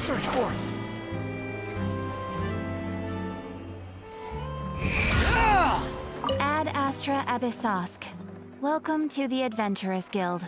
search for it. Ad Astra Abyssosk. Welcome to the Adventurers Guild.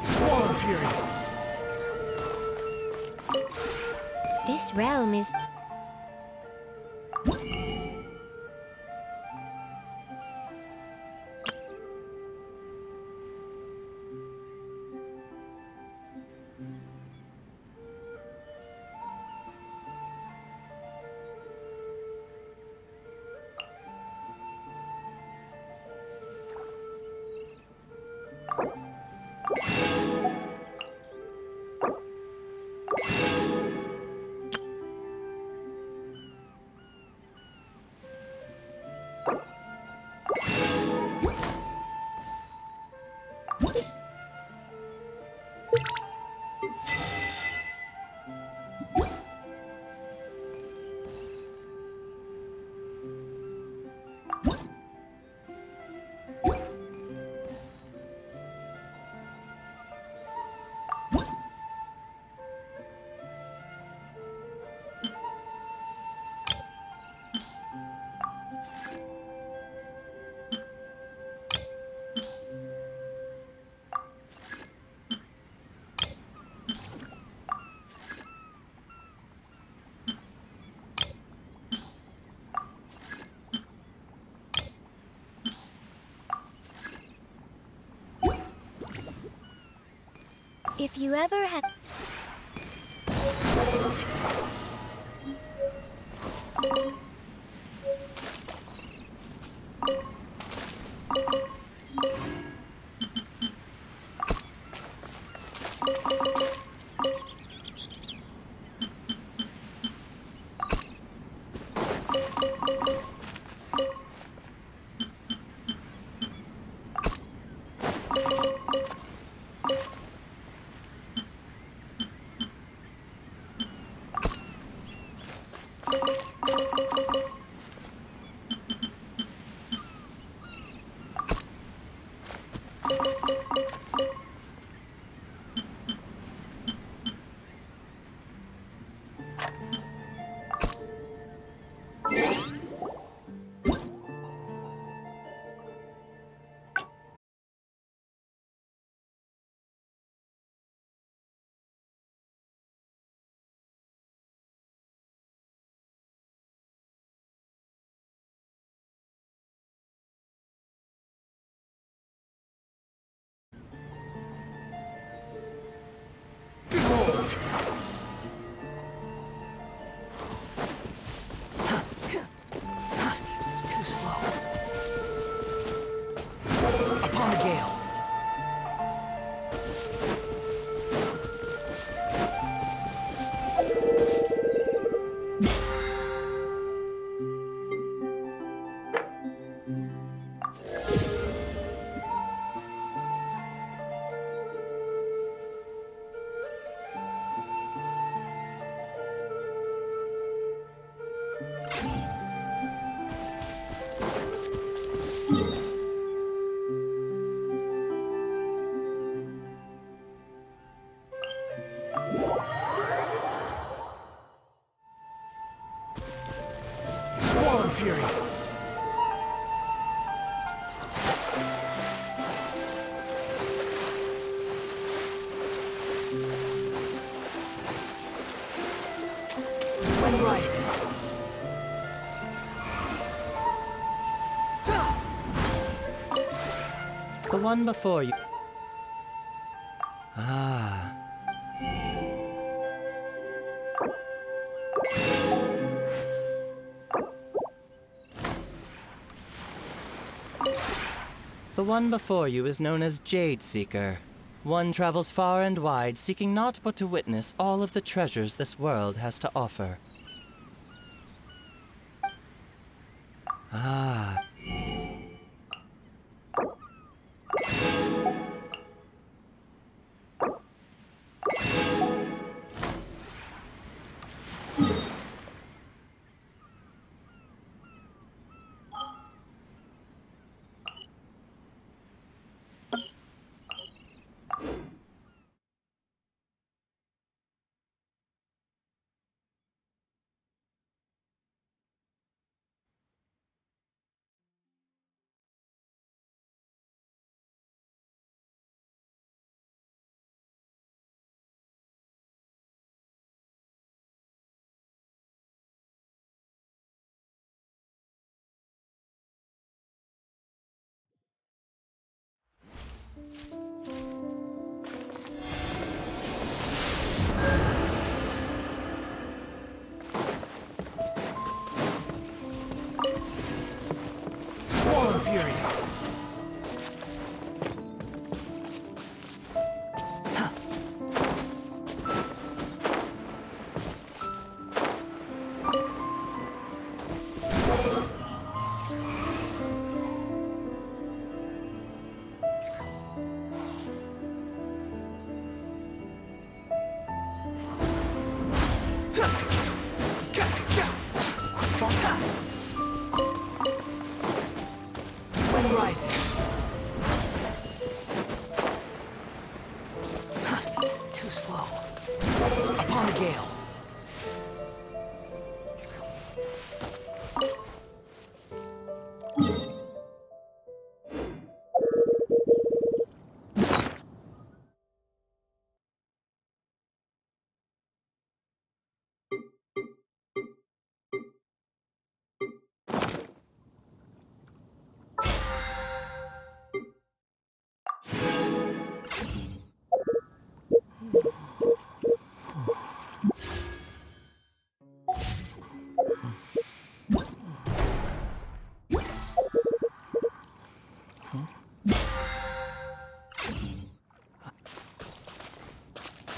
Swallow Fury. This realm is... If you ever have... fury! Sun rises. The one before you. Ah. The one before you is known as Jade Seeker. One travels far and wide, seeking naught but to witness all of the treasures this world has to offer. Ah. Swarm fury! Sun rises. Too slow. Upon the gale.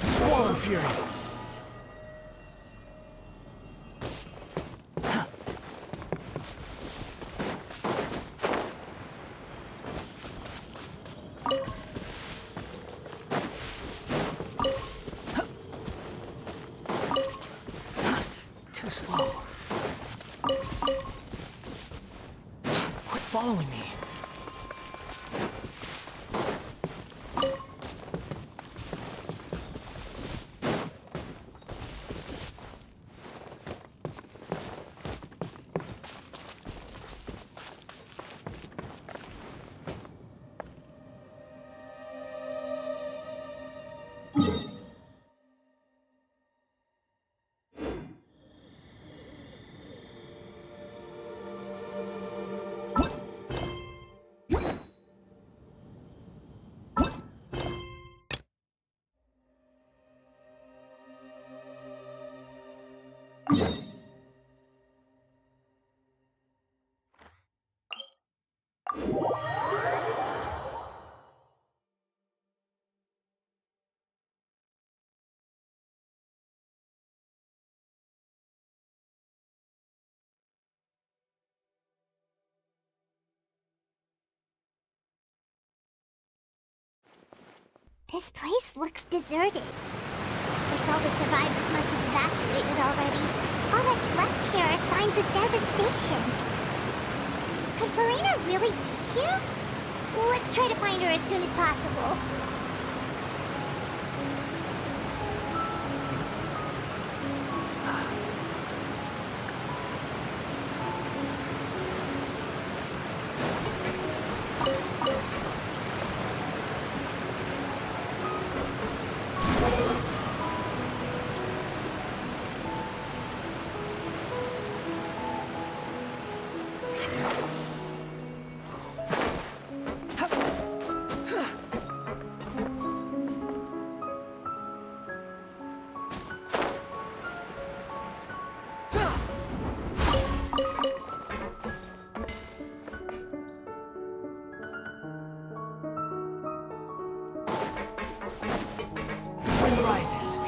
Swarm fury! Too slow. Quit following me. This place looks deserted. Guess all the survivors must have evacuated already. All that's left here are signs of devastation. Could Farina really be here? Let's try to find her as soon as possible. rises.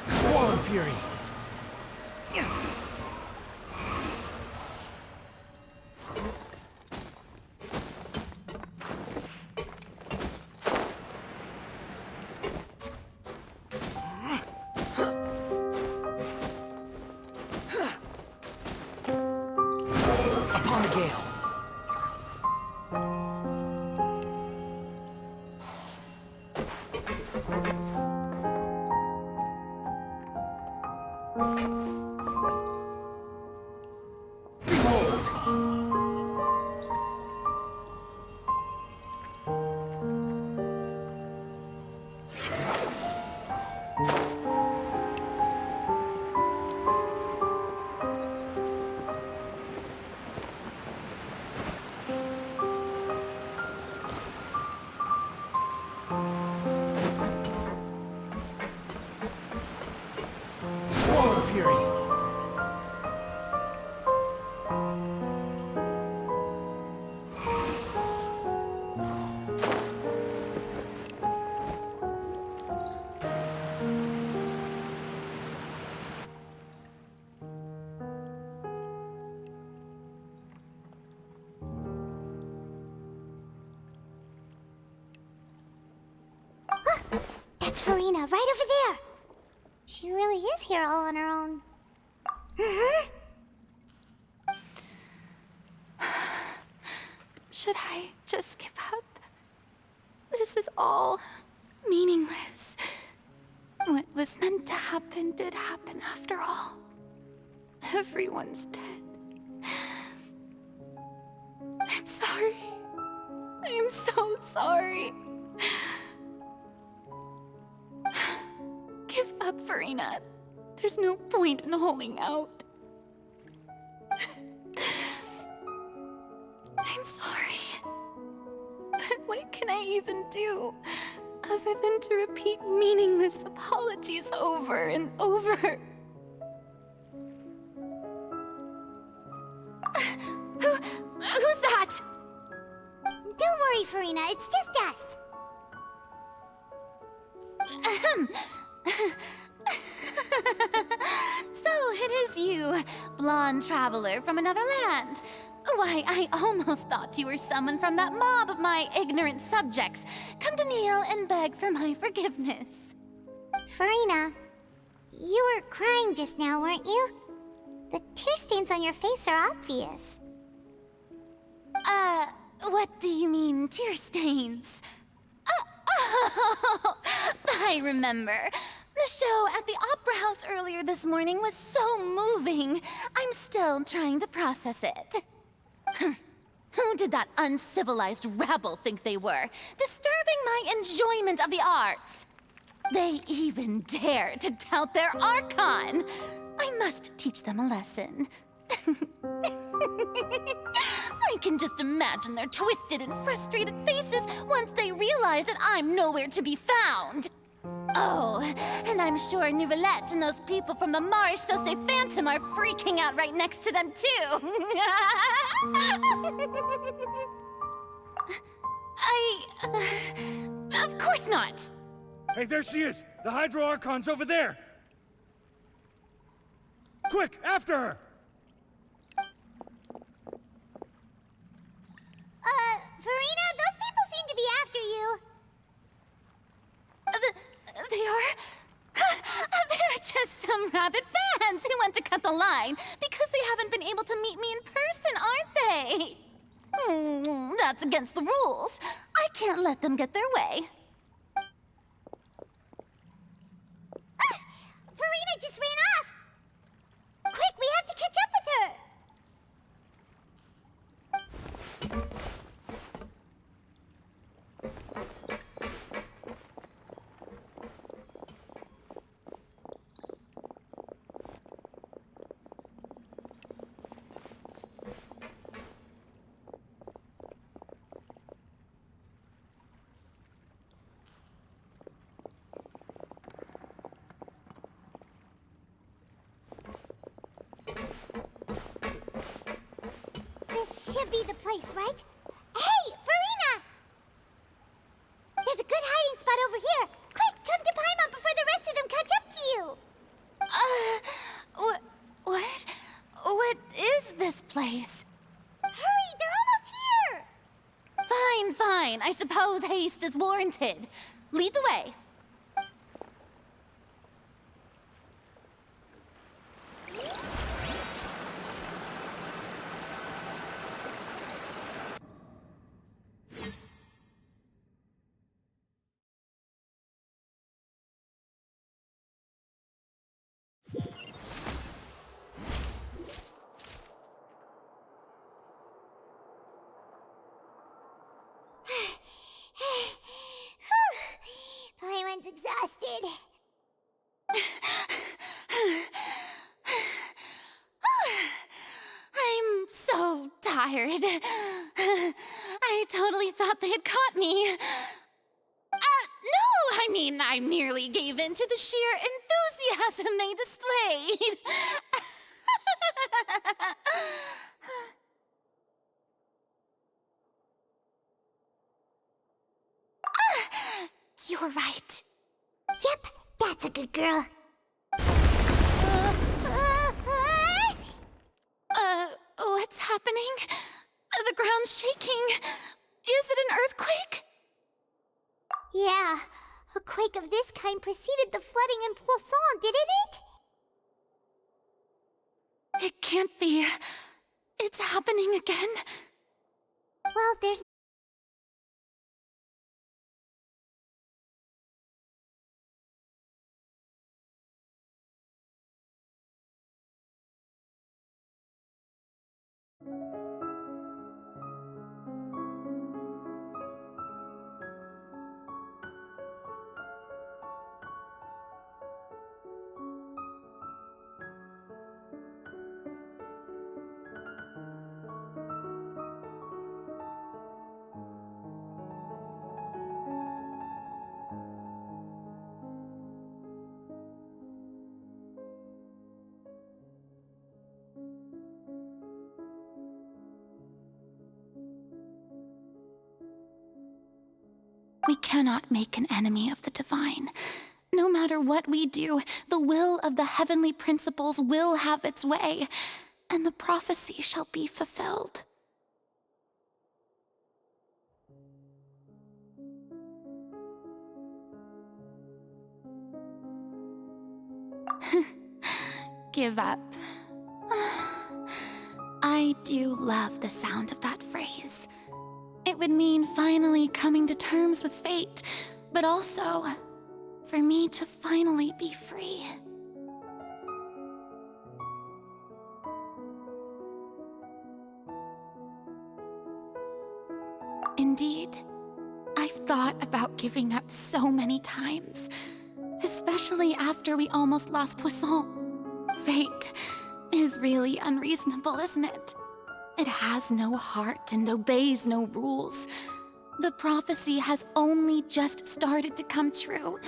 Swarm Fury. Upon the gale. Swarm Fury. That's Farina, right over there. She really is here all on her own. Should I just give up? This is all meaningless. What was meant to happen did happen after all. Everyone's dead. I'm sorry. I am so sorry. Give up, Farina. There's no point in holding out. I'm sorry. But what can I even do other than to repeat meaningless apologies over and over? Who's that? Don't worry, Farina, it's just us. So it is you, blonde traveler from another land. Why, I almost thought you were someone from that mob of my ignorant subjects. Come to kneel and beg for my forgiveness. Farina, you were crying just now, weren't you? The tear stains on your face are obvious. What do you mean, tear stains? Oh, I remember. The show at the Opera House earlier this morning was so moving. I'm still trying to process it. Who did that uncivilized rabble think they were, disturbing my enjoyment of the arts? They even dare to tout their Archon. I must teach them a lesson. I can just imagine their twisted and frustrated faces once they realize that I'm nowhere to be found. Oh, and I'm sure Nouvellette and those people from the Maréchal say Phantom are freaking out right next to them, too. Of course not. Hey, there she is! The Hydro Archon's over there! Quick, after her! Farina, those people seem to be after you. They are? They're just some rabid fans who want to cut the line because they haven't been able to meet me in person, aren't they? That's against the rules. I can't let them get their way. Farina just ran off! Quick, we have to catch up with her! This should be the place, right? Hey, Farina! There's a good hiding spot over here. Quick, come to Paimon before the rest of them catch up to you. What is this place? Hurry, they're almost here. Fine. I suppose haste is warranted. Lead the way. Paimon's exhausted. I'm so tired. I totally thought they had caught me. No, I merely gave in to the sheer enthusiasm they displayed. You're right. Yep, that's a good girl. What's happening? The ground's shaking. Is it an earthquake? Yeah, a quake of this kind preceded the flooding in Poisson, didn't it? It can't be. It's happening again. Well, there's... We cannot make an enemy of the divine. No matter what we do, the will of the heavenly principles will have its way, and the prophecy shall be fulfilled. Give up. I do love the sound of that phrase. It would mean finally coming to terms with fate, but also for me to finally be free. Indeed, I've thought about giving up so many times, especially after we almost lost Poisson. Fate is really unreasonable, isn't it? It has no heart and obeys no rules. The prophecy has only just started to come true,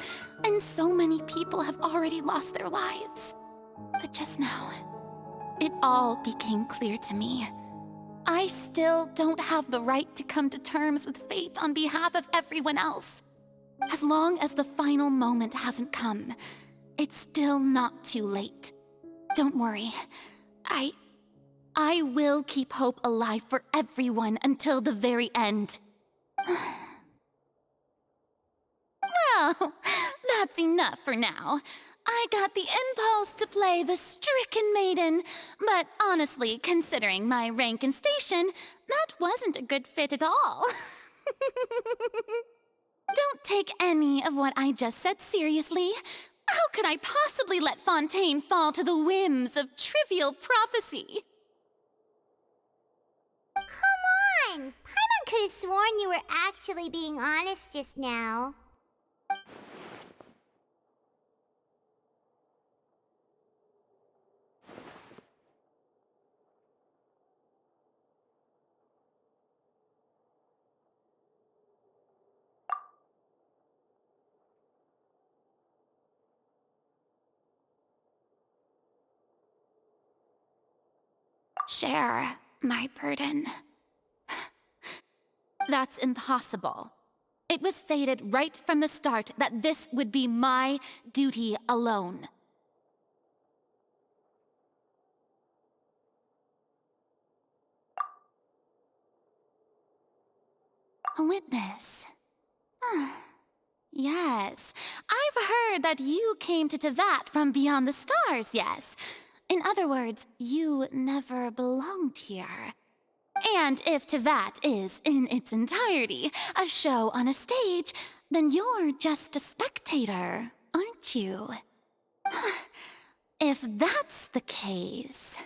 and so many people have already lost their lives. But just now, it all became clear to me. I still don't have the right to come to terms with fate on behalf of everyone else. As long as the final moment hasn't come, it's still not too late. Don't worry. I will keep hope alive for everyone until the very end. Well, that's enough for now. I got the impulse to play the stricken maiden, but honestly, considering my rank and station, that wasn't a good fit at all. Don't take any of what I just said seriously. How could I possibly let Fontaine fall to the whims of trivial prophecy? Come on! Paimon could have sworn you were actually being honest just now. Cher, my burden. That's impossible. It was fated right from the start that this would be my duty alone. A witness. Yes, I've heard that you came to Tevat from beyond the stars, yes. In other words, you never belonged here. And if Tevat is, in its entirety, a show on a stage, then you're just a spectator, aren't you? If that's the case...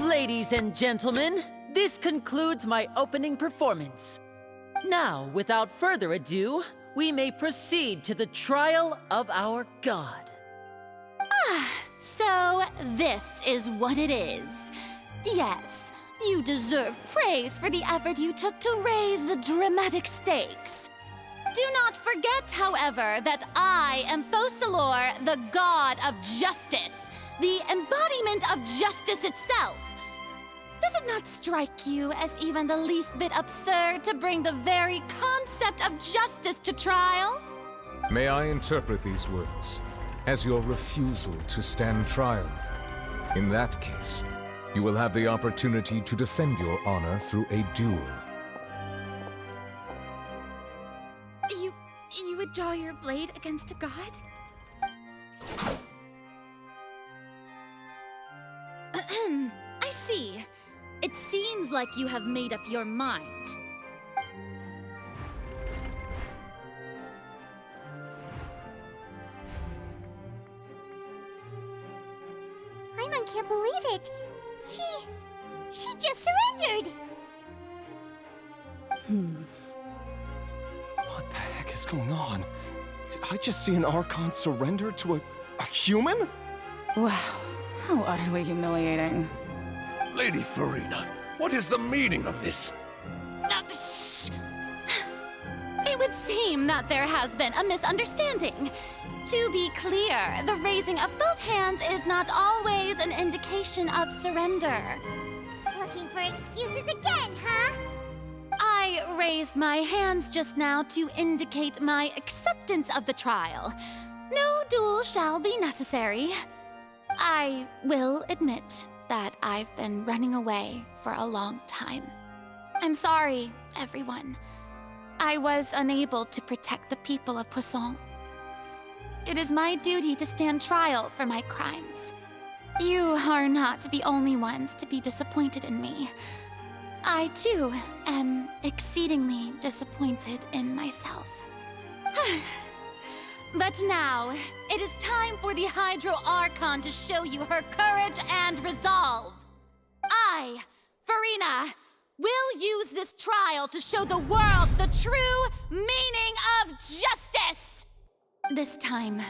Ladies and gentlemen, this concludes my opening performance. Now, without further ado, we may proceed to the trial of our god. So this is what it is. Yes, you deserve praise for the effort you took to raise the dramatic stakes. Do not forget, however, that I am Fosalor, the god of justice, the embodiment of justice itself. Does it not strike you as even the least bit absurd to bring the very concept of justice to trial? May I interpret these words as your refusal to stand trial? In that case, you will have the opportunity to defend your honor through a duel. You would draw your blade against a god? I see. It seems like you have made up your mind. Paimon can't believe it. She just surrendered. What the heck is going on? Did I just see an Archon surrender to a human? Wow, how utterly humiliating. Lady Farina, what is the meaning of this? Shh! It would seem that there has been a misunderstanding. To be clear, the raising of both hands is not always an indication of surrender. Looking for excuses again, huh? I raised my hands just now to indicate my acceptance of the trial. No duel shall be necessary. I will admit that I've been running away for a long time. I'm sorry, everyone. I was unable to protect the people of Poisson. It is my duty to stand trial for my crimes. You are not the only ones to be disappointed in me. I, too, am exceedingly disappointed in myself. But now, it is time for the Hydro Archon to show you her courage and resolve. I, Farina, will use this trial to show the world the true meaning of justice! This time,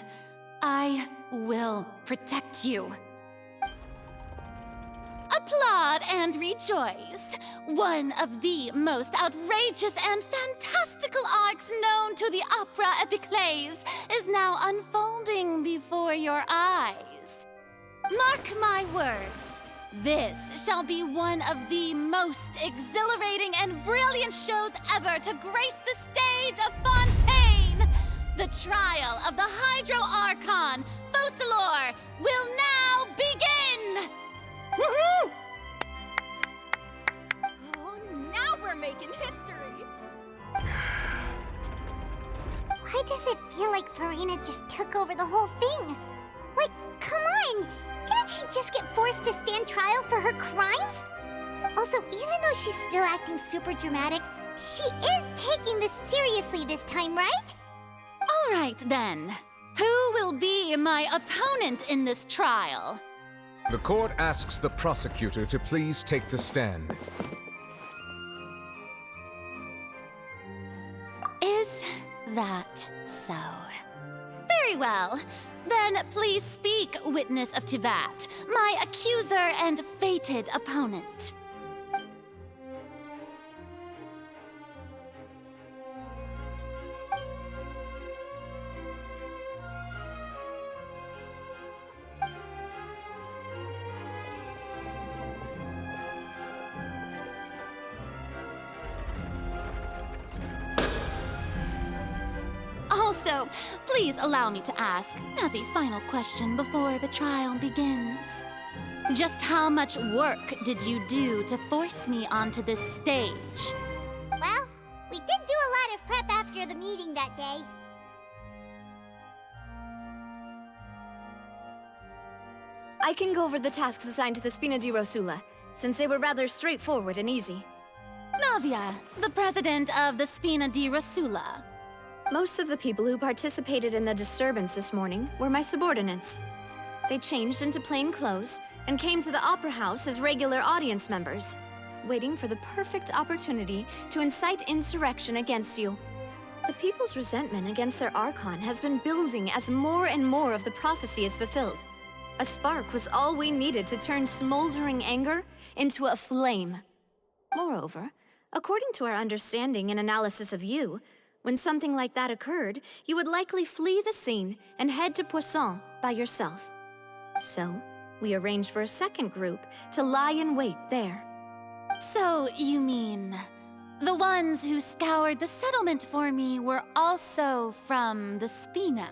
I will protect you. Applaud and rejoice! One of the most outrageous and fantastical arcs known to the opera epiclese is now unfolding before your eyes. Mark my words, this shall be one of the most exhilarating and brilliant shows ever to grace the stage of Fontaine! The trial of the Hydro Archon, Fosalor, will now begin! Woohoo! Oh, now we're making history! Why does it feel like Farina just took over the whole thing? Like, come Genshin! Didn't she just get forced to stand trial for her crimes? Also, even though she's still acting super dramatic, she is taking this seriously this time, right? All right, then. Who will be my opponent in this trial? The court asks the prosecutor to please take the stand. Is that so? Very well. Then please speak, witness of Tivat, my accuser and fated opponent. Also, please allow me to ask, as a final question before the trial begins. Just how much work did you do to force me onto this stage? Well, we did do a lot of prep after the meeting that day. I can go over the tasks assigned to the Spina di Rosula, since they were rather straightforward and easy. Navia, the president of the Spina di Rosula. Most of the people who participated in the disturbance this morning were my subordinates. They changed into plain clothes and came to the Opera House as regular audience members, waiting for the perfect opportunity to incite insurrection against you. The people's resentment against their Archon has been building as more and more of the prophecy is fulfilled. A spark was all we needed to turn smoldering anger into a flame. Moreover, according to our understanding and analysis of you, when something like that occurred, you would likely flee the scene and head to Poisson by yourself. So, we arranged for a second group to lie in wait there. So, you mean, the ones who scoured the settlement for me were also from the Spina?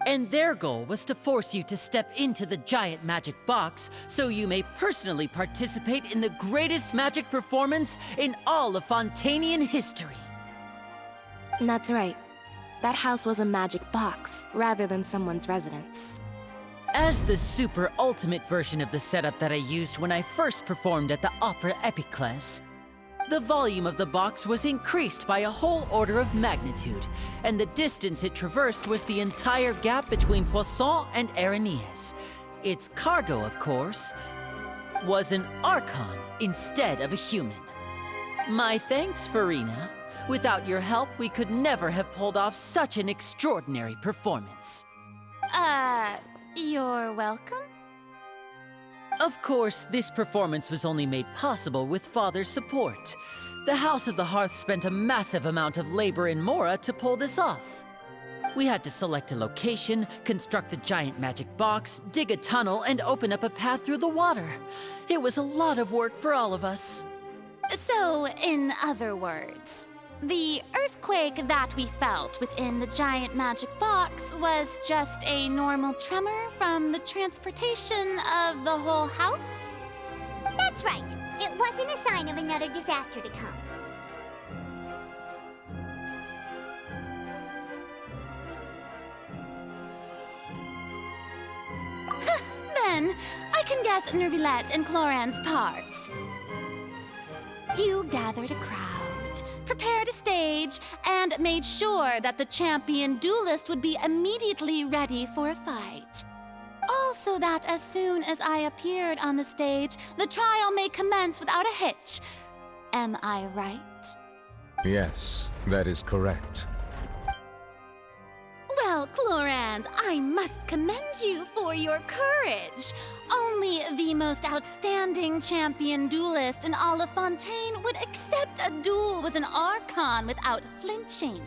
And their goal was to force you to step into the giant magic box so you may personally participate in the greatest magic performance in all of Fontanian history. That's right. That house was a magic box, rather than someone's residence. As the super ultimate version of the setup that I used when I first performed at the Opera Epiclese, the volume of the box was increased by a whole order of magnitude, and the distance it traversed was the entire gap between Poisson and Aranias. Its cargo, of course, was an Archon instead of a human. My thanks, Farina. Without your help, we could never have pulled off such an extraordinary performance. You're welcome? Of course, this performance was only made possible with Father's support. The House of the Hearth spent a massive amount of labor in Mora to pull this off. We had to select a location, construct the giant magic box, dig a tunnel, and open up a path through the water. It was a lot of work for all of us. So, in other words, the earthquake that we felt within the giant magic box was just a normal tremor from the transportation of the whole house? That's right. It wasn't a sign of another disaster to come. Then, I can guess Nervilette and Cloran's parts. You gathered a crowd, prepared a stage, and made sure that the champion duelist would be immediately ready for a fight. Also that as soon as I appeared on the stage, the trial may commence without a hitch. Am I right? Yes, that is correct. Well, Clorand, I must commend you for your courage. Only the most outstanding champion duelist in all of Fontaine would accept a duel with an Archon without flinching.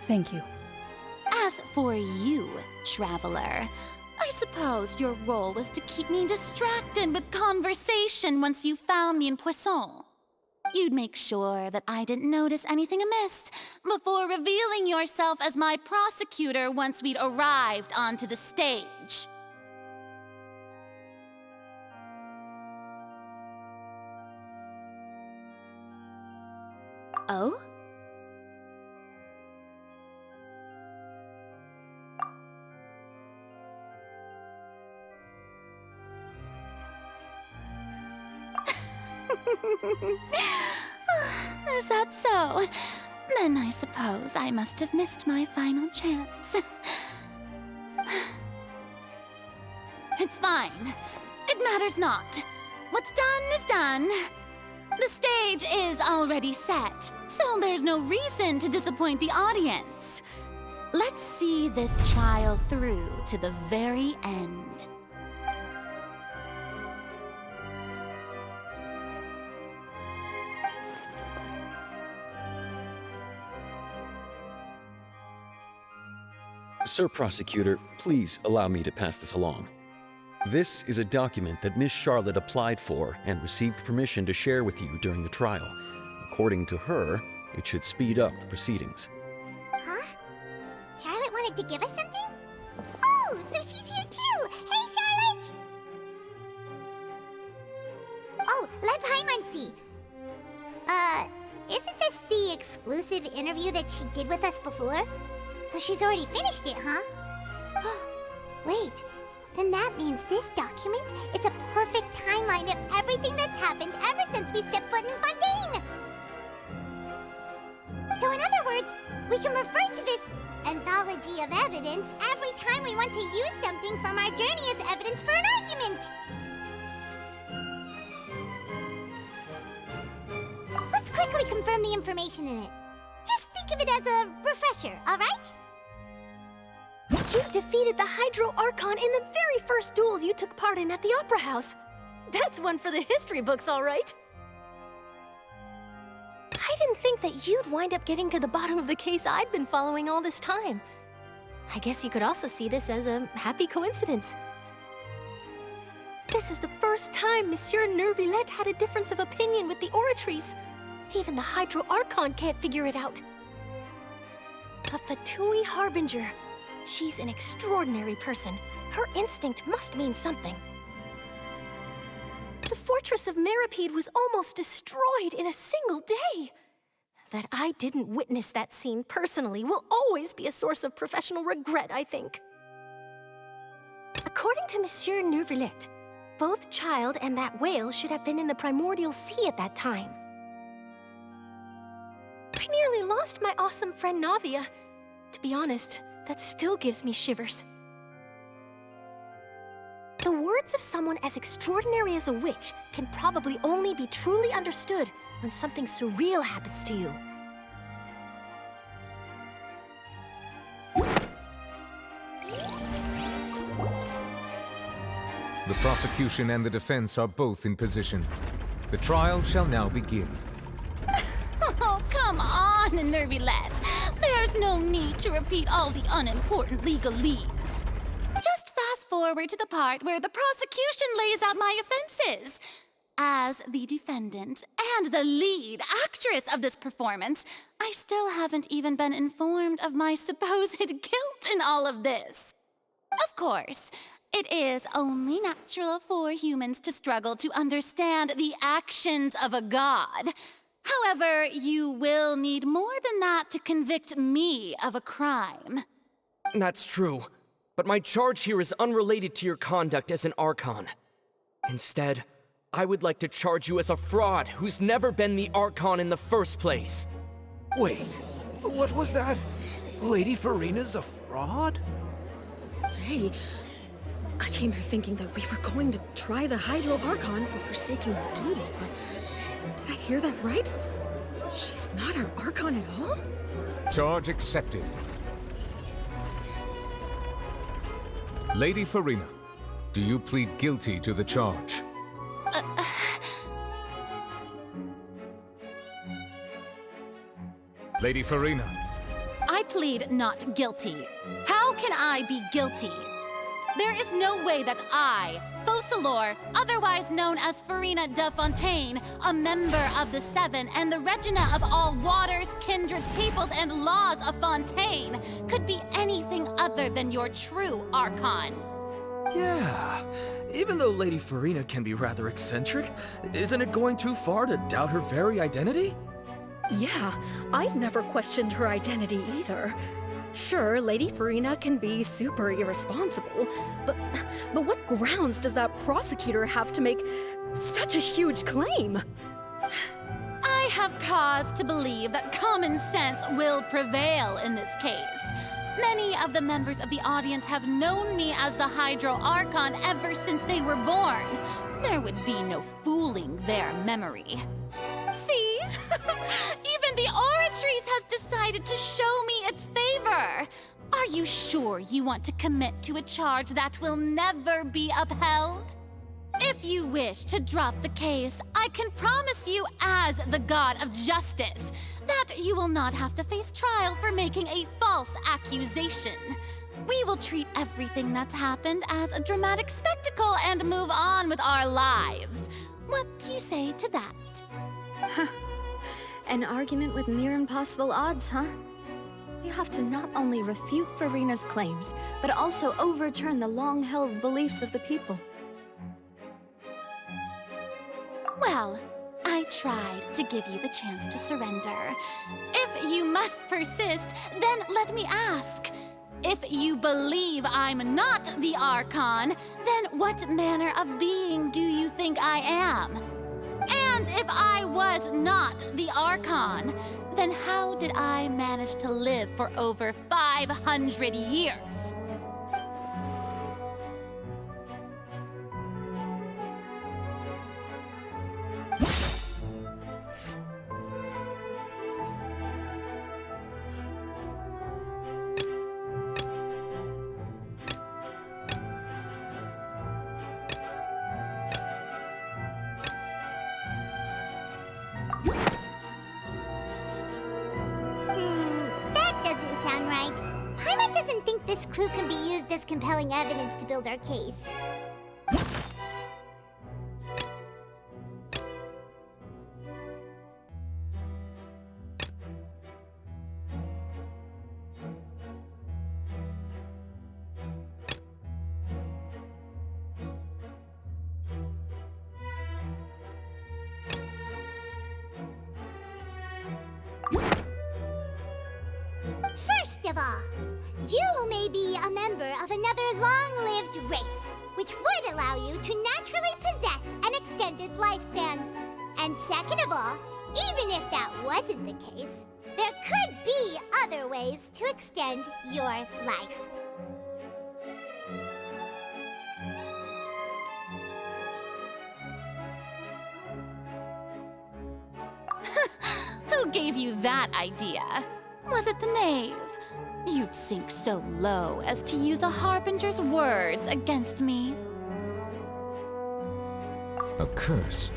Thank you. As for you, Traveler, I suppose your role was to keep me distracted with conversation once you found me in Poisson. You'd make sure that I didn't notice anything amiss before revealing yourself as my prosecutor once we'd arrived onto the stage. Oh? Is that so? Then I suppose I must have missed my final chance. It's fine. It matters not. What's done is done. The stage is already set, so there's no reason to disappoint the audience. Let's see this trial through to the very end. Sir Prosecutor, please allow me to pass this along. This is a document that Miss Charlotte applied for and received permission to share with you during the trial. According to her, it should speed up the proceedings. Huh? Charlotte wanted to give us something? Oh, so she's here too! Hey, Charlotte! Oh, let Paimon see. Isn't this the exclusive interview that she did with us before? So she's already finished it, huh? Wait, then that means this document is a perfect timeline of everything that's happened ever since we stepped foot in Fontaine! So in other words, we can refer to this anthology of evidence every time we want to use something from our journey as evidence for an argument! Let's quickly confirm the information in it. Just think of it as a refresher, alright? You defeated the Hydro Archon in the very first duels you took part in at the Opera House. That's one for the history books, all right. I didn't think that you'd wind up getting to the bottom of the case I'd been following all this time. I guess you could also see this as a happy coincidence. This is the first time Monsieur Neuvillette had a difference of opinion with the Oratrice. Even the Hydro Archon can't figure it out. A Fatui Harbinger. She's an extraordinary person. Her instinct must mean something. The fortress of Meripede was almost destroyed in a single day. That I didn't witness that scene personally will always be a source of professional regret, I think. According to Monsieur Neuvillette, both Child and that whale should have been in the primordial sea at that time. I nearly lost my awesome friend Navia. To be honest, that still gives me shivers. The words of someone as extraordinary as a witch can probably only be truly understood when something surreal happens to you. The prosecution and the defense are both in position. The trial shall now begin. Oh, come on, Neuvillette. There's no need to repeat all the unimportant legalese. Just fast forward to the part where the prosecution lays out my offenses. As the defendant and the lead actress of this performance, I still haven't even been informed of my supposed guilt in all of this. Of course, it is only natural for humans to struggle to understand the actions of a god. However, you will need more than that to convict me of a crime. That's true, but my charge here is unrelated to your conduct as an Archon. Instead, I would like to charge you as a fraud who's never been the Archon in the first place. Wait, what was that? Lady Farina's a fraud? Hey, I came here thinking that we were going to try the Hydro Archon for forsaking her duty, but did I hear that right? She's not our Archon at all? Charge accepted. Lady Farina, do you plead guilty to the charge? Lady Farina. I plead not guilty. How can I be guilty? There is no way that I, Focalor, otherwise known as Farina de Fontaine, a member of the Seven and the Regina of all waters, kindreds, peoples, and laws of Fontaine, could be anything other than your true Archon. Yeah, even though Lady Farina can be rather eccentric, isn't it going too far to doubt her very identity? Yeah, I've never questioned her identity either. Sure, Lady Farina can be super irresponsible, but what grounds does that prosecutor have to make such a huge claim? I have cause to believe that common sense will prevail in this case. Many of the members of the audience have known me as the Hydro Archon ever since they were born. There would be no fooling their memory. See? Even the Oratrice has decided to show me its favor. Are you sure you want to commit to a charge that will never be upheld? If you wish to drop the case, I can promise you as the God of Justice that you will not have to face trial for making a false accusation. We will treat everything that's happened as a dramatic spectacle and move on with our lives. What do you say to that? An argument with near impossible odds, huh? We have to not only refute Farina's claims, but also overturn the long-held beliefs of the people. Well, I tried to give you the chance to surrender. If you must persist, then let me ask. If you believe I'm not the Archon, then what manner of being do you think I am? And if I was not the Archon, then how did I manage to live for over 500 years? That doesn't sound right. Paimon doesn't think this clue can be used as compelling evidence to build our case. First of all, you may be a member of another long-lived race, which would allow you to naturally possess an extended lifespan. And second of all, even if that wasn't the case, there could be other ways to extend your life. Who gave you that idea? Was it the knave? You'd sink so low as to use a harbinger's words against me. A curse?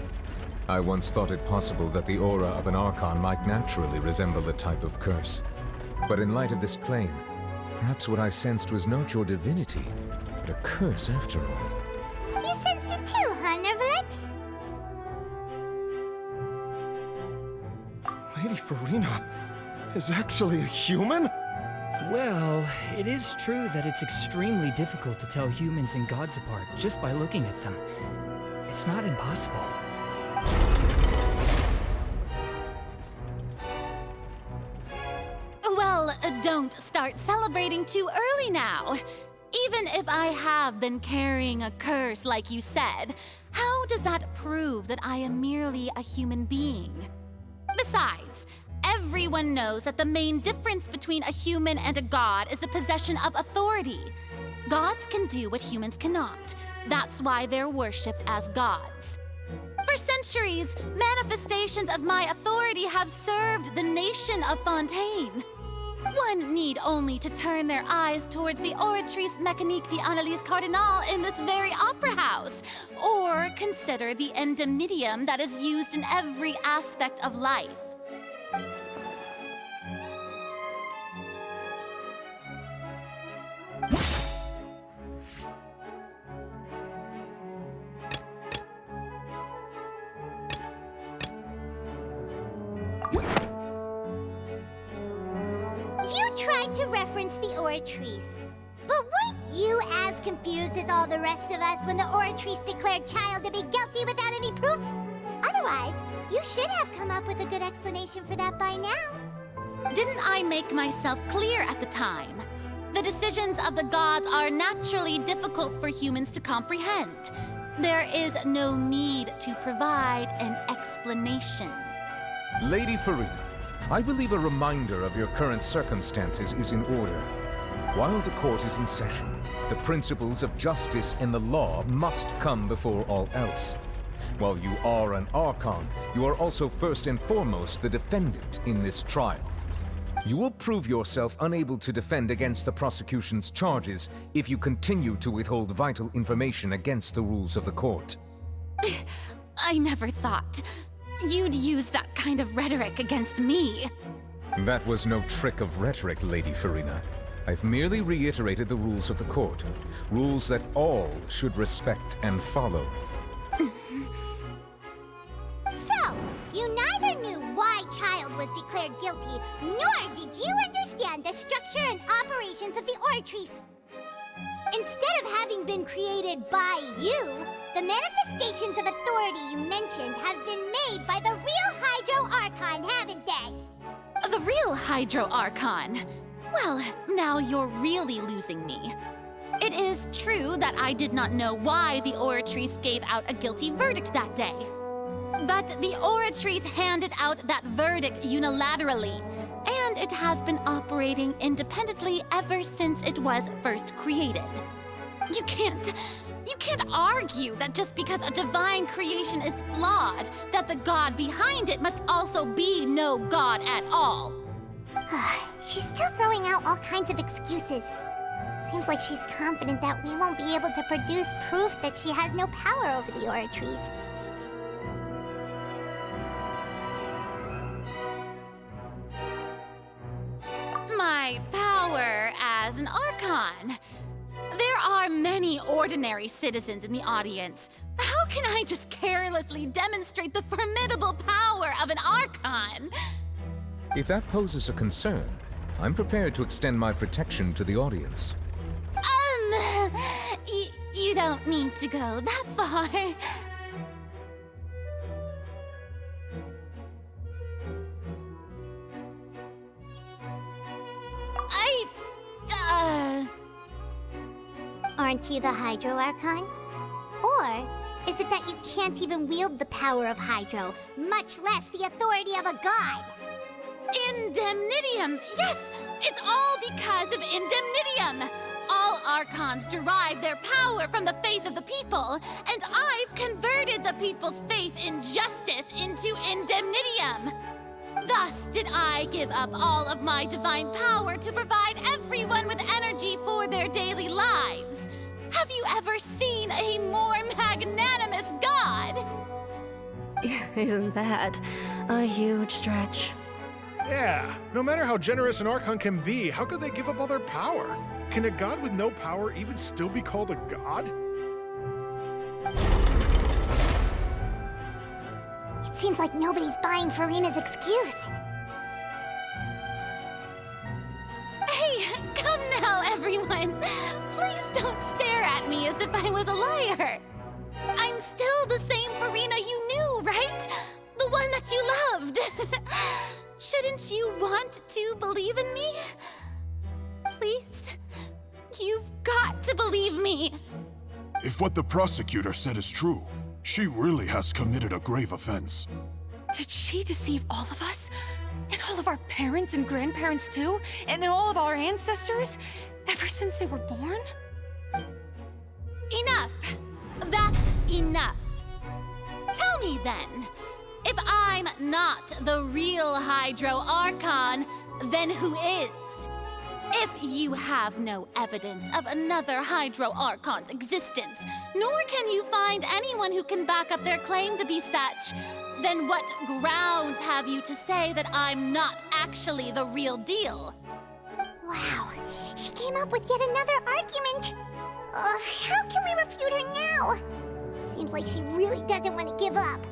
I once thought it possible that the aura of an Archon might naturally resemble a type of curse. But in light of this claim, perhaps what I sensed was not your divinity, but a curse after all. You sensed it too, huh, Nervalet? Lady Farina is actually a human? Well, it is true that it's extremely difficult to tell humans and gods apart just by looking at them. It's not impossible. Well, don't start celebrating too early now. Even if I have been carrying a curse like you said, how does that prove that I am merely a human being? Besides, everyone knows that the main difference between a human and a god is the possession of authority. Gods can do what humans cannot. That's why they're worshipped as gods. For centuries, manifestations of my authority have served the nation of Fontaine. One need only to turn their eyes towards the Oratrice Mécanique d'Analyse Cardinal in this very opera house, or consider the indemnitium that is used in every aspect of life. You tried to reference the Oratrice, but weren't you as confused as all the rest of us when the Oratrice declared Child to be guilty without any proof? Otherwise, you should have come up with a good explanation for that by now. Didn't I make myself clear at the time? The decisions of the gods are naturally difficult for humans to comprehend. There is no need to provide an explanation. Lady Farina, I believe a reminder of your current circumstances is in order. While the court is in session, the principles of justice and the law must come before all else. While you are an Archon, you are also first and foremost the defendant in this trial. You will prove yourself unable to defend against the prosecution's charges if you continue to withhold vital information against the rules of the court. I never thought you'd use that kind of rhetoric against me. That was no trick of rhetoric, Lady Farina. I've merely reiterated the rules of the court. Rules that all should respect and follow. So, you neither knew why Child was declared guilty, nor did you understand the structure and operations of the Oratrice. Instead of having been created by you, the manifestations of authority you mentioned have been made by the real Hydro Archon, haven't they? The real Hydro Archon? Well, now you're really losing me. It is true that I did not know why the Oratrice gave out a guilty verdict that day. But the Oratrice handed out that verdict unilaterally, and it has been operating independently ever since it was first created. You can't argue that just because a divine creation is flawed, that the god behind it must also be no god at all. She's still throwing out all kinds of excuses. Seems like she's confident that we won't be able to produce proof that she has no power over the Oratrice. My power as an Archon. There are many ordinary citizens in the audience. How can I just carelessly demonstrate the formidable power of an Archon? If that poses a concern, I'm prepared to extend my protection to the audience. You don't need to go that far. Aren't you the Hydro Archon? Or is it that you can't even wield the power of Hydro, much less the authority of a god? Indemnitium! Yes! It's all because of Indemnitium! All Archons derive their power from the faith of the people, and I've converted the people's faith in justice into Indemnitium! Thus did I give up all of my divine power to provide everyone with energy for their daily lives. Have you ever seen a more magnanimous god? Isn't that a huge stretch? Yeah, no matter how generous an Archon can be, how could they give up all their power? Can a god with no power even still be called a god? It seems like nobody's buying Farina's excuse. Hey, come now, everyone! Please don't stare at me as if I was a liar! I'm still the same Farina you knew, right? The one that you loved! Shouldn't you want to believe in me? Please? You've got to believe me! If what the prosecutor said is true, she really has committed a grave offense. Did she deceive all of us? And all of our parents and grandparents too? And all of our ancestors? Ever since they were born? Enough! That's enough! Tell me then, if I'm not the real Hydro Archon, then who is? If you have no evidence of another Hydro Archon's existence, nor can you find anyone who can back up their claim to be such, then what grounds have you to say that I'm not actually the real deal? Wow, she came up with yet another argument. How can we refute her now? Seems like she really doesn't want to give up.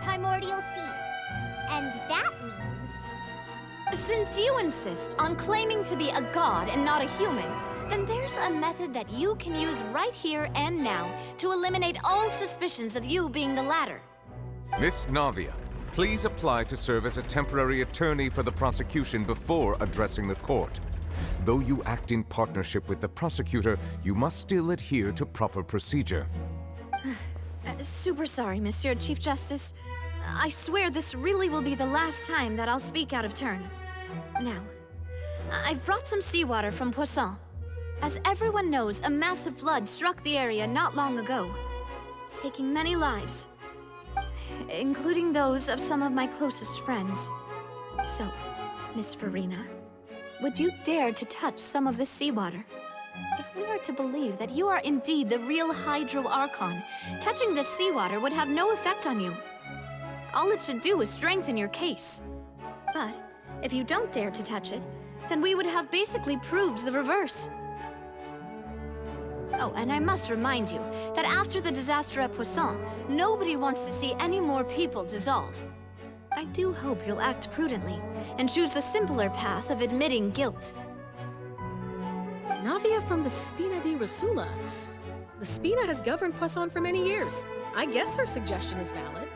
primordial sea. And that means... Since you insist on claiming to be a god and not a human, then there's a method that you can use right here and now to eliminate all suspicions of you being the latter. Miss Navia, please apply to serve as a temporary attorney for the prosecution before addressing the court. Though you act in partnership with the prosecutor, you must still adhere to proper procedure. Super sorry, Monsieur Chief Justice. I swear this really will be the last time that I'll speak out of turn. Now, I've brought some seawater from Poisson. As everyone knows, a massive flood struck the area not long ago, taking many lives, including those of some of my closest friends. So, Miss Farina, would you dare to touch some of this seawater? If we are to believe that you are indeed the real Hydro Archon, touching this seawater would have no effect on you. All it should do is strengthen your case. But if you don't dare to touch it, then we would have basically proved the reverse. Oh, and I must remind you that after the disaster at Poisson, nobody wants to see any more people dissolve. I do hope you'll act prudently and choose the simpler path of admitting guilt. Navia from the Spina di Rasula. The Spina has governed Poisson for many years. I guess her suggestion is valid.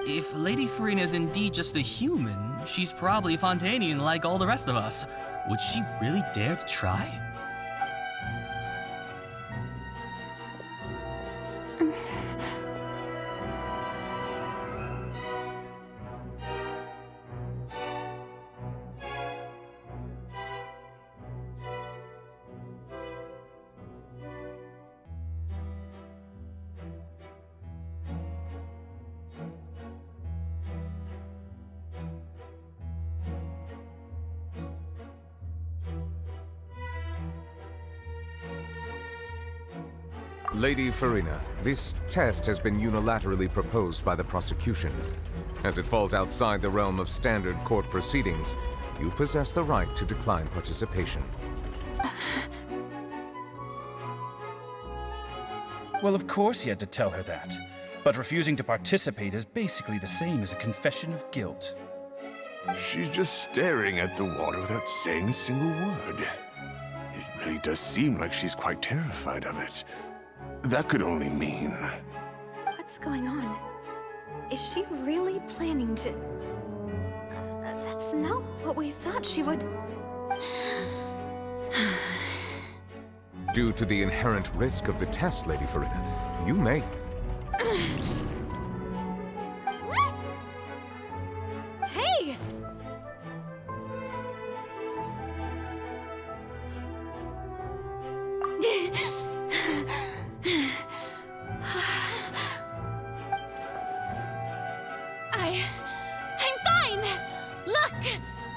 If Lady Farina is indeed just a human, she's probably Fontanian like all the rest of us. Would she really dare to try? Lady Farina, this test has been unilaterally proposed by the prosecution. As it falls outside the realm of standard court proceedings, you possess the right to decline participation. Well, of course he had to tell her that. But refusing to participate is basically the same as a confession of guilt. She's just staring at the water without saying a single word. It really does seem like she's quite terrified of it. That could only mean... What's going on? Is she really planning to... That's not what we thought she would... Due to the inherent risk of the test, Lady Farina, you may... Hey! I'm fine!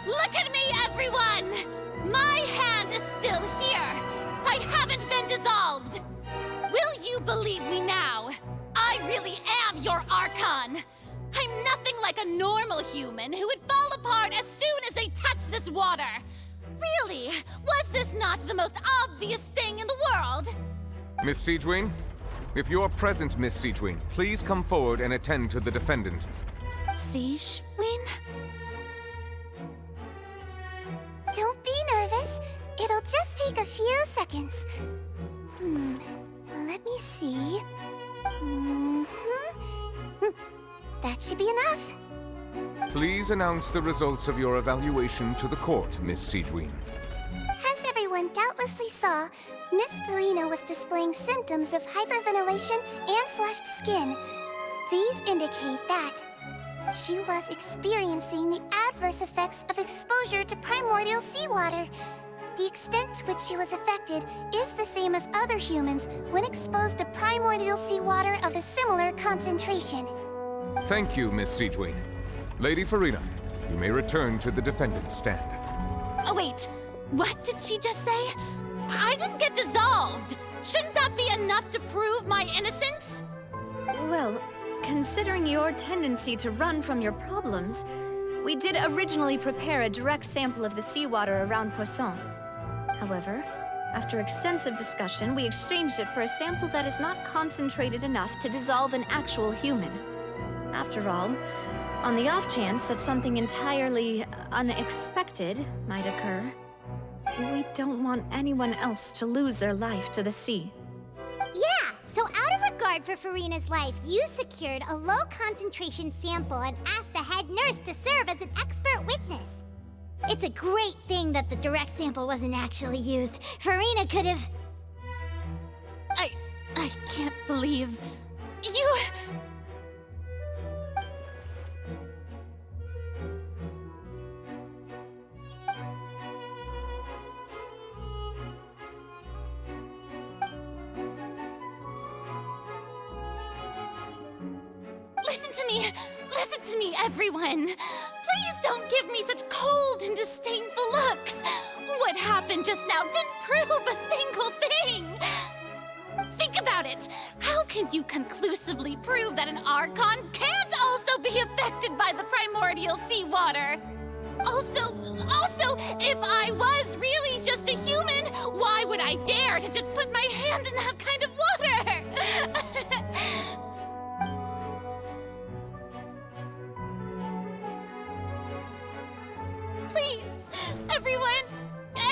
Look at me, everyone! My hand is still here! I haven't been dissolved! Will you believe me now? I really am your Archon! I'm nothing like a normal human who would fall apart as soon as they touch this water! Really? Was this not the most obvious thing in the world? Miss Siegewien? If you're present, Miss Siegewien, please come forward and attend to the defendant. Siegewien? Don't be nervous. It'll just take a few seconds. Let me see. That should be enough. Please announce the results of your evaluation to the court, Miss Siegewien. As everyone doubtlessly saw, Miss Farina was displaying symptoms of hyperventilation and flushed skin. These indicate that she was experiencing the adverse effects of exposure to primordial seawater. The extent to which she was affected is the same as other humans when exposed to primordial seawater of a similar concentration. Thank you, Miss Siegewien. Lady Farina, you may return to the defendant's stand. Oh, wait. What did she just say? I didn't get dissolved! Shouldn't that be enough to prove my innocence? Well, considering your tendency to run from your problems, we did originally prepare a direct sample of the seawater around Poisson. However, After extensive discussion, we exchanged it for a sample that is not concentrated enough to dissolve an actual human. After all, on the off chance that something entirely unexpected might occur, we don't want anyone else to lose their life to the sea. Yeah, so out of regard for Farina's life, you secured a low-concentration sample and asked the head nurse to serve as an expert witness. It's a great thing that the direct sample wasn't actually used. Farina could have... I can't believe... you... Listen to me, everyone! Please don't give me such cold and disdainful looks! What happened just now didn't prove a single thing! Think about it! How can you conclusively prove that an Archon can't also be affected by the primordial seawater? Also, if I was really just a human, why would I dare to just put my hand in that kind of water? Please, everyone,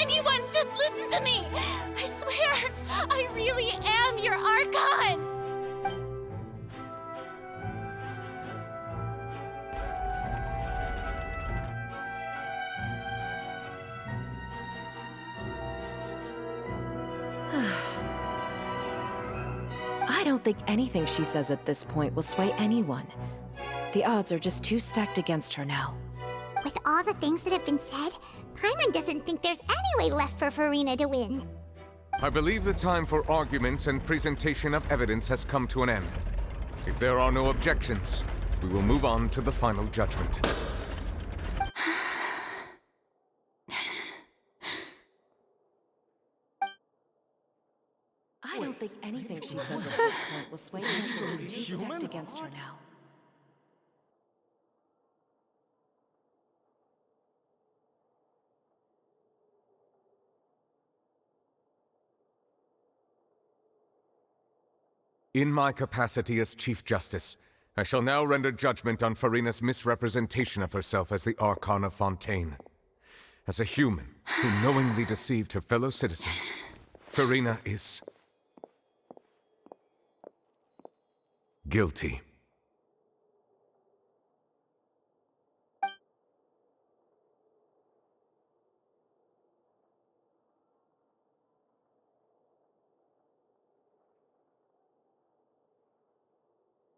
anyone, just listen to me. I swear, I really am your Archon. I don't think anything she says at this point will sway anyone. The odds are just too stacked against her now. With all the things that have been said, Paimon doesn't think there's any way left for Farina to win. I believe the time for arguments and presentation of evidence has come to an end. If there are no objections, we will move on to the final judgment. I don't think anything she says at this point will sway anyone. She's too stacked against her now. In my capacity as Chief Justice, I shall now render judgment on Farina's misrepresentation of herself as the Archon of Fontaine. As a human who knowingly deceived her fellow citizens, Farina is... guilty.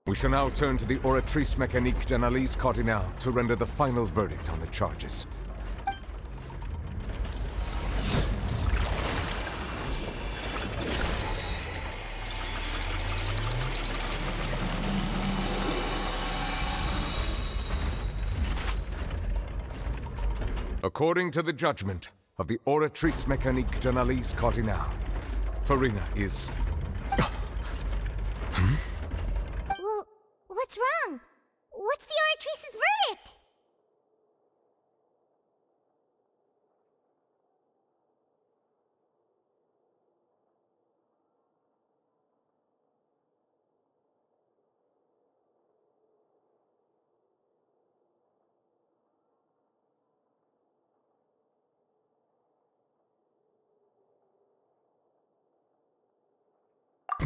We shall now turn to the Oratrice Mécanique d'Analyse Cardinale to render the final verdict on the charges. According to the judgment of the Oratrice Mécanique d'Analyse Cardinale, Farina is... Well, what's wrong? What's the Oratrice's verdict?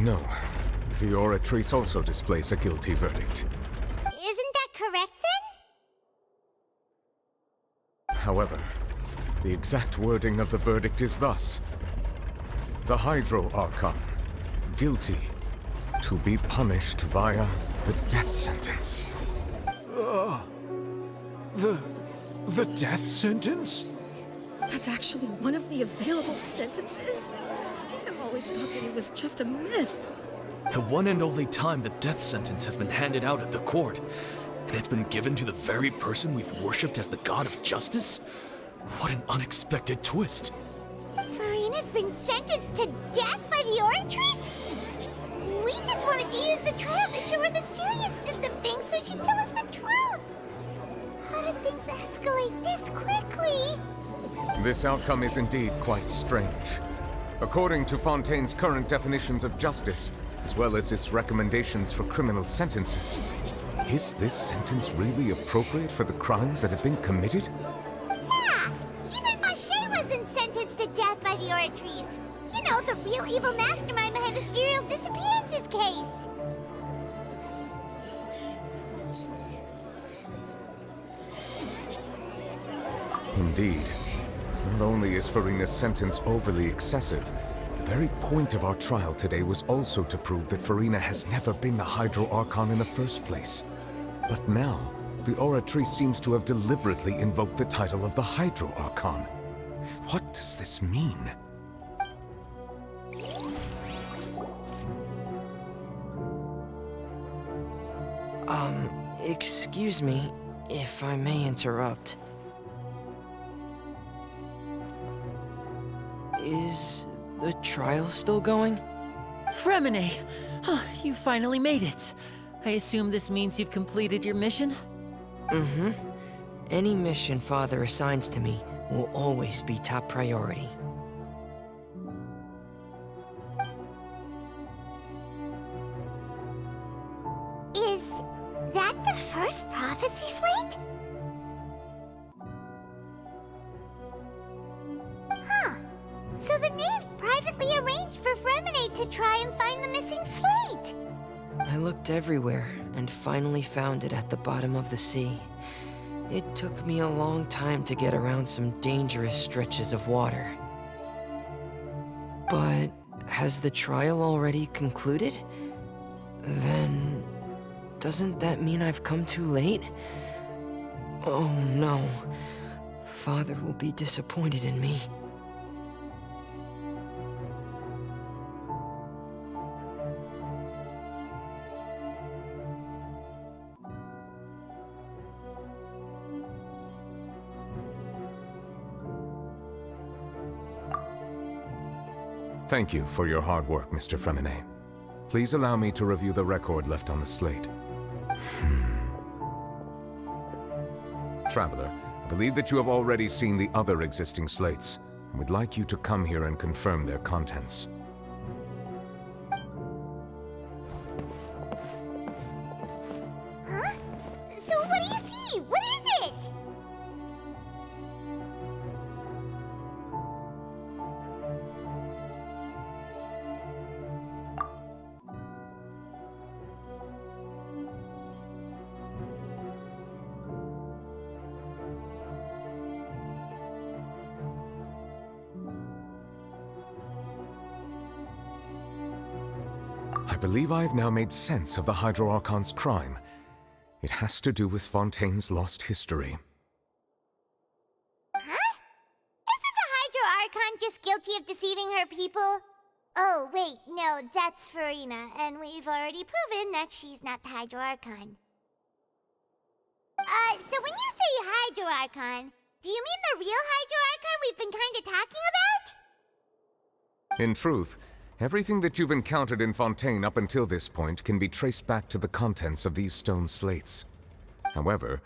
No. The Oratrice also displays a guilty verdict. Isn't that correct, then? However, the exact wording of the verdict is thus. The Hydro Archon, guilty, to be punished via the death sentence. The death sentence? That's actually one of the available sentences? I've always thought that it was just a myth. The one and only time the death sentence has been handed out at the court, and it's been given to the very person we've worshipped as the god of justice? What an unexpected twist. Farina's been sentenced to death by the Oratrice? We just wanted to use the trial to show her the seriousness of things so she'd tell us the truth. How did things escalate this quickly? This outcome is indeed quite strange. According to Fontaine's current definitions of justice, as well as its recommendations for criminal sentences, is this sentence really appropriate for the crimes that have been committed? Yeah! Even Fauché wasn't sentenced to death by the Oratrice. You know, the real evil mastermind behind the serial disappearances case. Indeed. Not only is Farina's sentence overly excessive, the very point of our trial today was also to prove that Farina has never been the Hydro Archon in the first place. But now, the Oratrice seems to have deliberately invoked the title of the Hydro Archon. What does this mean? Excuse me, if I may interrupt. Is the trial still going? Fremine! You finally made it. I assume this means you've completed your mission? Mm-hmm. Any mission Father assigns to me will always be top priority. Is that the first prophecy slate? Huh. So the knave privately arranged for Fremine to try and find the missing slate. I looked everywhere and finally found it at the bottom of the sea. It took me a long time to get around some dangerous stretches of water. But has the trial already concluded? Then doesn't that mean I've come too late? Oh no. Father will be disappointed in me. Thank you for your hard work, Mr. Fremine. Please allow me to review the record left on the slate. Traveler, I believe that you have already seen the other existing slates, and would like you to come here and confirm their contents. Huh? So what do you see? What is it? I believe I have now made sense of the Hydro Archon's crime. It has to do with Fontaine's lost history. Huh? Isn't the Hydro Archon just guilty of deceiving her people? Oh, wait, no, that's Farina, and we've already proven that she's not the Hydro Archon. So when you say Hydro Archon, do you mean the real Hydro Archon we've been kinda talking about? In truth, everything that you've encountered in Fontaine up until this point can be traced back to the contents of these stone slates. However,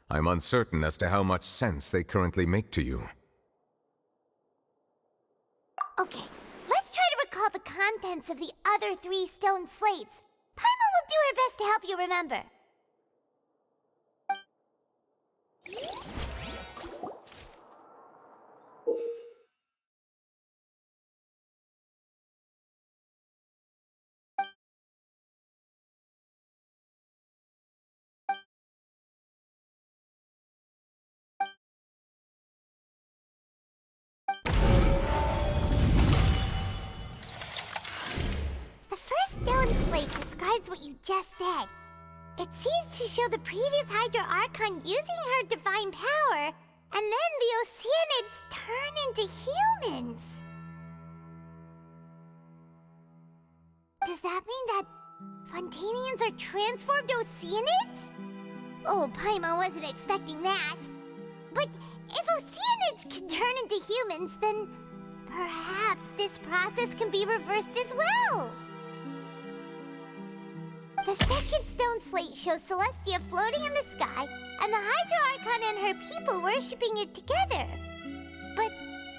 I'm uncertain as to how much sense they currently make to you. Okay, let's try to recall the contents of the other 3 stone slates. Paimon will do her best to help you remember. The first stone slate describes what you just said. It seems to show the previous Hydro Archon using her divine power, and then the Oceanids turn into humans. Does that mean that Fontainians are transformed Oceanids? Oh, Paimon wasn't expecting that. But if Oceanids can turn into humans, then perhaps this process can be reversed as well. The second stone slate shows Celestia floating in the sky, and the Hydro Archon and her people worshipping it together. But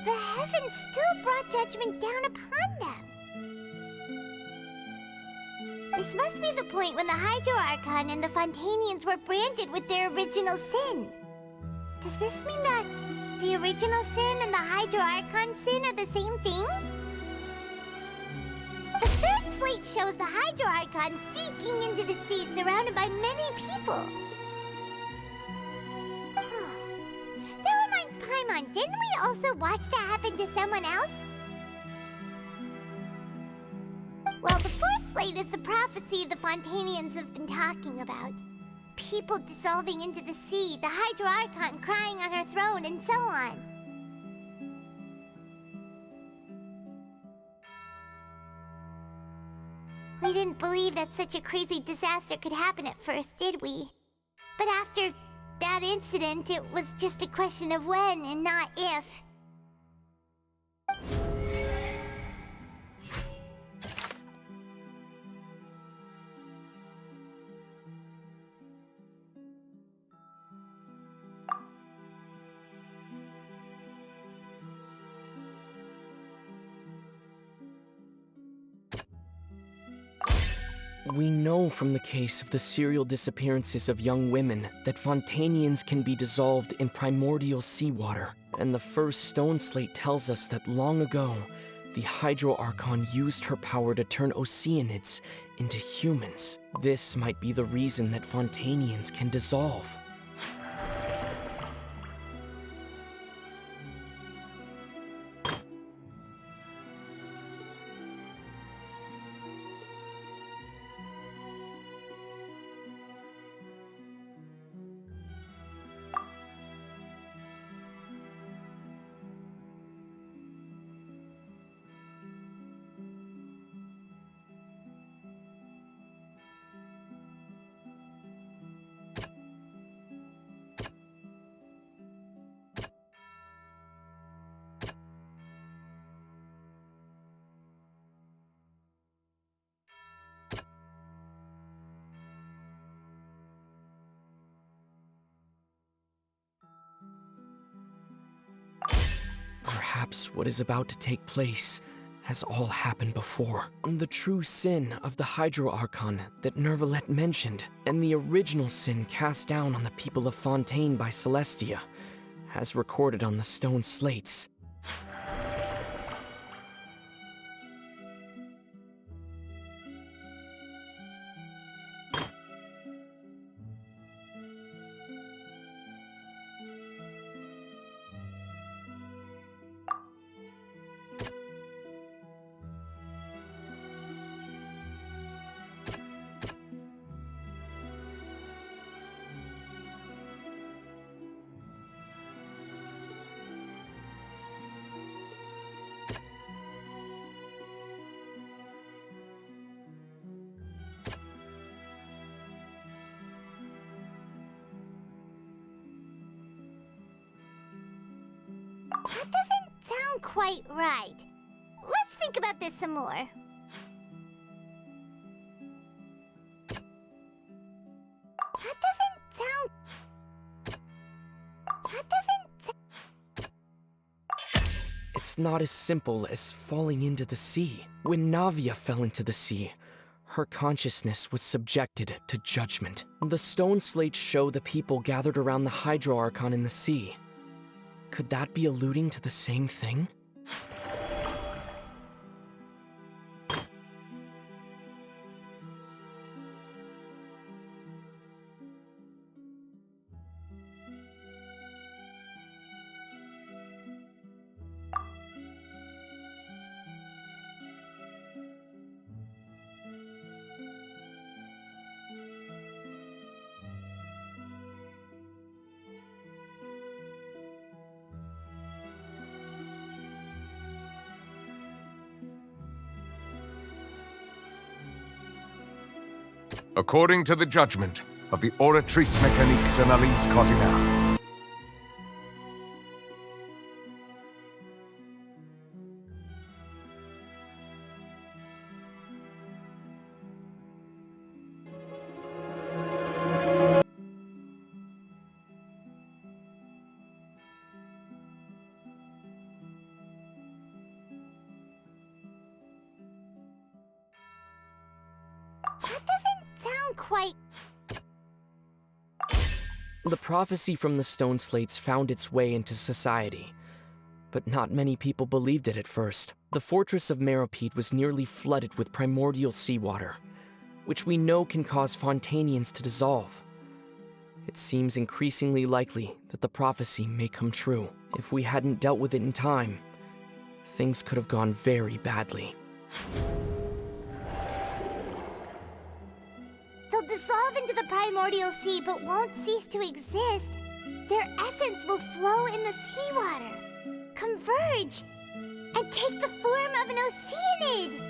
the heavens still brought judgment down upon them. This must be the point when the Hydro Archon and the Fontanians were branded with their original sin. Does this mean that the original sin and the Hydro Archon sin are the same thing? The third slate shows the Hydro Archon seeking into the sea surrounded by many people. That reminds Paimon, didn't we also watch that happen to someone else? Well, the fourth slate is the prophecy the Fontanians have been talking about. People dissolving into the sea, the Hydro Archon crying on her throne, and so on. We didn't believe that such a crazy disaster could happen at first, did we? But after that incident, it was just a question of when and not if. We know from the case of the serial disappearances of young women that Fontanians can be dissolved in primordial seawater, and the first stone slate tells us that long ago, the Hydro Archon used her power to turn Oceanids into humans. This might be the reason that Fontanians can dissolve. Perhaps what is about to take place has all happened before. The true sin of the Hydro Archon that Nervalet mentioned, and the original sin cast down on the people of Fontaine by Celestia, as recorded on the stone slates. That doesn't sound quite right. Let's think about this some more. That doesn't It's not as simple as falling into the sea. When Navia fell into the sea, her consciousness was subjected to judgment. The stone slates show the people gathered around the Hydro Archon in the sea. Could that be alluding to the same thing? According to the judgment of the Oratrice Mécanique d'Analyse Cardinale. didn't quite... The prophecy from the stone slates found its way into society, but not many people believed it at first. The fortress of Meropide was nearly flooded with primordial seawater, which we know can cause Fontanians to dissolve. It seems increasingly likely that the prophecy may come true. If we hadn't dealt with it in time, things could have gone very badly. They'll dissolve into the primordial sea but won't cease to exist. Their essence will flow in the seawater, converge, and take the form of an oceanid.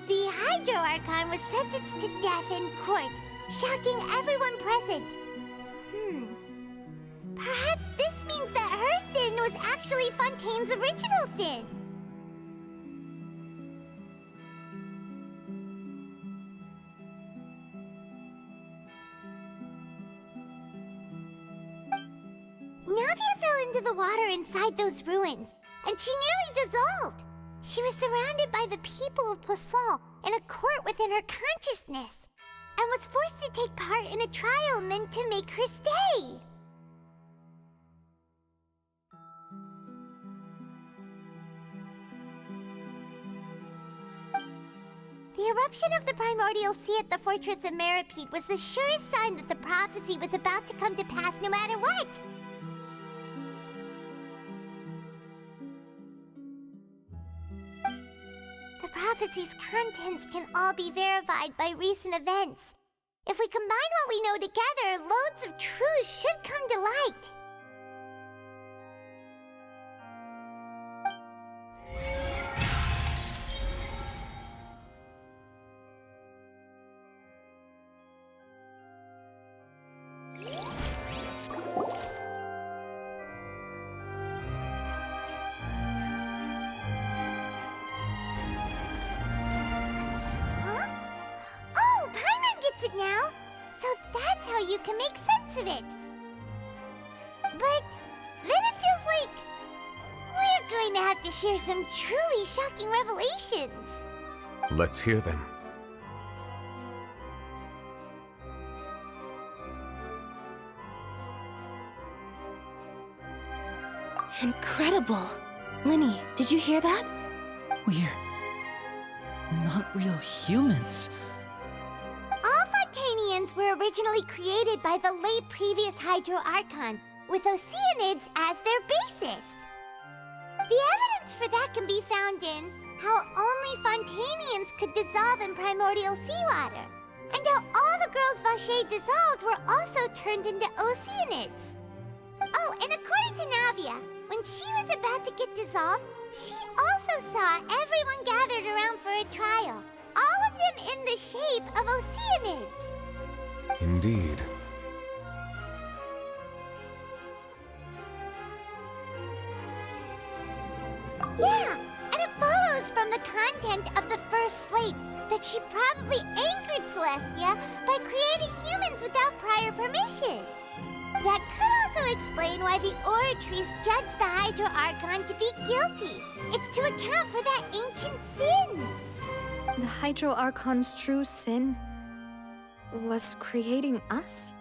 The Hydro Archon was sentenced to death in court, shocking everyone present. Perhaps this means that her sin was actually Fontaine's original sin. Navia fell into the water inside those ruins, and she nearly dissolved. She was surrounded by the people of Poisson in a court within her consciousness, and was forced to take part in a trial meant to make her stay. The eruption of the primordial sea at the fortress of Meropide was the surest sign that the prophecy was about to come to pass no matter what. The prophecy's contents can all be verified by recent events. If we combine what we know together, loads of truths should come to light. Now, so that's how you can make sense of it. But then it feels like we're going to have to share some truly shocking revelations. Let's hear them. Incredible! Linny, did you hear that? We're not real humans. All Fontanians were originally created by the late previous Hydro Archon, with Oceanids as their basis. The evidence for that can be found in how only Fontanians could dissolve in primordial seawater, and how all the girls Vacher dissolved were also turned into Oceanids. Oh, and according to Navia, when she was about to get dissolved, she also saw everyone gathered around for a trial, all of them in the shape of Oceanids. Indeed. Yeah, and it follows from the content of the first slate that she probably angered Celestia by creating humans without prior permission. That could also explain why the Oratrice judged the Hydro Archon to be guilty. It's to account for that ancient sin. The Hydro Archon's true sin was creating us?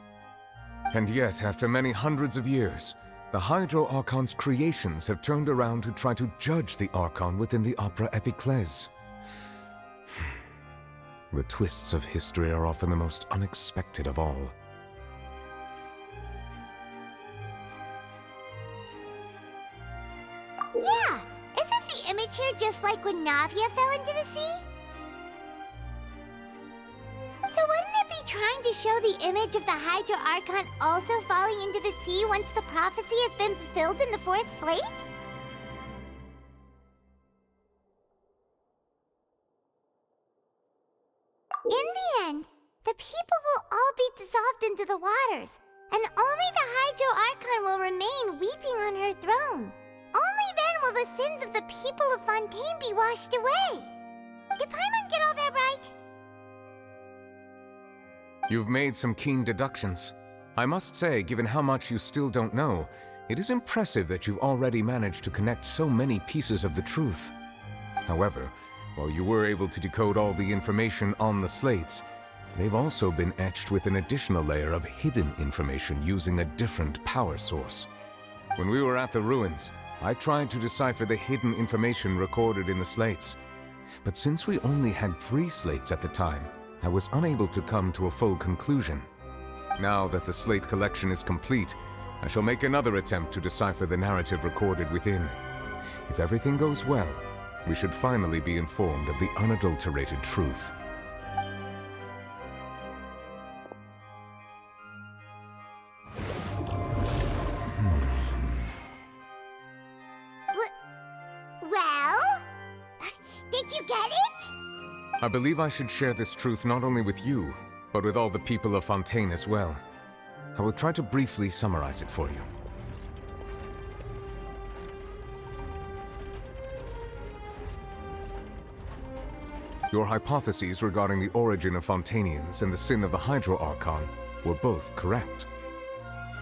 And yet, after many hundreds of years, the Hydro Archon's creations have turned around to try to judge the Archon within the Opera Epiclese. The twists of history are often the most unexpected of all. Yeah, isn't the image here just like when Navia fell into the sea? So wouldn't it be trying to show the image of the Hydro Archon also falling into the sea once the prophecy has been fulfilled in the fourth slate? In the end, the people will all be dissolved into the waters, and only the Hydro Archon will remain weeping on her throne. Only then will the sins of the people of Fontaine be washed away. Did Paimon get all that right? You've made some keen deductions. I must say, given how much you still don't know, it is impressive that you've already managed to connect so many pieces of the truth. However, while you were able to decode all the information on the slates, they've also been etched with an additional layer of hidden information using a different power source. When we were at the ruins, I tried to decipher the hidden information recorded in the slates. But since we only had 3 slates at the time, I was unable to come to a full conclusion. Now that the slate collection is complete, I shall make another attempt to decipher the narrative recorded within. If everything goes well, we should finally be informed of the unadulterated truth. Well? Did you get it? I believe I should share this truth not only with you, but with all the people of Fontaine as well. I will try to briefly summarize it for you. Your hypotheses regarding the origin of Fontainians and the sin of the Hydro Archon were both correct.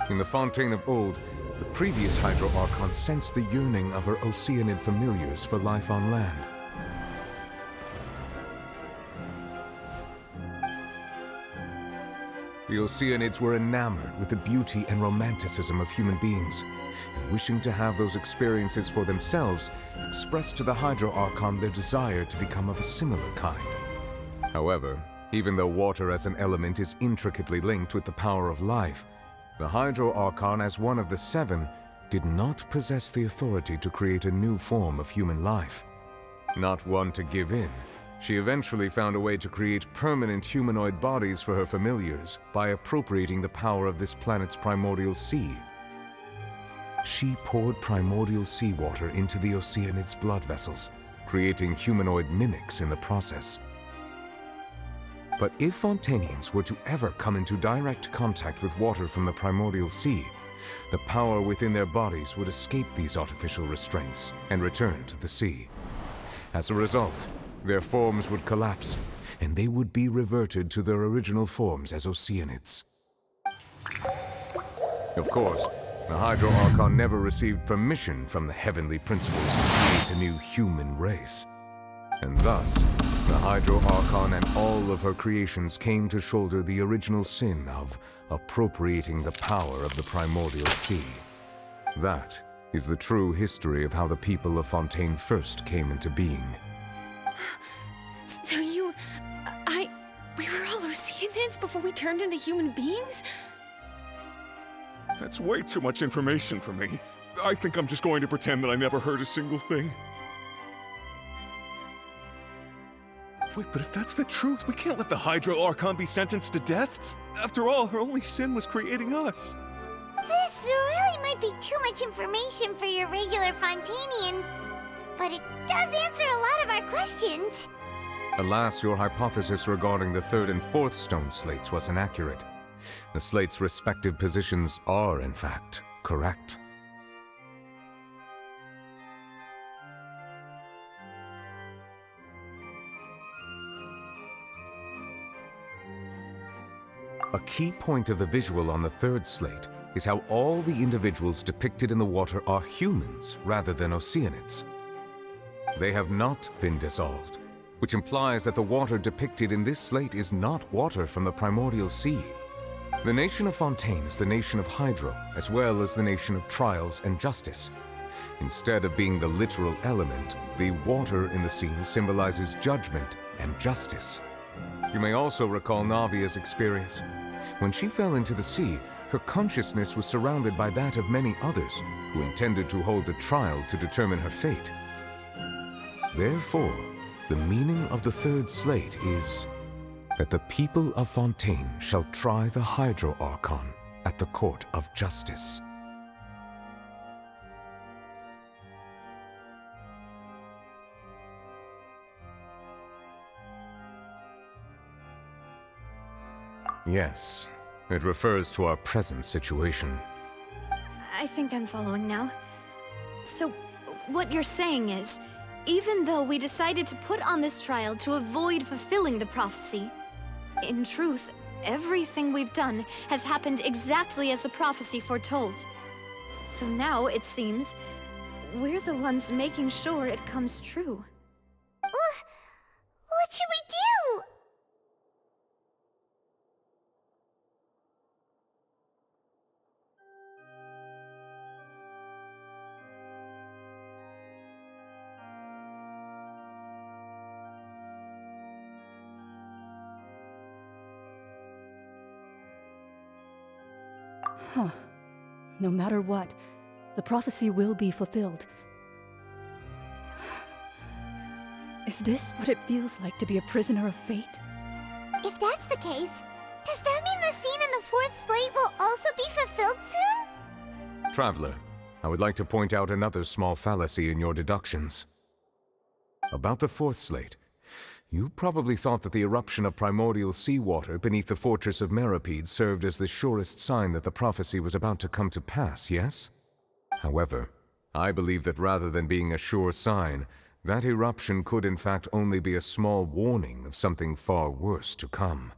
In the Fontaine of old, the previous Hydro Archon sensed the yearning of her Oceanid familiars for life on land. The Oceanids were enamored with the beauty and romanticism of human beings, and wishing to have those experiences for themselves, expressed to the Hydro Archon their desire to become of a similar kind. However, even though water as an element is intricately linked with the power of life, the Hydro Archon, as one of the 7, did not possess the authority to create a new form of human life. Not one to give in, she eventually found a way to create permanent humanoid bodies for her familiars by appropriating the power of this planet's primordial sea. She poured primordial seawater into the Oceanids' blood vessels, creating humanoid mimics in the process. But if Fontainians were to ever come into direct contact with water from the primordial sea, the power within their bodies would escape these artificial restraints and return to the sea. As a result, their forms would collapse, and they would be reverted to their original forms as Oceanids. Of course, the Hydro Archon never received permission from the heavenly principles to create a new human race. And thus, the Hydro Archon and all of her creations came to shoulder the original sin of appropriating the power of the primordial sea. That is the true history of how the people of Fontaine first came into being. So we were all Oceanids before we turned into human beings? That's way too much information for me. I think I'm just going to pretend that I never heard a single thing. Wait, but if that's the truth, we can't let the Hydro Archon be sentenced to death. After all, her only sin was creating us. This really might be too much information for your regular Fontainian, but it does answer a lot of our questions. Alas, your hypothesis regarding the 3rd and 4th stone slates was inaccurate. The slates' respective positions are, in fact, correct. A key point of the visual on the 3rd slate is how all the individuals depicted in the water are humans rather than Oceanids. They have not been dissolved, which implies that the water depicted in this slate is not water from the primordial sea. The nation of Fontaine is the nation of Hydro, as well as the nation of trials and justice. Instead of being the literal element, the water in the scene symbolizes judgment and justice. You may also recall Navia's experience. When she fell into the sea, her consciousness was surrounded by that of many others who intended to hold a trial to determine her fate. Therefore, the meaning of the 3rd slate is that the people of Fontaine shall try the Hydro Archon at the court of justice. Yes, it refers to our present situation. I think I'm following now. So, what you're saying is, even though we decided to put on this trial to avoid fulfilling the prophecy, in truth, Everything we've done has happened exactly as the prophecy foretold. So now, it seems, we're the ones making sure it comes true. What should we do? Huh. No matter what, the prophecy will be fulfilled. Is this what it feels like to be a prisoner of fate? If that's the case, does that mean the scene in the fourth slate will also be fulfilled soon? Traveler, I would like to point out another small fallacy in your deductions. About the fourth slate, you probably thought that the eruption of primordial seawater beneath the fortress of Meripede served as the surest sign that the prophecy was about to come to pass, yes? However, I believe that rather than being a sure sign, that eruption could in fact only be a small warning of something far worse to come.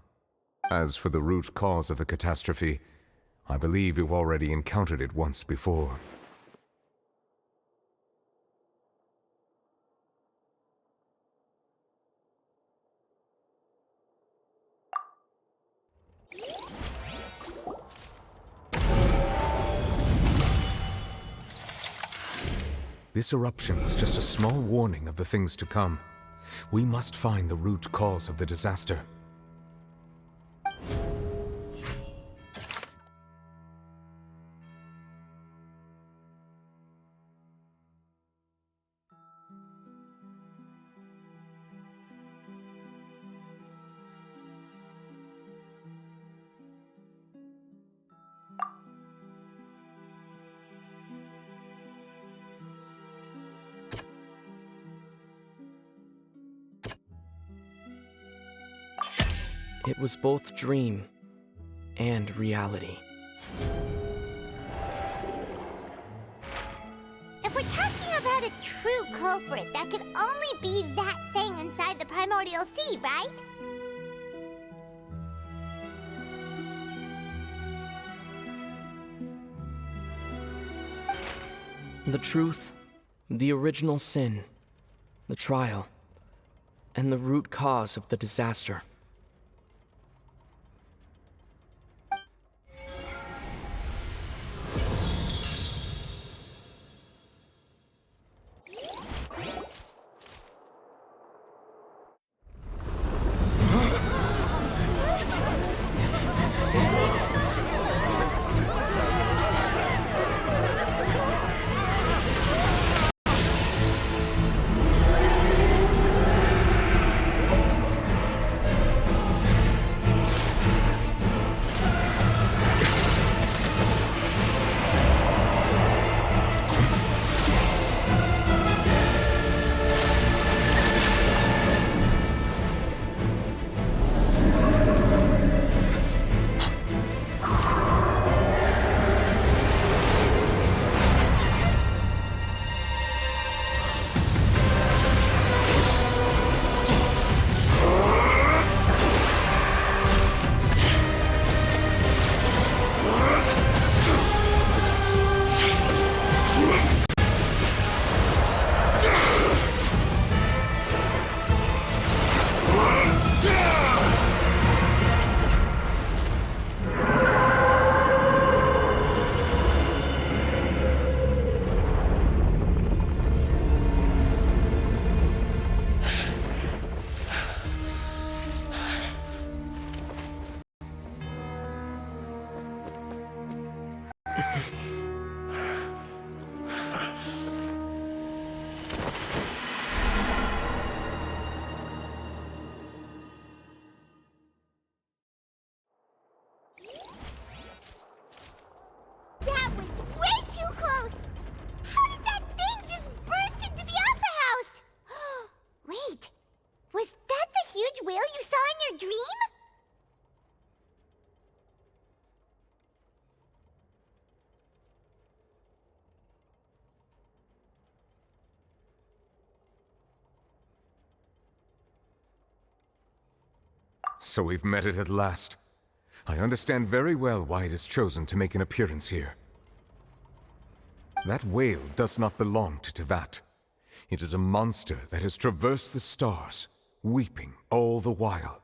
As for the root cause of the catastrophe, I believe you've already encountered it once before. This eruption was just a small warning of the things to come. We must find the root cause of the disaster. It was both dream and reality. If we're talking about a true culprit, that could only be that thing inside the primordial sea, right? The truth, the original sin, the trial, and the root cause of the disaster. That was way too close! How did that thing just burst into the opera house? Wait, was that the huge whale you saw in your dream? So we've met it at last. I understand very well why it has chosen to make an appearance here. That whale does not belong to Tevat. It is a monster that has traversed the stars, weeping all the while.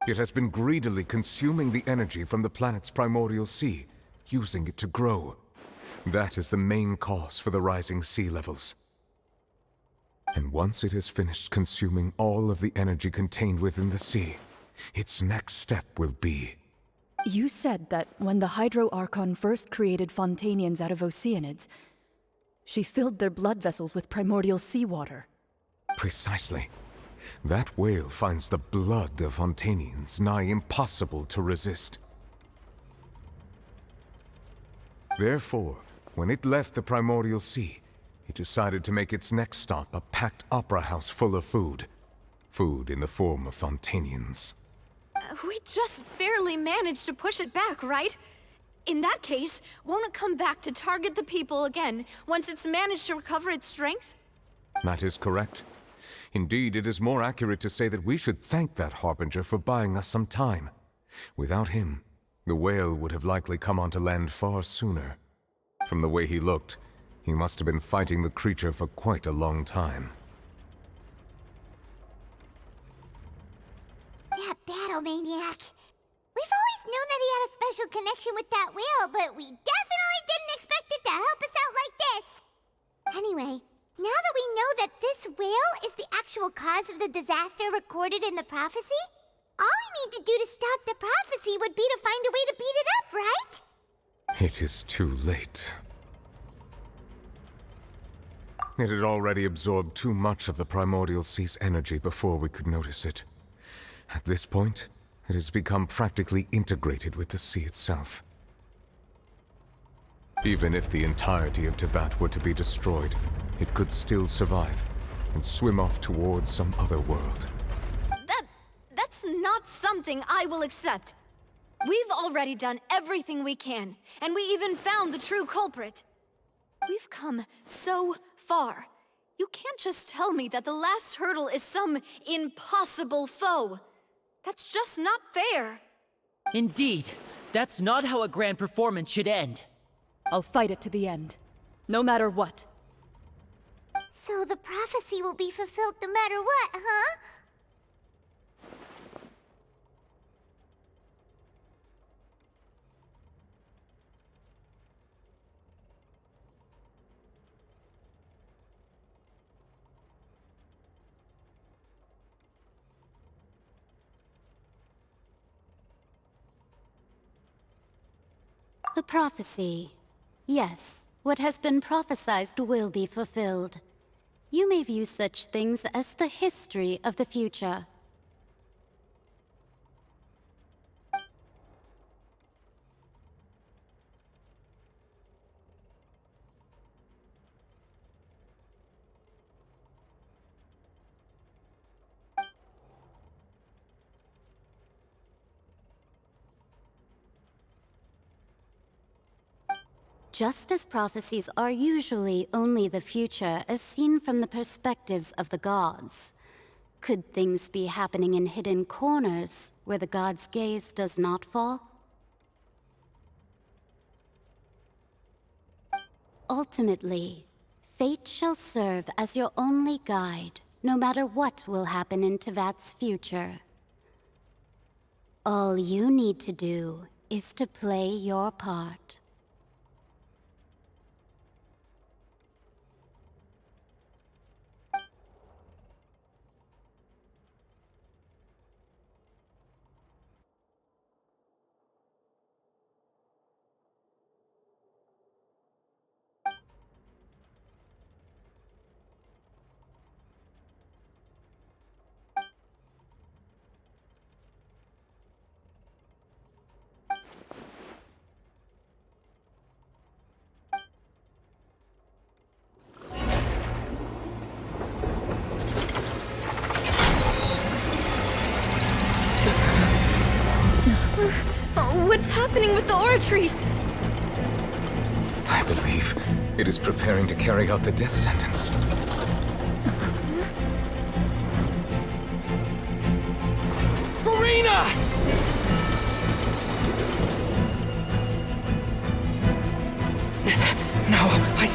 It has been greedily consuming the energy from the planet's primordial sea, using it to grow. That is the main cause for the rising sea levels. And once it has finished consuming all of the energy contained within the sea, its next step will be... You said that when the Hydro Archon first created Fontanians out of Oceanids, she filled their blood vessels with primordial seawater. Precisely. That whale finds the blood of Fontanians nigh impossible to resist. Therefore, when it left the primordial sea, it decided to make its next stop a packed opera house full of food. Food in the form of Fontanians. We just barely managed to push it back, right? In that case, won't it come back to target the people again once it's managed to recover its strength? That is correct. Indeed, it is more accurate to say that we should thank that Harbinger for buying us some time. Without him, the whale would have likely come onto land far sooner. From the way he looked, he must have been fighting the creature for quite a long time. That battle maniac. We've always known that he had a special connection with that whale, but we definitely didn't expect it to help us out like this. Anyway, now that we know that this whale is the actual cause of the disaster recorded in the prophecy, all we need to do to stop the prophecy would be to find a way to beat it up, right? It is too late. It had already absorbed too much of the primordial sea's energy before we could notice it. At this point, it has become practically integrated with the sea itself. Even if the entirety of Tevat were to be destroyed, it could still survive and swim off towards some other world. That's not something I will accept. We've already done everything we can, and we even found the true culprit. We've come so far. You can't just tell me that the last hurdle is some impossible foe. That's just not fair. Indeed, that's not how a grand performance should end. I'll fight it to the end, no matter what. So the prophecy will be fulfilled no matter what, huh? The prophecy. Yes, what has been prophesied will be fulfilled. You may view such things as the history of the future. Just as prophecies are usually only the future as seen from the perspectives of the gods, could things be happening in hidden corners where the gods' gaze does not fall? Ultimately, fate shall serve as your only guide, no matter what will happen in Tevat's future. All you need to do is to play your part. What's happening with the oratories? I believe it is preparing to carry out the death sentence. Farina!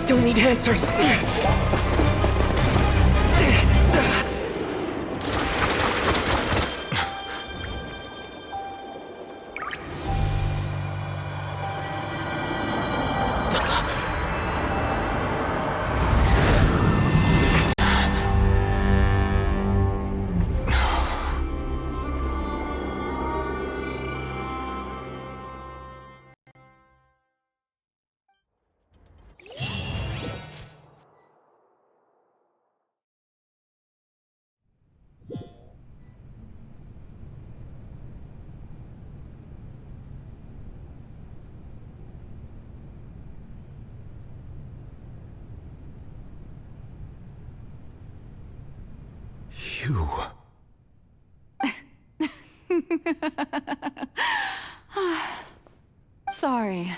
still need answers. You. Sorry.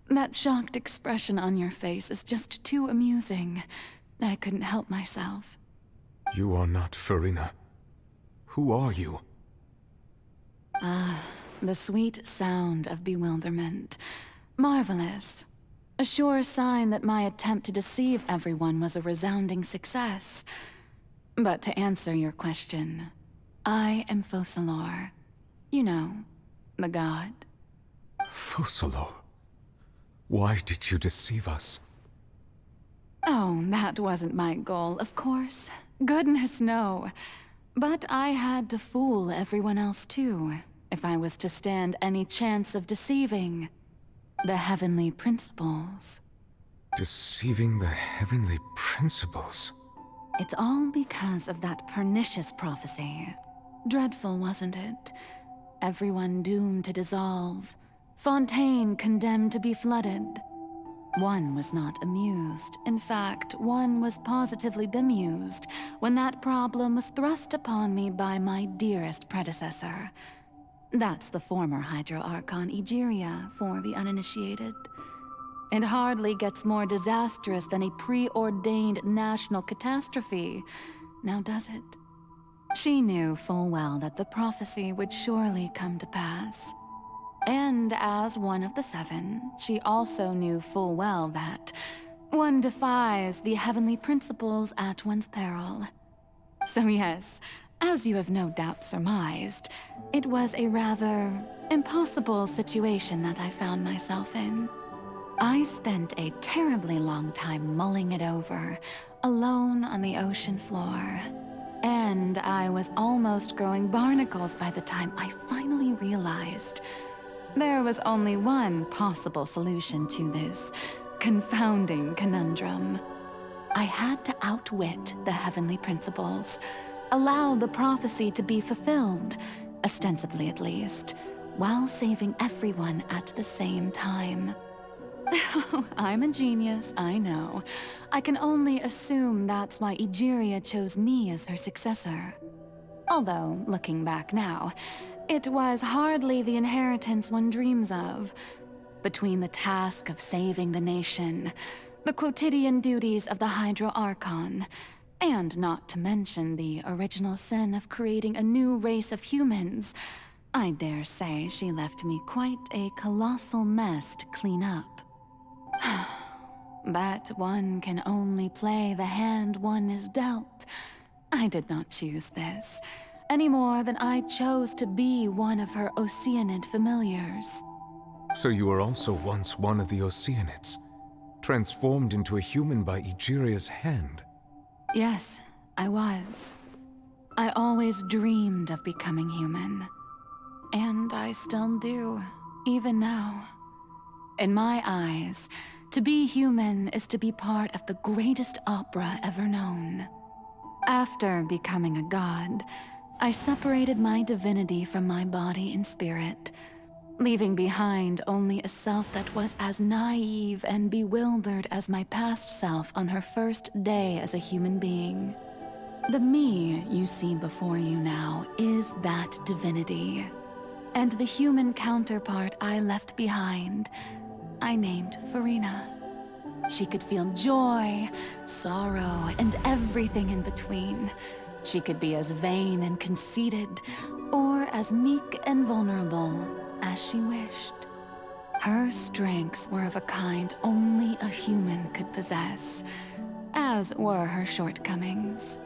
That shocked expression on your face is just too amusing. I couldn't help myself. You are not Farina. Who are you? The sweet sound of bewilderment. Marvelous. A sure sign that my attempt to deceive everyone was a resounding success. But to answer your question, I am Focalor. You know, the god. Focalor? Why did you deceive us? Oh, that wasn't my goal, of course. Goodness, no. But I had to fool everyone else too, if I was to stand any chance of deceiving the heavenly principles. Deceiving the heavenly principles? It's all because of that pernicious prophecy. Dreadful, wasn't it? Everyone doomed to dissolve. Fontaine condemned to be flooded. One was not amused. In fact, one was positively bemused when that problem was thrust upon me by my dearest predecessor. That's the former Hydro Archon Egeria, for the uninitiated. It hardly gets more disastrous than a preordained national catastrophe, now does it? She knew full well that the prophecy would surely come to pass. And as one of the seven, she also knew full well that one defies the heavenly principles at one's peril. So yes, as you have no doubt surmised, it was a rather impossible situation that I found myself in. I spent a terribly long time mulling it over, alone on the ocean floor. And I was almost growing barnacles by the time I finally realized there was only one possible solution to this confounding conundrum. I had to outwit the heavenly principles, allow the prophecy to be fulfilled, ostensibly at least, while saving everyone at the same time. I'm a genius, I know. I can only assume that's why Egeria chose me as her successor. Although, looking back now, it was hardly the inheritance one dreams of. Between the task of saving the nation, the quotidian duties of the Hydro Archon, and not to mention the original sin of creating a new race of humans, I dare say she left me quite a colossal mess to clean up. But one can only play the hand one is dealt. I did not choose this, any more than I chose to be one of her Oceanid familiars. So you were also once one of the Oceanids, transformed into a human by Egeria's hand? Yes, I was. I always dreamed of becoming human. And I still do, even now. In my eyes, to be human is to be part of the greatest opera ever known. After becoming a god, I separated my divinity from my body and spirit, leaving behind only a self that was as naive and bewildered as my past self on her first day as a human being. The me you see before you now is that divinity, and the human counterpart I left behind, I named Farina. She could feel joy, sorrow, and everything in between. She could be as vain and conceited, or as meek and vulnerable as she wished. Her strengths were of a kind only a human could possess, as were her shortcomings.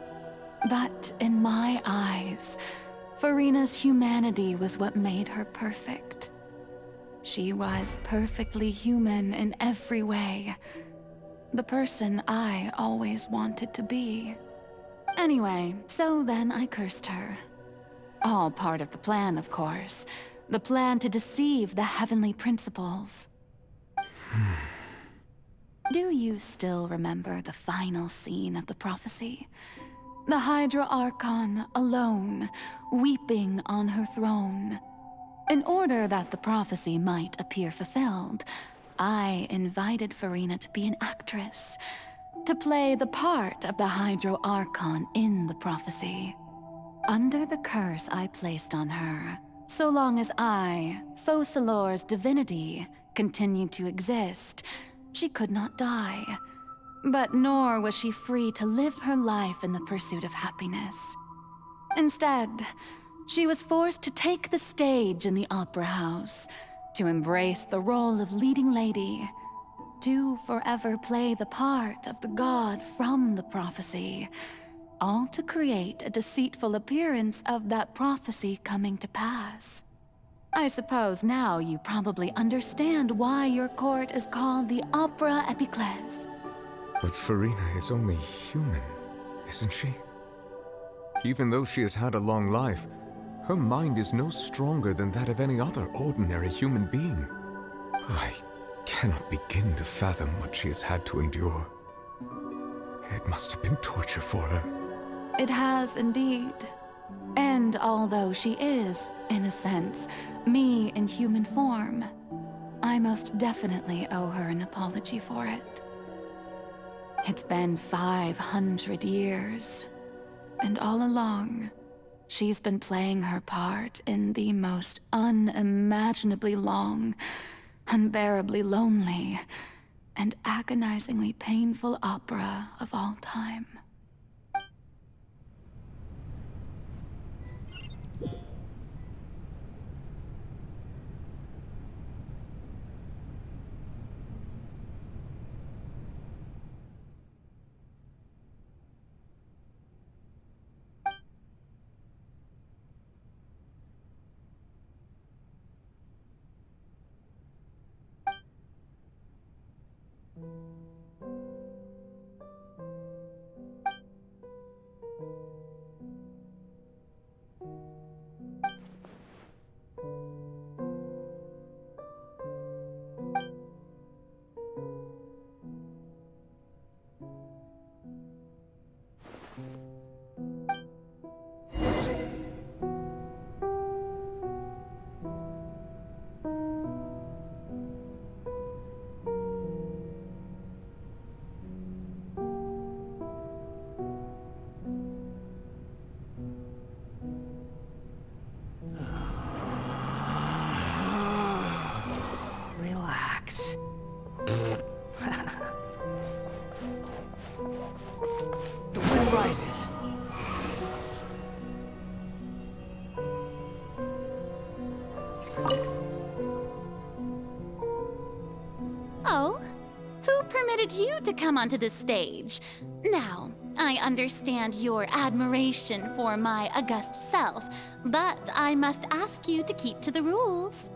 But in my eyes, Farina's humanity was what made her perfect. She was perfectly human in every way. The person I always wanted to be. Anyway, so then I cursed her. All part of the plan, of course. The plan to deceive the heavenly principles. Do you still remember the final scene of the prophecy? The Hydra Archon, alone, weeping on her throne. In order that the prophecy might appear fulfilled, I invited Farina to be an actress, to play the part of the Hydro Archon in the prophecy. Under the curse I placed on her, so long as I, Focalor's divinity, continued to exist, she could not die. But nor was she free to live her life in the pursuit of happiness. Instead, she was forced to take the stage in the opera house, to embrace the role of leading lady, to forever play the part of the god from the prophecy, all to create a deceitful appearance of that prophecy coming to pass. I suppose now you probably understand why your court is called the Opera Epiclese. But Farina is only human, isn't she? Even though she has had a long life, her mind is no stronger than that of any other ordinary human being. I cannot begin to fathom what she has had to endure. It must have been torture for her. It has indeed. And although she is, in a sense, me in human form, I most definitely owe her an apology for it. It's been 500 years, and all along, she's been playing her part in the most unimaginably long, unbearably lonely, and agonizingly painful opera of all time. Relax. The wind rises. Oh? Who permitted you to come onto the stage? Now, I understand your admiration for my august self, but I must ask you to keep to the rules.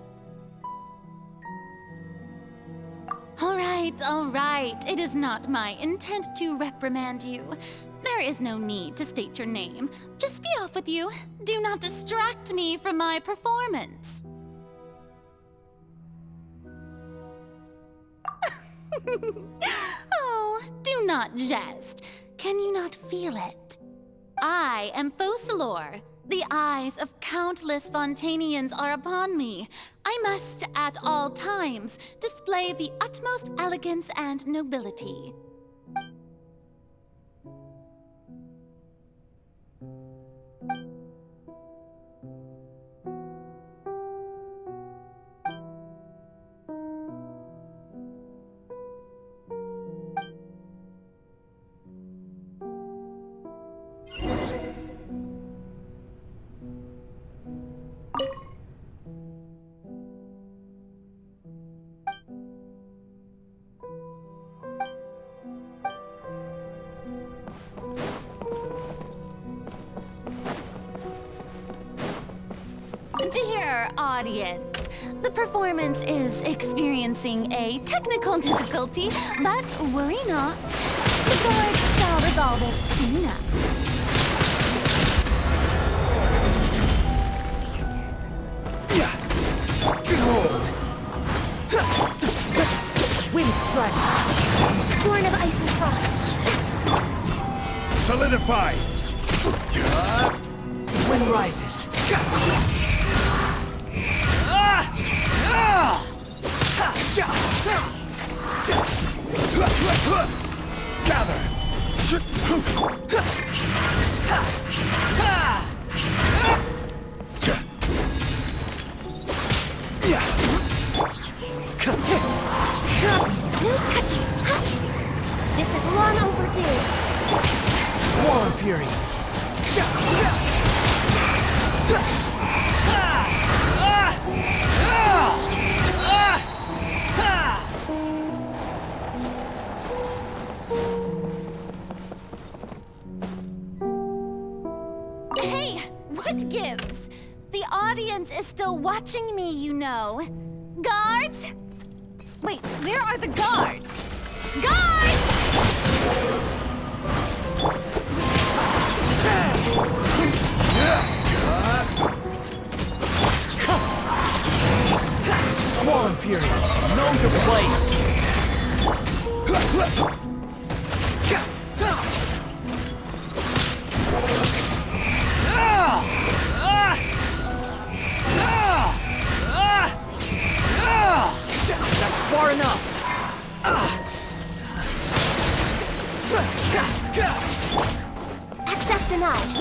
All right. It is not my intent to reprimand you. There is no need to state your name. Just be off with you. Do not distract me from my performance. Oh, do not jest. Can you not feel it? I am Focalor. The eyes of countless Fontanians are upon me. I must, at all times, display the utmost elegance and nobility. Dear audience, the performance is experiencing a technical difficulty, but worry not. The board shall resolve it soon enough. Behold! Wind strike! Born of ice and frost. Solidify! Wind rises. Gather! No touching! This is long overdue. Swarm Fury! Hey, what gives? The audience is still watching me, you know. Guards? Wait, where are the guards? Guards! Swarm Fury! Know your place! That's far enough! Access denied.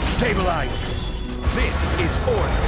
Stabilize! This is order!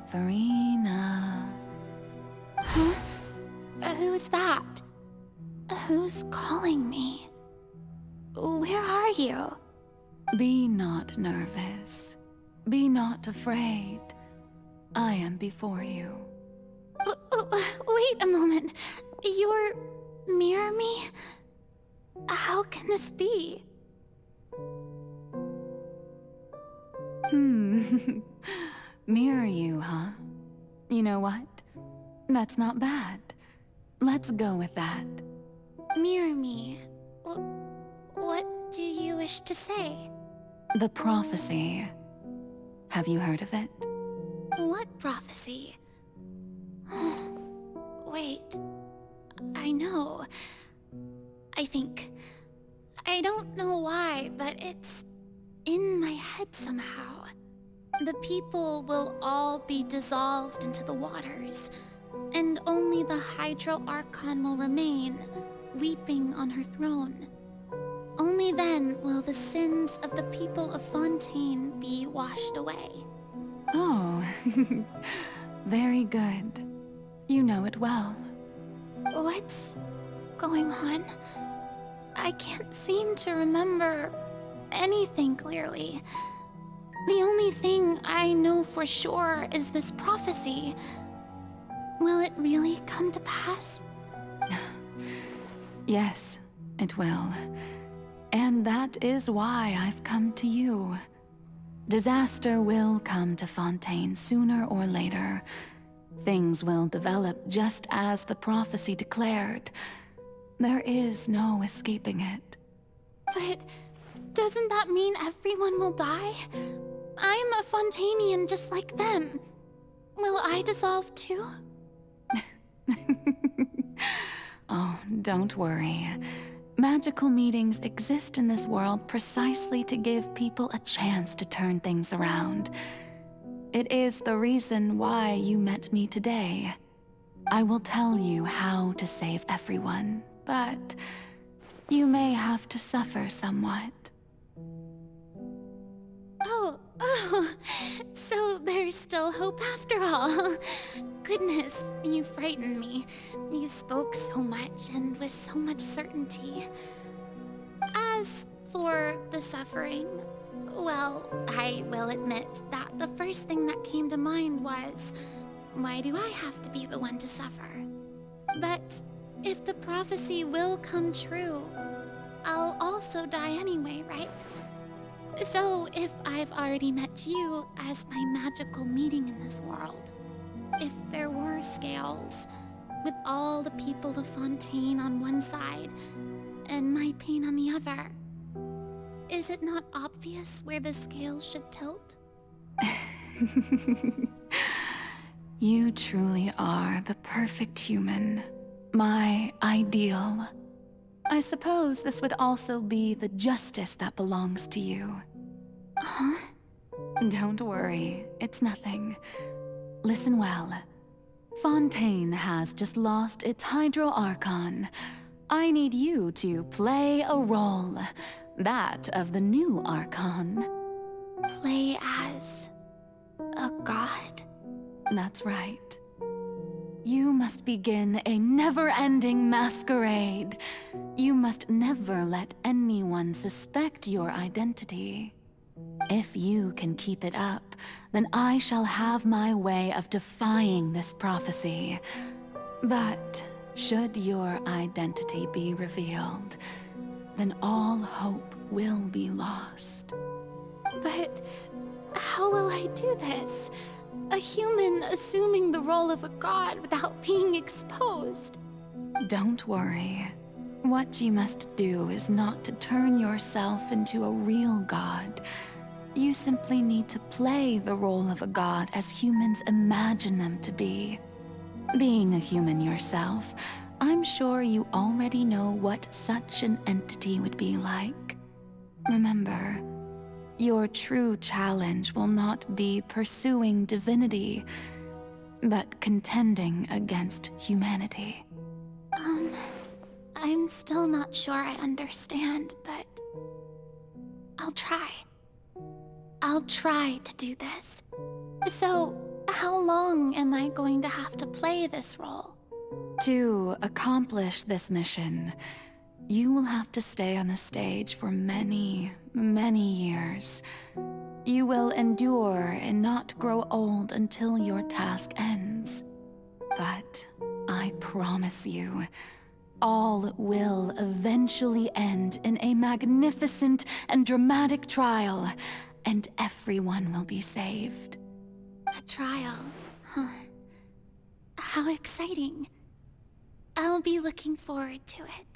Farina. Huh? Who's that? Who's calling me? Where are you? Be not nervous. Be not afraid. I am before you. Wait a moment. You're mirror me? How can this be? Mirror you, huh? You know what? That's not bad. Let's go with that. Mirror me? What do you wish to say? The prophecy. Have you heard of it? What prophecy? Wait. I know. I think. I don't know why, but it's in my head somehow. The people will all be dissolved into the waters, and only the Hydro Archon will remain, weeping on her throne. Only then will the sins of the people of Fontaine be washed away. Oh, very good. You know it well. What's going on? I can't seem to remember anything clearly. The only thing I know for sure is this prophecy. Will it really come to pass? Yes, it will. And that is why I've come to you. Disaster will come to Fontaine sooner or later. Things will develop just as the prophecy declared. There is no escaping it. But doesn't that mean everyone will die? I'm a Fontainian just like them. Will I dissolve too? Oh, don't worry. Magical meetings exist in this world precisely to give people a chance to turn things around. It is the reason why you met me today. I will tell you how to save everyone, but you may have to suffer somewhat. Oh, so there's still hope after all. Goodness, you frightened me. You spoke so much and with so much certainty. As for the suffering, well, I will admit that the first thing that came to mind was, why do I have to be the one to suffer? But if the prophecy will come true, I'll also die anyway, right? So if I've already met you as my magical meeting in this world, if there were scales, with all the people of Fontaine on one side, and my pain on the other, is it not obvious where the scales should tilt? You truly are the perfect human, my ideal. I suppose this would also be the justice that belongs to you. Huh? Don't worry, it's nothing. Listen well. Fontaine has just lost its Hydro Archon. I need you to play a role, that of the new Archon. Play as a god? That's right. You must begin a never-ending masquerade. You must never let anyone suspect your identity. If you can keep it up, then I shall have my way of defying this prophecy. But should your identity be revealed, then all hope will be lost. But how will I do this? A human assuming the role of a god without being exposed. Don't worry. What you must do is not to turn yourself into a real god. You simply need to play the role of a god as humans imagine them to be. Being a human yourself, I'm sure you already know what such an entity would be like. Remember, your true challenge will not be pursuing divinity, but contending against humanity. I'm still not sure I understand, but I'll try. I'll try to do this. So, how long am I going to have to play this role? To accomplish this mission, you will have to stay on the stage for many, many years. You will endure and not grow old until your task ends. But I promise you, all will eventually end in a magnificent and dramatic trial, and everyone will be saved. A trial, huh? How exciting. I'll be looking forward to it.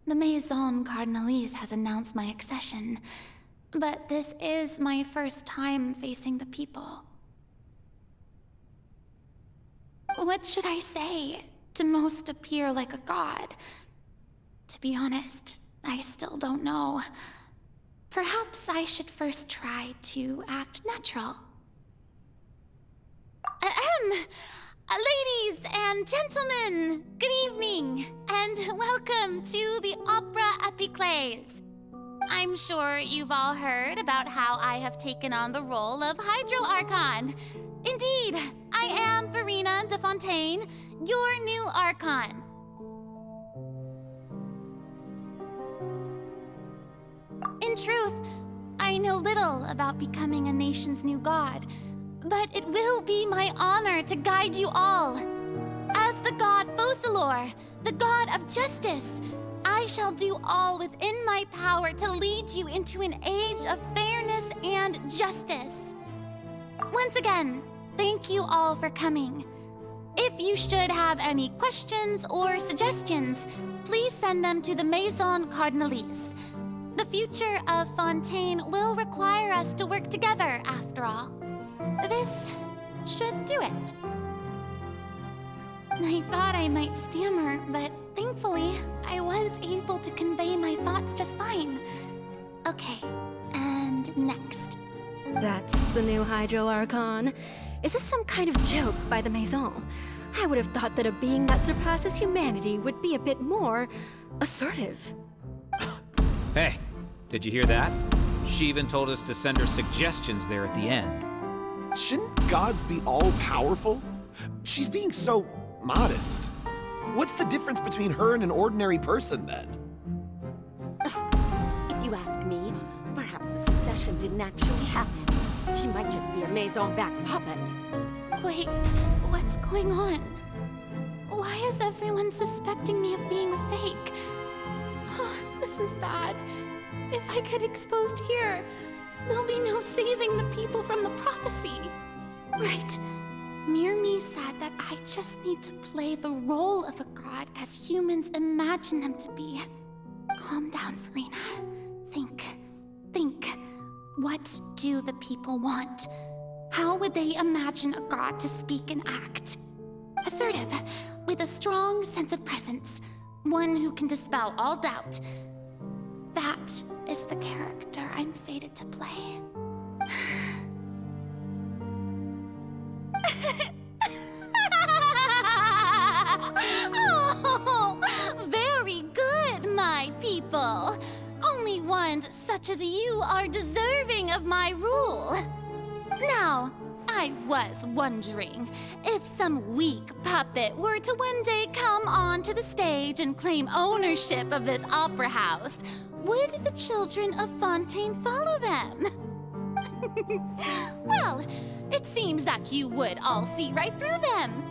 The Maison Cardinalise has announced my accession. but this is my first time facing the people. What should I say to most appear like a god? To be honest, I still don't know. Perhaps I should first try to act natural. Ladies and gentlemen, good evening, and welcome to the Opera Epiclese. I'm sure you've all heard about how I have taken on the role of Hydro Archon. Indeed, I am Verena de Fontaine, your new Archon. In truth, I know little about becoming a nation's new god, but it will be my honor to guide you all. As the god Focalor, the god of justice, I shall do all within my power to lead you into an age of fairness and justice. Once again, thank you all for coming. If you should have any questions or suggestions, please send them to the Maison Cardinalise. The future of Fontaine will require us to work together, after all. This should do it. I thought I might stammer, but thankfully, I was able to convey my thoughts just fine. Okay, and next. That's the new Hydro Archon. Is this some kind of joke by the Maison? I would have thought that a being that surpasses humanity would be a bit more assertive. Hey, did you hear that? She even told us to send her suggestions there at the end. Shouldn't gods be all-powerful? She's being so modest. What's the difference between her and an ordinary person, then? If you ask me, perhaps the succession didn't actually happen. She might just be a Maison back puppet. Wait, what's going on? Why is everyone suspecting me of being a fake? Oh, this is bad. If I get exposed here, there'll be no saving the people from the prophecy. Right. Mirmi said that I just need to play the role of a god as humans imagine them to be. Calm down, Verena. Think. What do the people want? How would they imagine a god to speak and act? Assertive, with a strong sense of presence. One who can dispel all doubt. That is the character I'm fated to play. Oh, very good, my people. Only ones such as you are deserving of my rule. Now, I was wondering if some weak puppet were to one day come onto the stage and claim ownership of this opera house, would the children of Fontaine follow them? Well, it seems that you would all see right through them.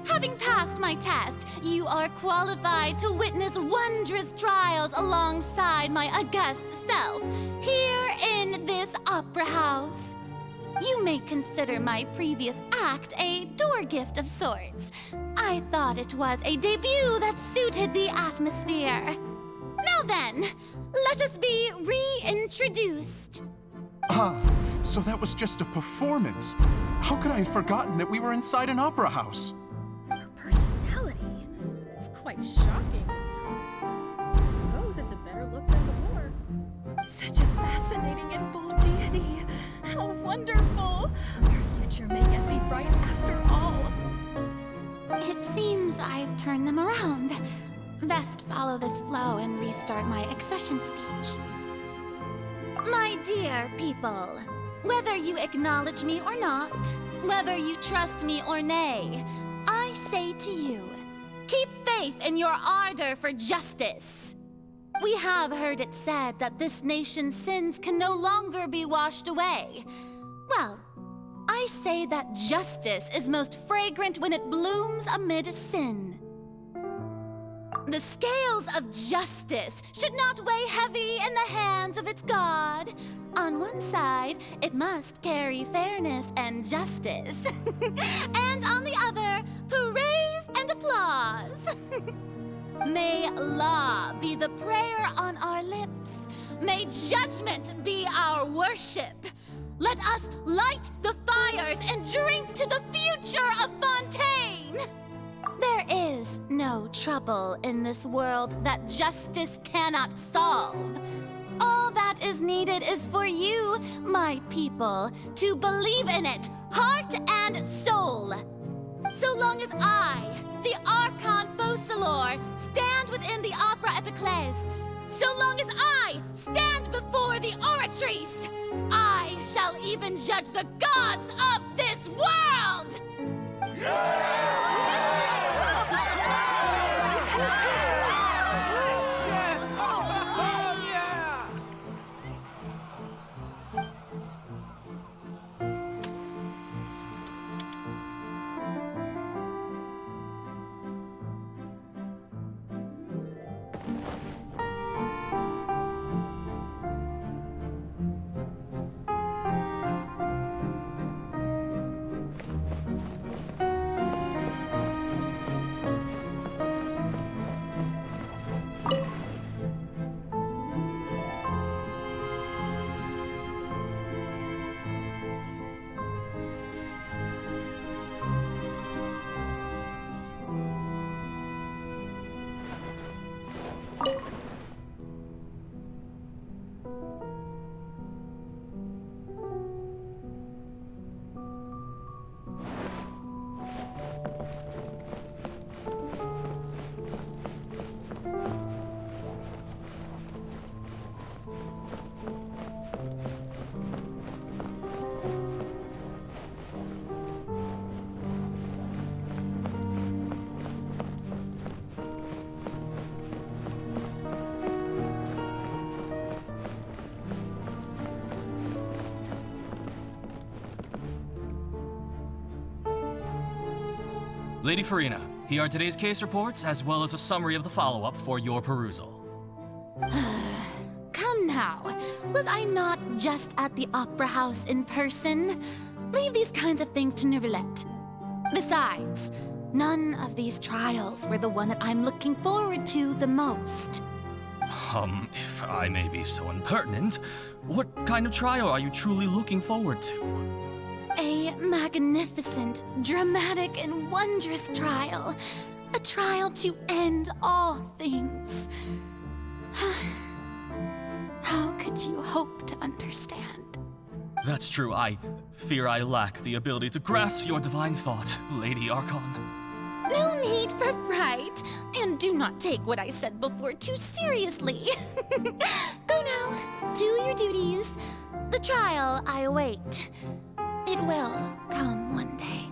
Having passed my test, you are qualified to witness wondrous trials alongside my august self, here in this opera house. You may consider my previous act a door gift of sorts. I thought it was a debut that suited the atmosphere. Now then, let us be reintroduced. So that was just a performance. How could I have forgotten that we were inside an opera house? Her personality? It's quite shocking. I suppose it's a better look than before. Such a fascinating and bold deity. How wonderful! Our future may yet be bright after all. It seems I've turned them around. Best follow this flow and restart my accession speech. My dear people, whether you acknowledge me or not, whether you trust me or nay, I say to you, keep faith in your ardor for justice. We have heard it said that this nation's sins can no longer be washed away. Well, I say that justice is most fragrant when it blooms amid sin. The scales of justice should not weigh heavy in the hands of its God. On one side, it must carry fairness and justice. And on the other, praise and applause. May law be the prayer on our lips, may judgment be our worship. Let us light the fires and drink to the future of Fontaine! There is no trouble in this world that justice cannot solve. All that is needed is for you, my people, to believe in it, heart and soul. So long as I, the Archon Focalor, stand within the Opera Epiclese, so long as I stand before the Oratrice, I shall even judge the gods of this world! Lady Farina, here are today's case reports, as well as a summary of the follow-up for your perusal. Come now, was I not just at the Opera House in person? Leave these kinds of things to Neuvillette. Besides, none of these trials were the one that I'm looking forward to the most. If I may be so impertinent, what kind of trial are you truly looking forward to? A magnificent, dramatic, and wondrous trial. A trial to end all things. How could you hope to understand? That's true. I fear I lack the ability to grasp your divine thought, Lady Archon. No need for fright, and do not take what I said before too seriously. Go now, do your duties. The trial I await. It will come one day.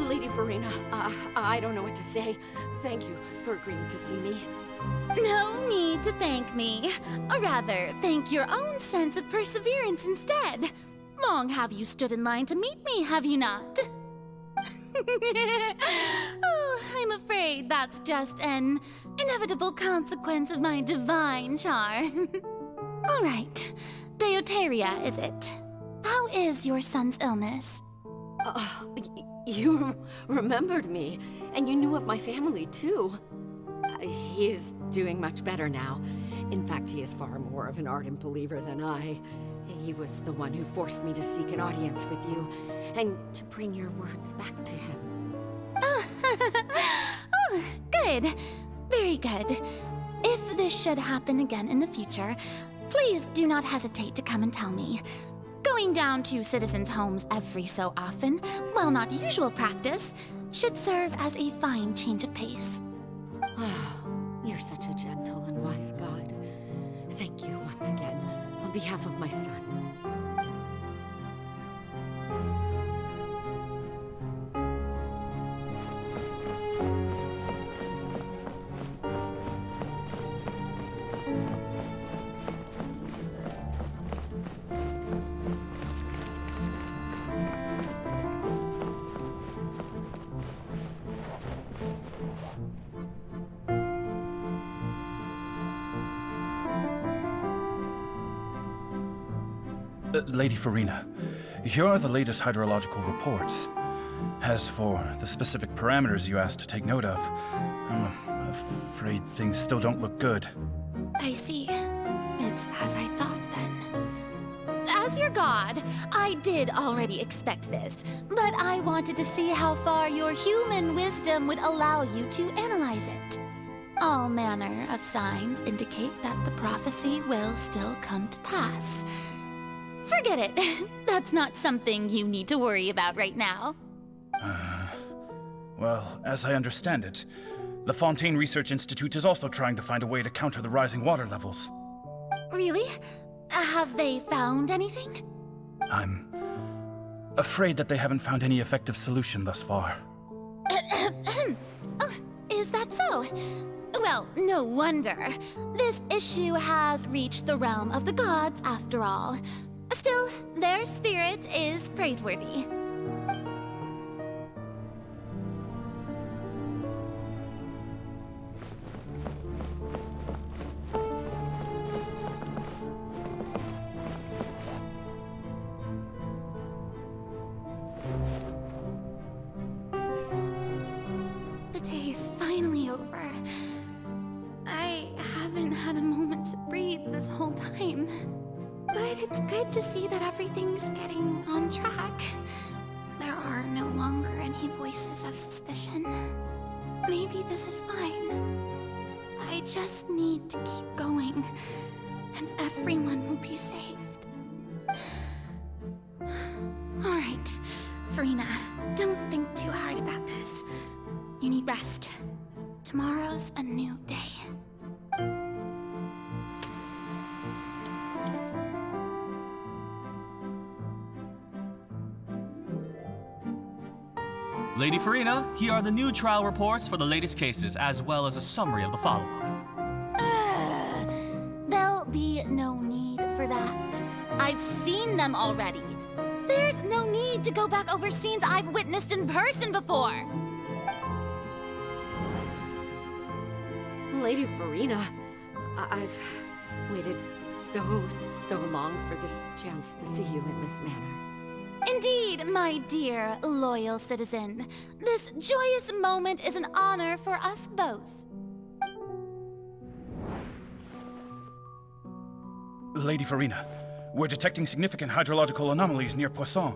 Lady Farina, I don't know what to say. Thank you for agreeing to see me. No need to thank me. Or rather, thank your own sense of perseverance instead. Long have you stood in line to meet me, have you not? Oh, I'm afraid that's just an inevitable consequence of my divine charm. All right, Deoteria, is it? How is your son's illness? You remembered me, and you knew of my family, too. He is doing much better now. In fact, he is far more of an ardent believer than I. He was the one who forced me to seek an audience with you, and to bring your words back to him. Oh, good. Very good. If this should happen again in the future, please do not hesitate to come and tell me. Going down to citizens' homes every so often, while not usual practice, should serve as a fine change of pace. You're such a gentle and wise god. Thank you once again, on behalf of my son. Lady Farina, Here are the latest hydrological reports. As for the specific parameters you asked to take note of, I'm afraid things still don't look good. I see. It's as I thought then. As your god, I did already expect this, but I wanted to see how far your human wisdom would allow you to analyze it. All manner of signs indicate that the prophecy will still come to pass. Forget it. That's not something you need to worry about right now. Well, as I understand it, the Fontaine Research Institute is also trying to find a way to counter the rising water levels. Really? Have they found anything? I'm afraid that they haven't found any effective solution thus far. Oh, is that so? Well, no wonder. This issue has reached the realm of the gods, after all. Still, their spirit is praiseworthy. The day is finally over. I haven't had a moment to breathe this whole time. But it's good to see that everything's getting on track. There are no longer any voices of suspicion. Maybe this is fine. I just need to keep going, and everyone will be saved. Alright, Farina, don't think too hard about this. You need rest. Tomorrow's a new day. Lady Farina, here are the new trial reports for the latest cases, as well as a summary of the follow-up. There'll be no need for that. I've seen them already. There's no need to go back over scenes I've witnessed in person before. Lady Farina, I've waited so long for this chance to see you in this manner. Indeed, my dear, loyal citizen. This joyous moment is an honor for us both. Lady Farina, we're detecting significant hydrological anomalies near Poisson.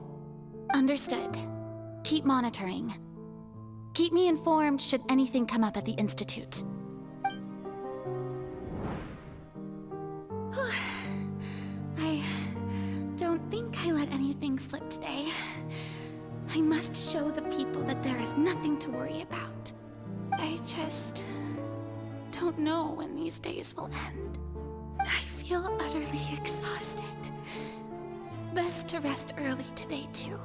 Understood. Keep monitoring. Keep me informed should anything come up at the Institute. I don't think I let anything slip today. I must show the people that there is nothing to worry about. I just don't know when these days will end. I feel utterly exhausted. Best to rest early today, too.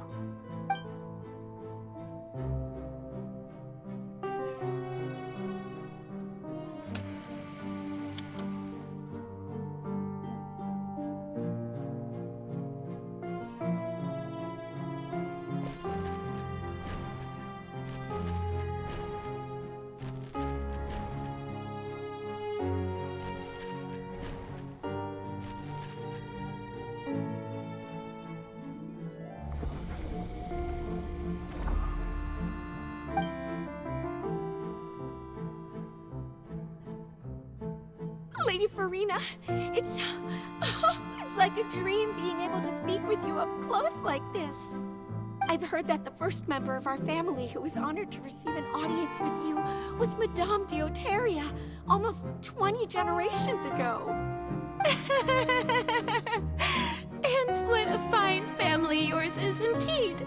Lady Farina, it's like a dream being able to speak with you up close like this. I've heard that the first member of our family who was honored to receive an audience with you was Madame Deoteria, almost 20 generations ago. And what a fine family yours is indeed.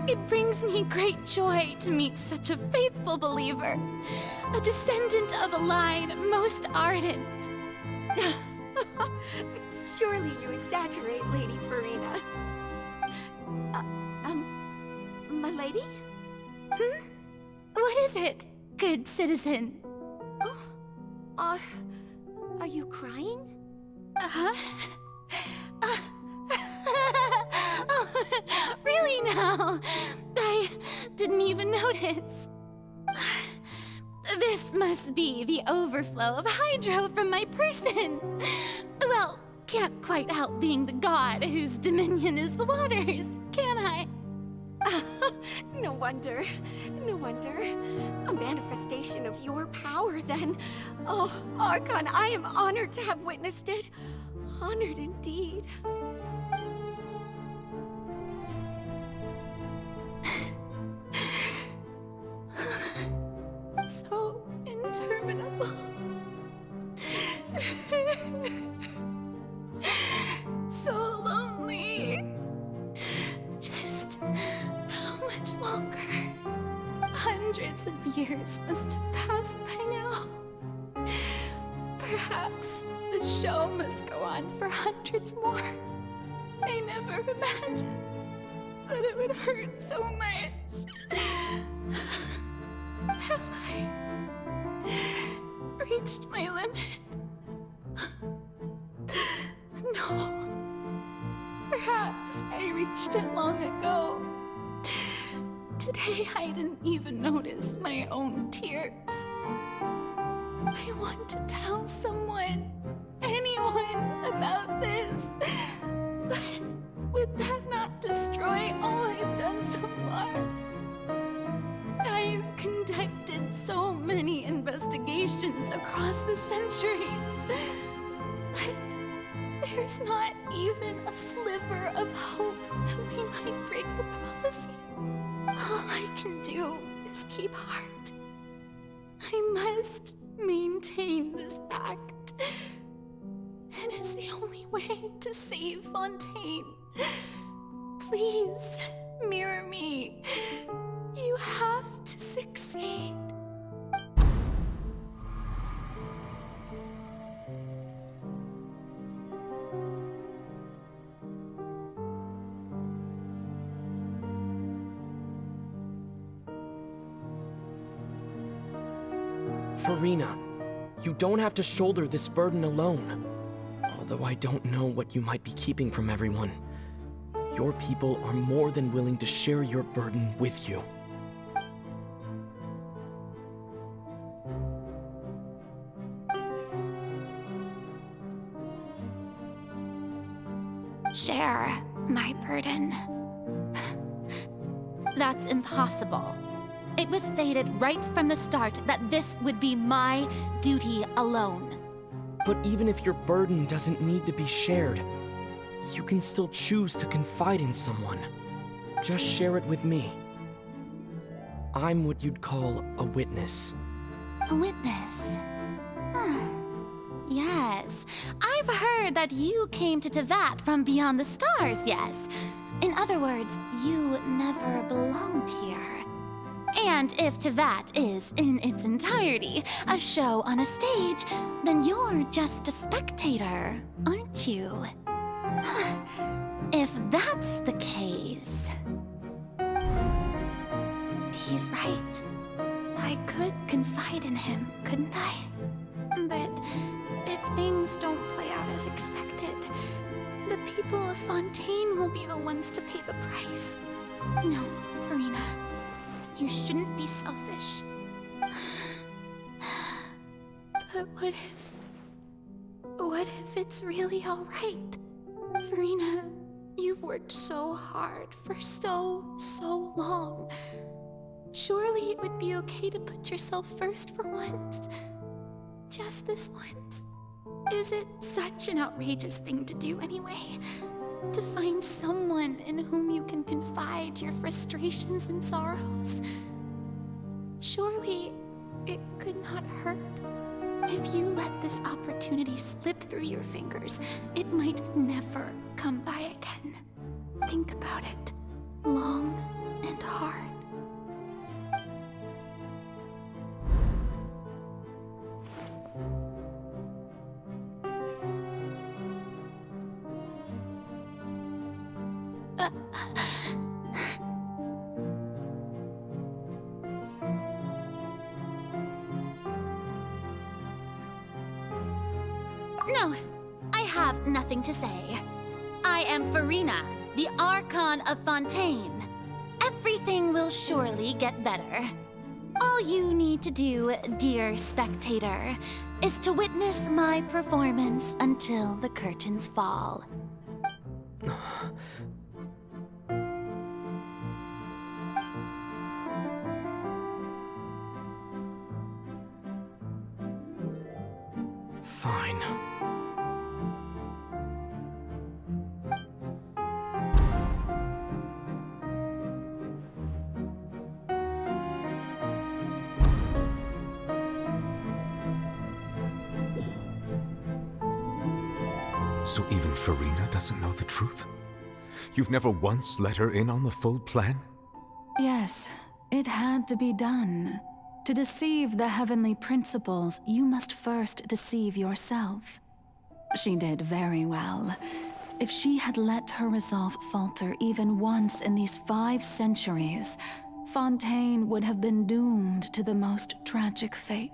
It brings me great joy to meet such a faithful believer, a descendant of a line most ardent. Surely you exaggerate, Lady Farina. My lady? What is it, good citizen? Are you crying? Really now? I didn't even notice. This must be the overflow of hydro from my person. Well, can't quite help being the god whose dominion is the waters, can I? No wonder. No wonder. A manifestation of your power, then. Oh, Archon, I am honored to have witnessed it. Honored indeed. So interminable. So lonely. Just how much longer? Hundreds of years must have passed by now. Perhaps the show must go on for hundreds more. I never imagined that it would hurt so much. Have I reached my limit? No. Perhaps I reached it long ago. Today I didn't even notice my own tears. I want to tell someone, anyone, about this. But would that not destroy all I've done so far? I've conducted so many investigations across the centuries, but there's not even a sliver of hope that we might break the prophecy. All I can do is keep heart. I must maintain this act. It is the only way to save Fontaine. Please, mirror me. You have to succeed. Farina, you don't have to shoulder this burden alone. Although I don't know what you might be keeping from everyone. Your people are more than willing to share your burden with you. Share my burden. That's impossible. It was fated right from the start that this would be my duty alone. But even if your burden doesn't need to be shared, you can still choose to confide in someone. Just share it with me. I'm what you'd call a witness. A witness? Yes, I've heard that you came to Tevat from beyond the stars, yes. In other words, you never belonged here. And if Tevat is, in its entirety, a show on a stage, then you're just a spectator, aren't you? If that's the case... He's right. I could confide in him, couldn't I? But if things don't play out as expected, the people of Fontaine will be the ones to pay the price. No, Farina. You shouldn't be selfish. But what if it's really all right? Farina, you've worked so hard for so long. Surely it would be okay to put yourself first for once. Just this once. Is it such an outrageous thing to do anyway? To find someone in whom you can confide your frustrations and sorrows? Surely it could not hurt. If you let this opportunity slip through your fingers, it might never come by again. Think about it long and hard. No, I have nothing to say. I am Farina, the Archon of Fontaine. Everything will surely get better. All you need to do, dear spectator, is to witness my performance until the curtains fall. Fine. So even Farina doesn't know the truth? You've never once let her in on the full plan? Yes, it had to be done. To deceive the heavenly principles, you must first deceive yourself. She did very well. If she had let her resolve falter even once in these 5 centuries, Fontaine would have been doomed to the most tragic fate.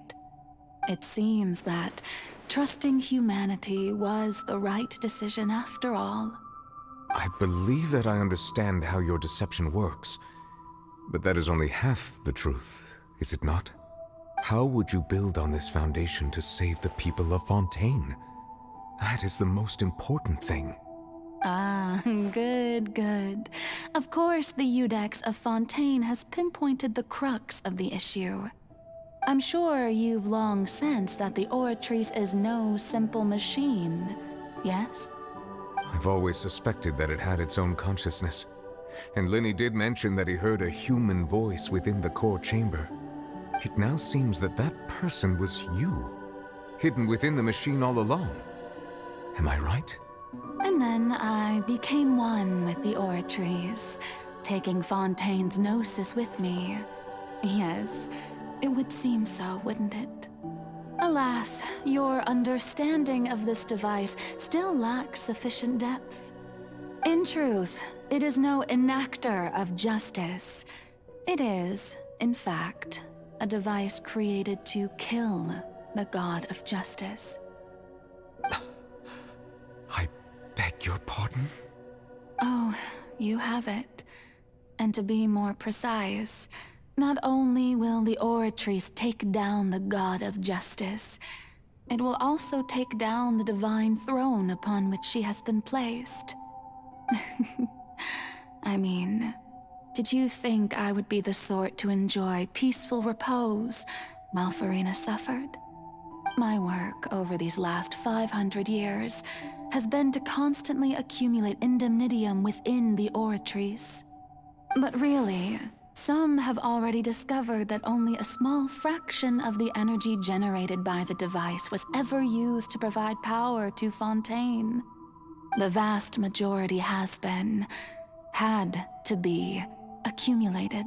It seems that trusting humanity was the right decision after all. I believe that I understand how your deception works, but that is only half the truth, is it not? How would you build on this foundation to save the people of Fontaine? That is the most important thing. Ah, good. Of course, the Iudex of Fontaine has pinpointed the crux of the issue. I'm sure you've long sensed that the Oratrice is no simple machine, yes? I've always suspected that it had its own consciousness. And Linny did mention that he heard a human voice within the core chamber. It now seems that that person was you, hidden within the machine all along. Am I right? And then I became one with the Oratrice, taking Fontaine's gnosis with me. Yes, it would seem so, wouldn't it? Alas, your understanding of this device still lacks sufficient depth. In truth, it is no enactor of justice. It is, in fact, a device created to kill the god of justice. I beg your pardon? Oh, you have it. And to be more precise, not only will the Oratrice take down the god of justice, it will also take down the divine throne upon which she has been placed. I mean, did you think I would be the sort to enjoy peaceful repose while Farina suffered? My work over these last 500 years has been to constantly accumulate indemnitium within the Oratrice. But really, some have already discovered that only a small fraction of the energy generated by the device was ever used to provide power to Fontaine. The vast majority had to be, accumulated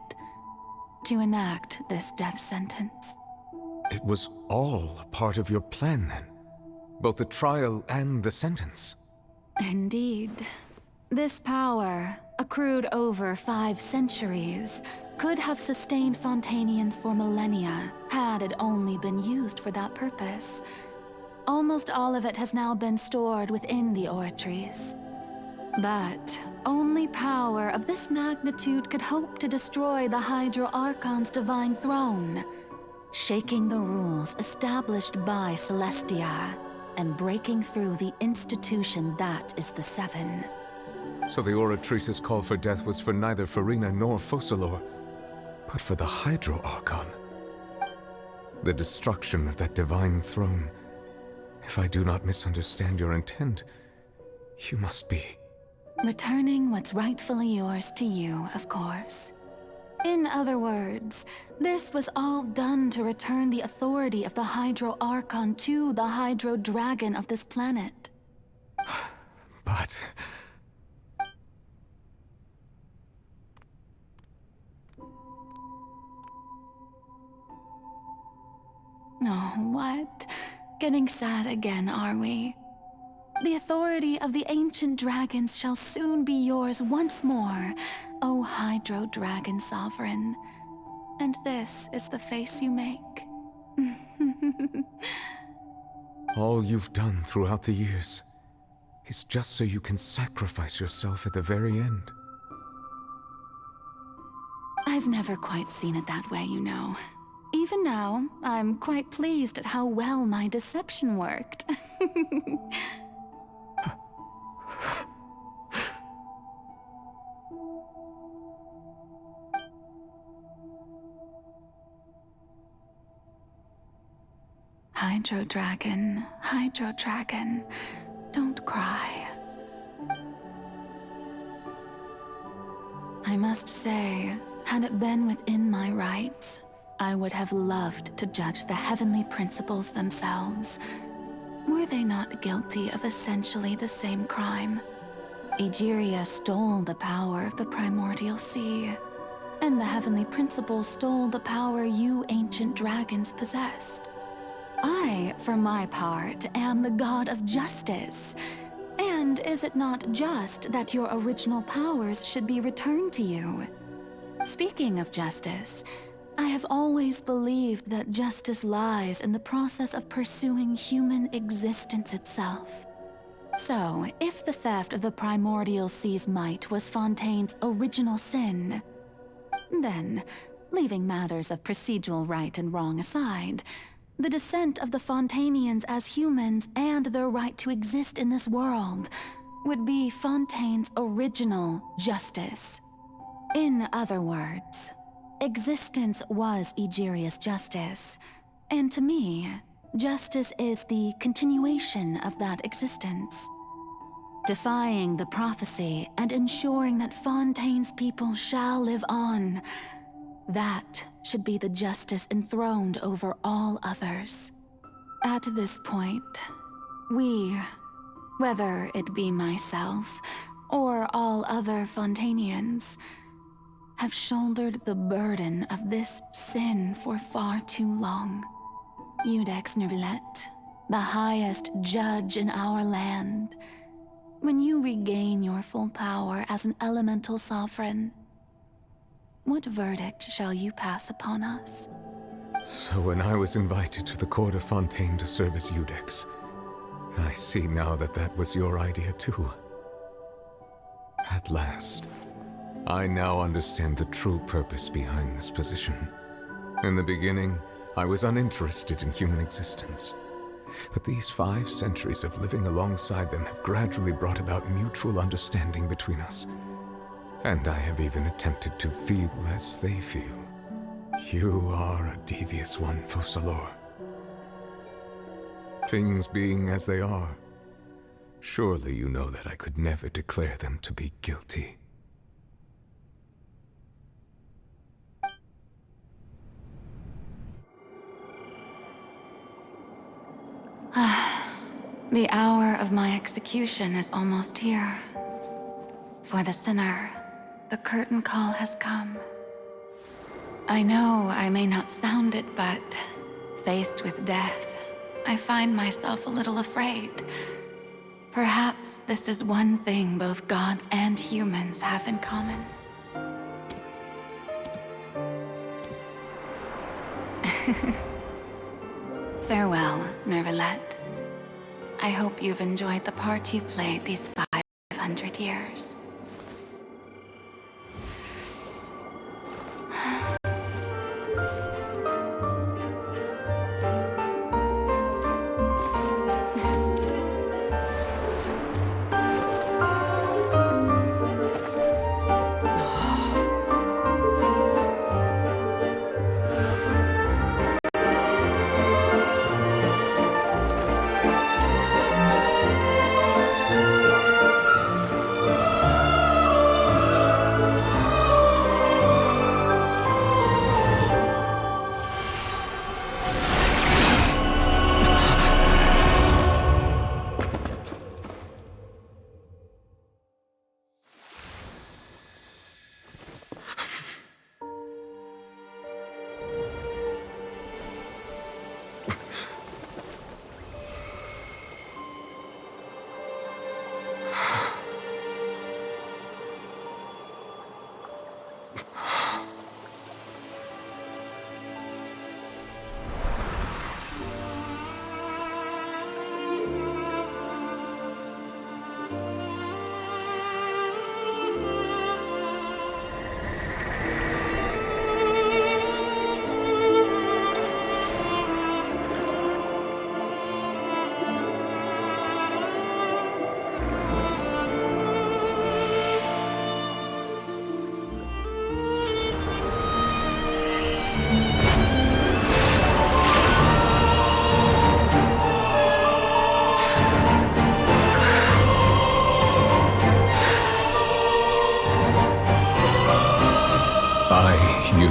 to enact this death sentence. It was all a part of your plan then? Both the trial and the sentence? Indeed. This power, accrued over 5 centuries, could have sustained Fontainians for millennia had it only been used for that purpose. Almost all of it has now been stored within the Oratrice. But only power of this magnitude could hope to destroy the Hydro Archon's divine throne, shaking the rules established by Celestia and breaking through the institution that is the Seven. So the Oratrice's call for death was for neither Farina nor Focalor, but for the Hydro Archon. The destruction of that divine throne. If I do not misunderstand your intent, you must be... Returning what's rightfully yours to you, of course. In other words, this was all done to return the authority of the Hydro Archon to the Hydro Dragon of this planet. But... Oh, what? Getting sad again, are we? The authority of the ancient dragons shall soon be yours once more, O Hydro Dragon Sovereign. And this is the face you make. All you've done throughout the years is just so you can sacrifice yourself at the very end. I've never quite seen it that way, you know. Even now, I'm quite pleased at how well my deception worked. Hydro Dragon, don't cry. I must say, had it been within my rights, I would have loved to judge the heavenly principles themselves. Were they not guilty of essentially the same crime? Egeria stole the power of the primordial sea, and the heavenly principles stole the power you ancient dragons possessed. I, for my part, am the god of justice. And is it not just that your original powers should be returned to you? Speaking of justice, I have always believed that justice lies in the process of pursuing human existence itself. So, if the theft of the primordial sea's might was Fontaine's original sin, then, leaving matters of procedural right and wrong aside, the descent of the Fontanians as humans and their right to exist in this world would be Fontaine's original justice. In other words, existence was Egeria's justice, and to me, justice is the continuation of that existence. Defying the prophecy and ensuring that Fontaine's people shall live on, that should be the justice enthroned over all others. At this point, we, whether it be myself or all other Fontanians, have shouldered the burden of this sin for far too long. Iudex Nervilette, the highest judge in our land, when you regain your full power as an elemental sovereign, what verdict shall you pass upon us? So when I was invited to the court of Fontaine to serve as Iudex, I see now that that was your idea too. At last, I now understand the true purpose behind this position. In the beginning, I was uninterested in human existence. But these 5 centuries of living alongside them have gradually brought about mutual understanding between us. And I have even attempted to feel as they feel. You are a devious one, Focalors. Things being as they are, surely you know that I could never declare them to be guilty. The hour of my execution is almost here. For the sinner, the curtain call has come. I know I may not sound it, but faced with death, I find myself a little afraid. Perhaps this is one thing both gods and humans have in common. Farewell, Nervilette. I hope you've enjoyed the part you played these 500 years.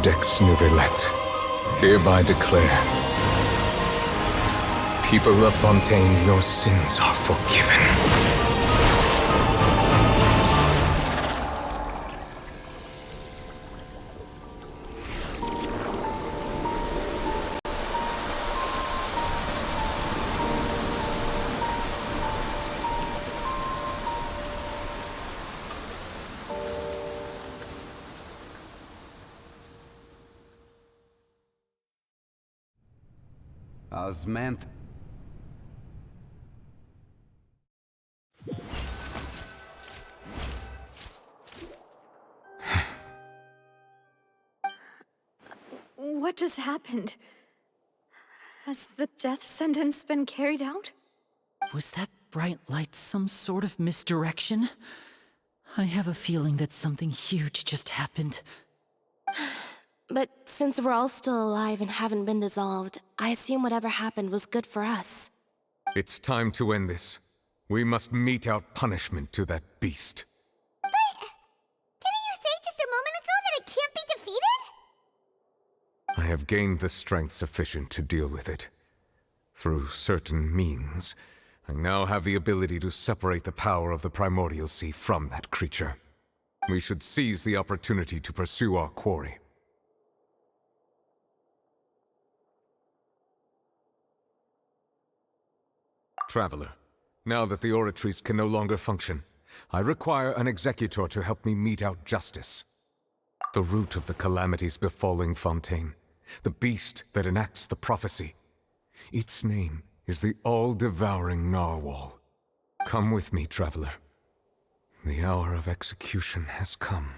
Codex Nouvellette, hereby declare, people of Fontaine, your sins are forgiven. Osmanth. What just happened? Has the death sentence been carried out? Was that bright light some sort of misdirection? I have a feeling that something huge just happened. But since we're all still alive and haven't been dissolved, I assume whatever happened was good for us. It's time to end this. We must mete out punishment to that beast. Didn't you say just a moment ago that it can't be defeated? I have gained the strength sufficient to deal with it. Through certain means, I now have the ability to separate the power of the Primordial Sea from that creature. We should seize the opportunity to pursue our quarry. Traveler, now that the oratories can no longer function, I require an executor to help me mete out justice. The root of the calamities befalling Fontaine, the beast that enacts the prophecy. Its name is the all-devouring narwhal. Come with me, traveler. The hour of execution has come.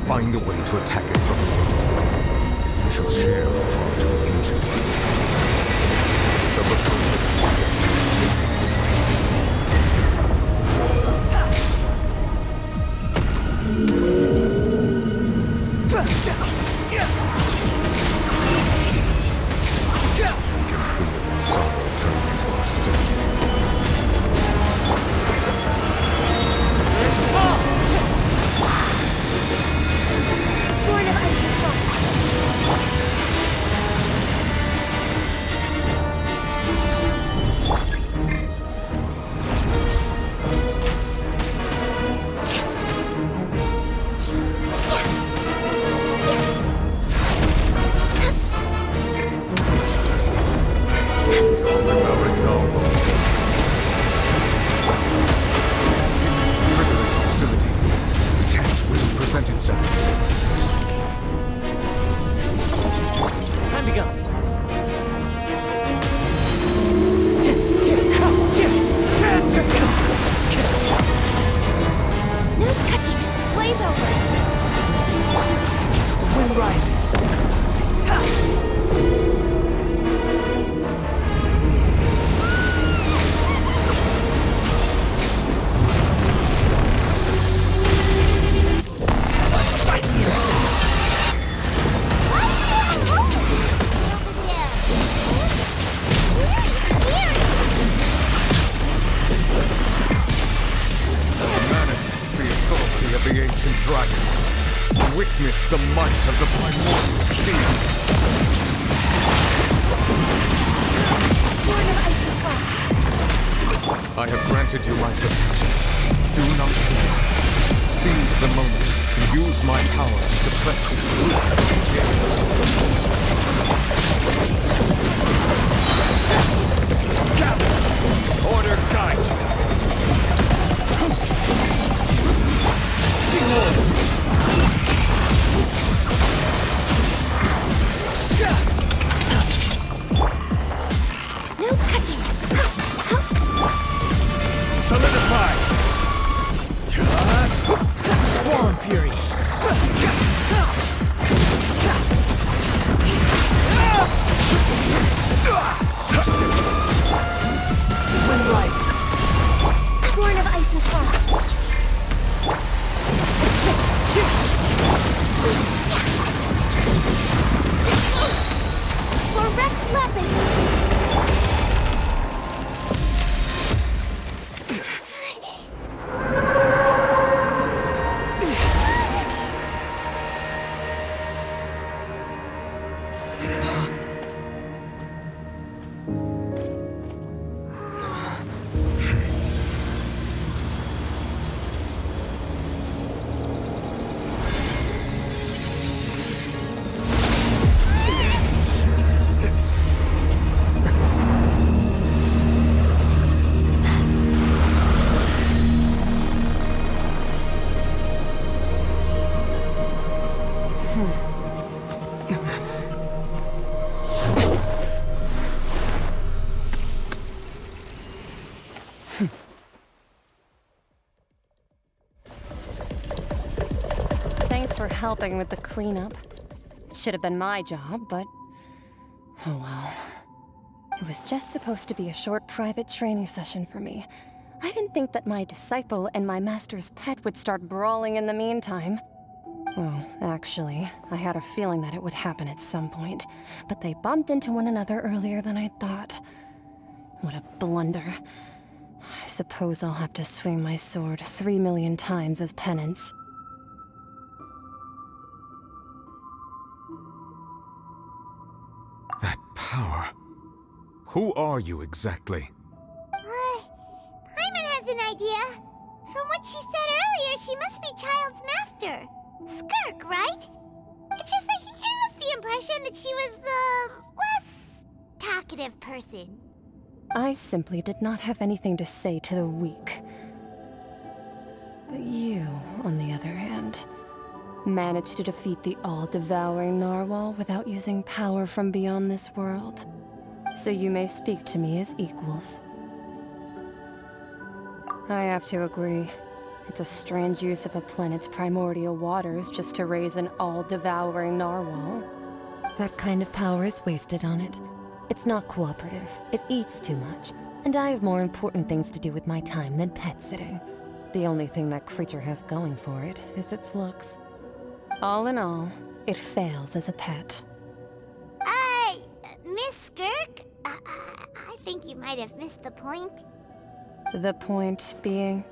Find a way to attack it from within. We shall share a part of the ancient life. Shall Witness the might of the Primordial Sea. I have granted you my protection. Do not fear. Seize the moment and use my power to suppress its root. Gather! Order guide you! For Rex Lepus! Thanks for helping with the cleanup. It should have been my job, but... oh well. It was just supposed to be a short private training session for me. I didn't think that my disciple and my master's pet would start brawling in the meantime. Well, actually, I had a feeling that it would happen at some point, but they bumped into one another earlier than I thought. What a blunder. I suppose I'll have to swing my sword 3 million times as penance. That power. Who are you exactly? Paimon has an idea. From what she said earlier, she must be Child's master. Skirk, right? It's just that he gave us the impression that she was the less talkative person. I simply did not have anything to say to the weak. But you, on the other hand, managed to defeat the all-devouring narwhal without using power from beyond this world. So you may speak to me as equals. I have to agree. It's a strange use of a planet's primordial waters just to raise an all-devouring narwhal. That kind of power is wasted on it. It's not cooperative, it eats too much, and I have more important things to do with my time than pet sitting. The only thing that creature has going for it is its looks. All in all, it fails as a pet. Miss Skirk? I think you might have missed the point. The point being?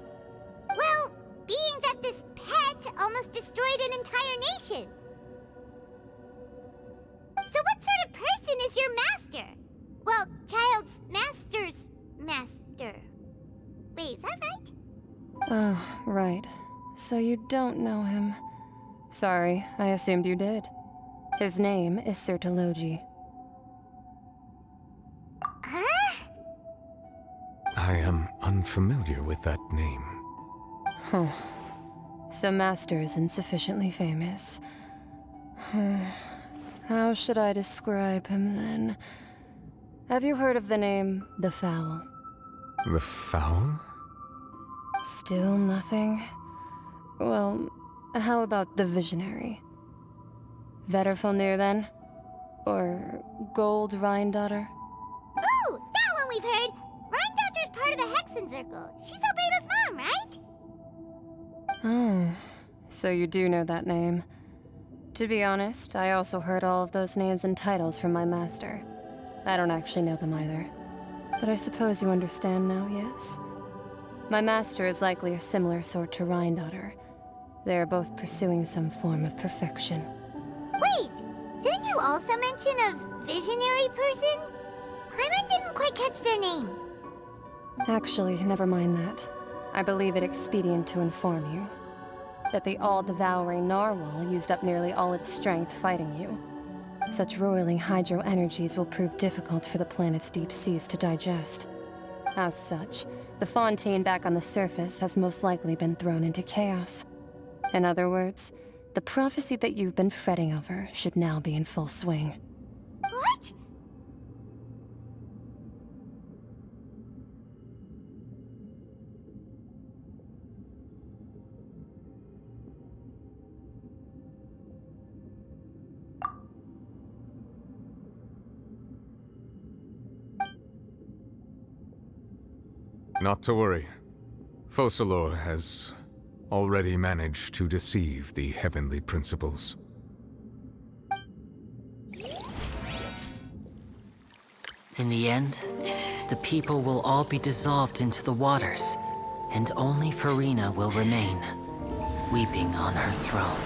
Well, being that this pet almost destroyed an entire nation. So what sort of person is your master? Well, Child's master's master. Wait, is that right? Oh, right. So you don't know him. Sorry, I assumed you did. His name is Sertologi. Huh? I am unfamiliar with that name. Huh. So Master isn't sufficiently famous. How should I describe him then? Have you heard of the name The Fowl? The Fowl? Still nothing? Well, how about the Visionary? Vetterfulnir then? Or Gold Rhindaughter? Ooh, that one we've heard! Rhindaughter's part of the Hexen Circle. She's Albedo's mom, right? Oh, so you do know that name. To be honest, I also heard all of those names and titles from my master. I don't actually know them either. But I suppose you understand now, yes? My master is likely a similar sort to Rhindaughter. They are both pursuing some form of perfection. Wait! Didn't you also mention a visionary person? Paimon didn't quite catch their name. Actually, never mind that. I believe it expedient to inform you that the all-devouring narwhal used up nearly all its strength fighting you. Such roiling hydro energies will prove difficult for the planet's deep seas to digest. As such, the Fontaine back on the surface has most likely been thrown into chaos. In other words, the prophecy that you've been fretting over should now be in full swing. What? Not to worry. Focalor has already managed to deceive the heavenly principles. In the end, the people will all be dissolved into the waters, and only Farina will remain, weeping on her throne.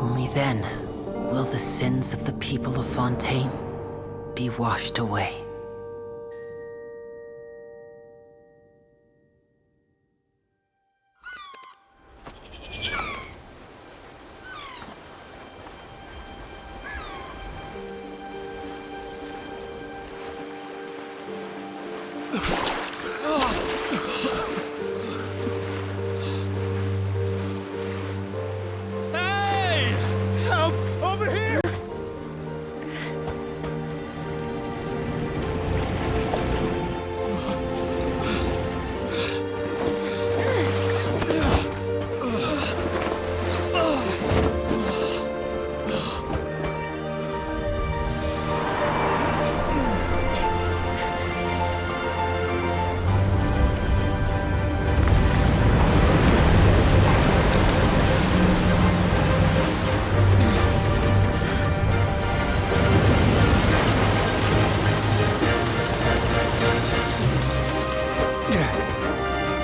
Only then will the sins of the people of Fontaine be washed away.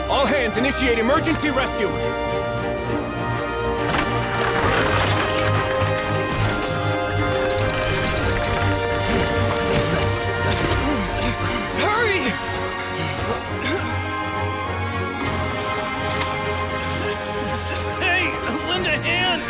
All hands, initiate emergency rescue! Hurry! Hey, lend a hand!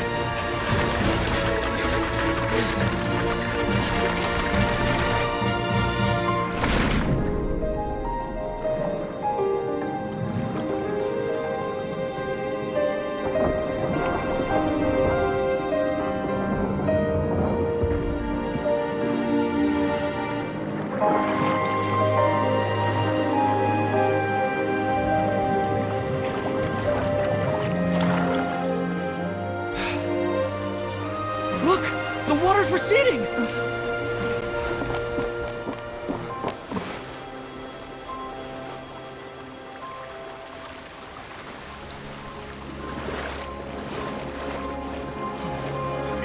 Look! The water's receding!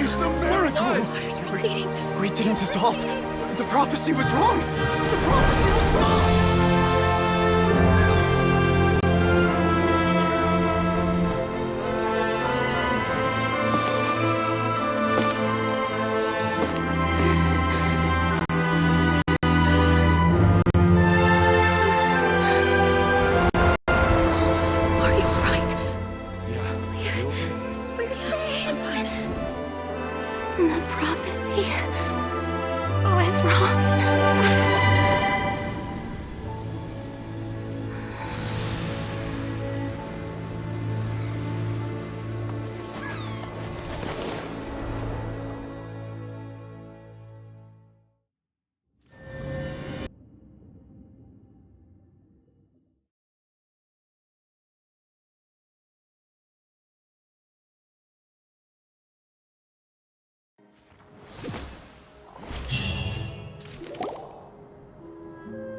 It's a miracle! Water's receding. We didn't dissolve. The prophecy was wrong. The prophecy was wrong. Are you alright? Yeah. We're saved. The prophecy was wrong.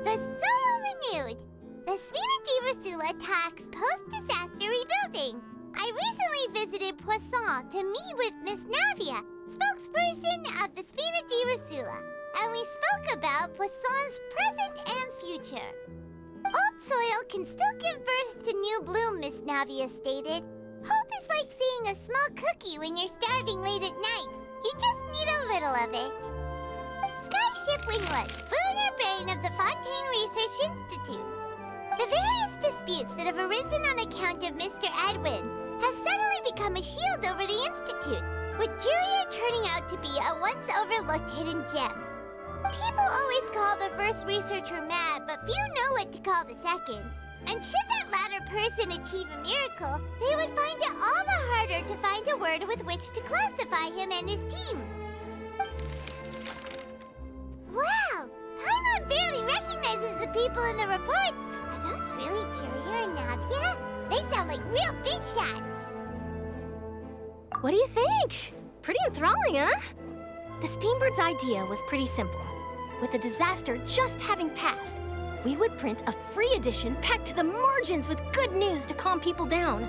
The Solo renewed. The Spina di Rosula talks post-disaster rebuilding. I recently visited Poisson to meet with Miss Navia, spokesperson of the Spina di Rosula, and we spoke about Poisson's present and future. Old soil can still give birth to new bloom, Miss Navia stated. Hope is like seeing a small cookie when you're starving late at night. You just need a little of it. Skyship Winglet, boon or bane of the Fontaine Research Institute. The various disputes that have arisen on account of Mr. Edwin have suddenly become a shield over the Institute, with Jurier turning out to be a once overlooked hidden gem. People always call the first researcher mad, but few know what to call the second. And should that latter person achieve a miracle, they would find it all the harder to find a word with which to classify him and his team. Wow! Paimon barely recognizes the people in the reports. Are those really Jurier and Navia? They sound like real big shots. What do you think? Pretty enthralling, huh? The Steambird's idea was pretty simple. With the disaster just having passed, we would print a free edition packed to the margins with good news to calm people down.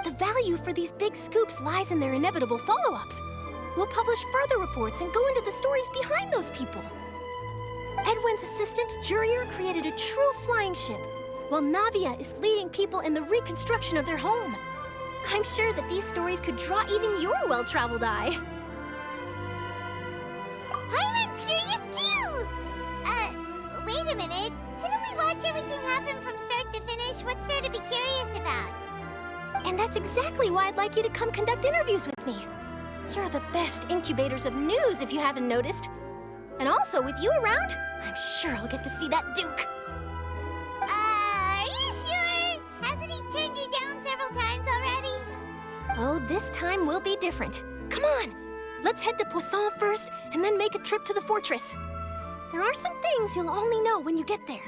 The value for these big scoops lies in their inevitable follow-ups. We'll publish further reports and go into the stories behind those people. Edwin's assistant, Jurier, created a true flying ship, while Navia is leading people in the reconstruction of their home. I'm sure that these stories could draw even your well-traveled eye. Hyman's curious too! Wait a minute. Didn't we watch everything happen from start to finish? What's there to be curious about? And that's exactly why I'd like you to come conduct interviews with me. You're the best incubators of news, if you haven't noticed. And also, with you around, I'm sure I'll get to see that Duke. Are you sure? Hasn't he turned you down several times already? Oh, this time will be different. Come on, let's head to Poisson first, and then make a trip to the fortress. There are some things you'll only know when you get there.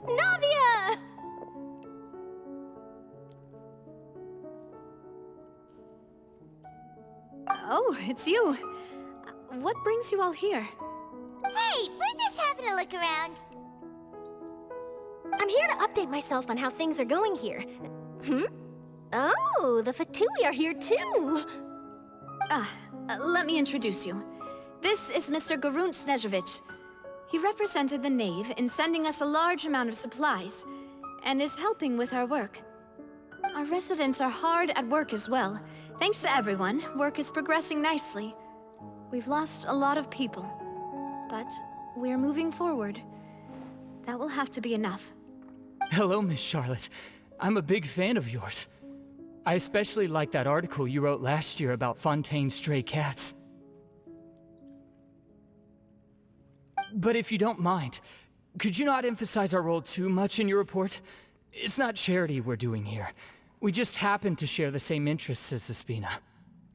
Navia! Oh, it's you. What brings you all here? Hey, we're just having a look around. I'm here to update myself on how things are going here. Oh, the Fatui are here too. Let me introduce you. This is Mr. Garunt Snezhevich. He represented the Knave in sending us a large amount of supplies, and is helping with our work. Our residents are hard at work as well. Thanks to everyone, work is progressing nicely. We've lost a lot of people, but we're moving forward. That will have to be enough. Hello, Miss Charlotte. I'm a big fan of yours. I especially like that article you wrote last year about Fontaine's stray cats. But if you don't mind, could you not emphasize our role too much in your report? It's not charity we're doing here. We just happen to share the same interests as the Spina.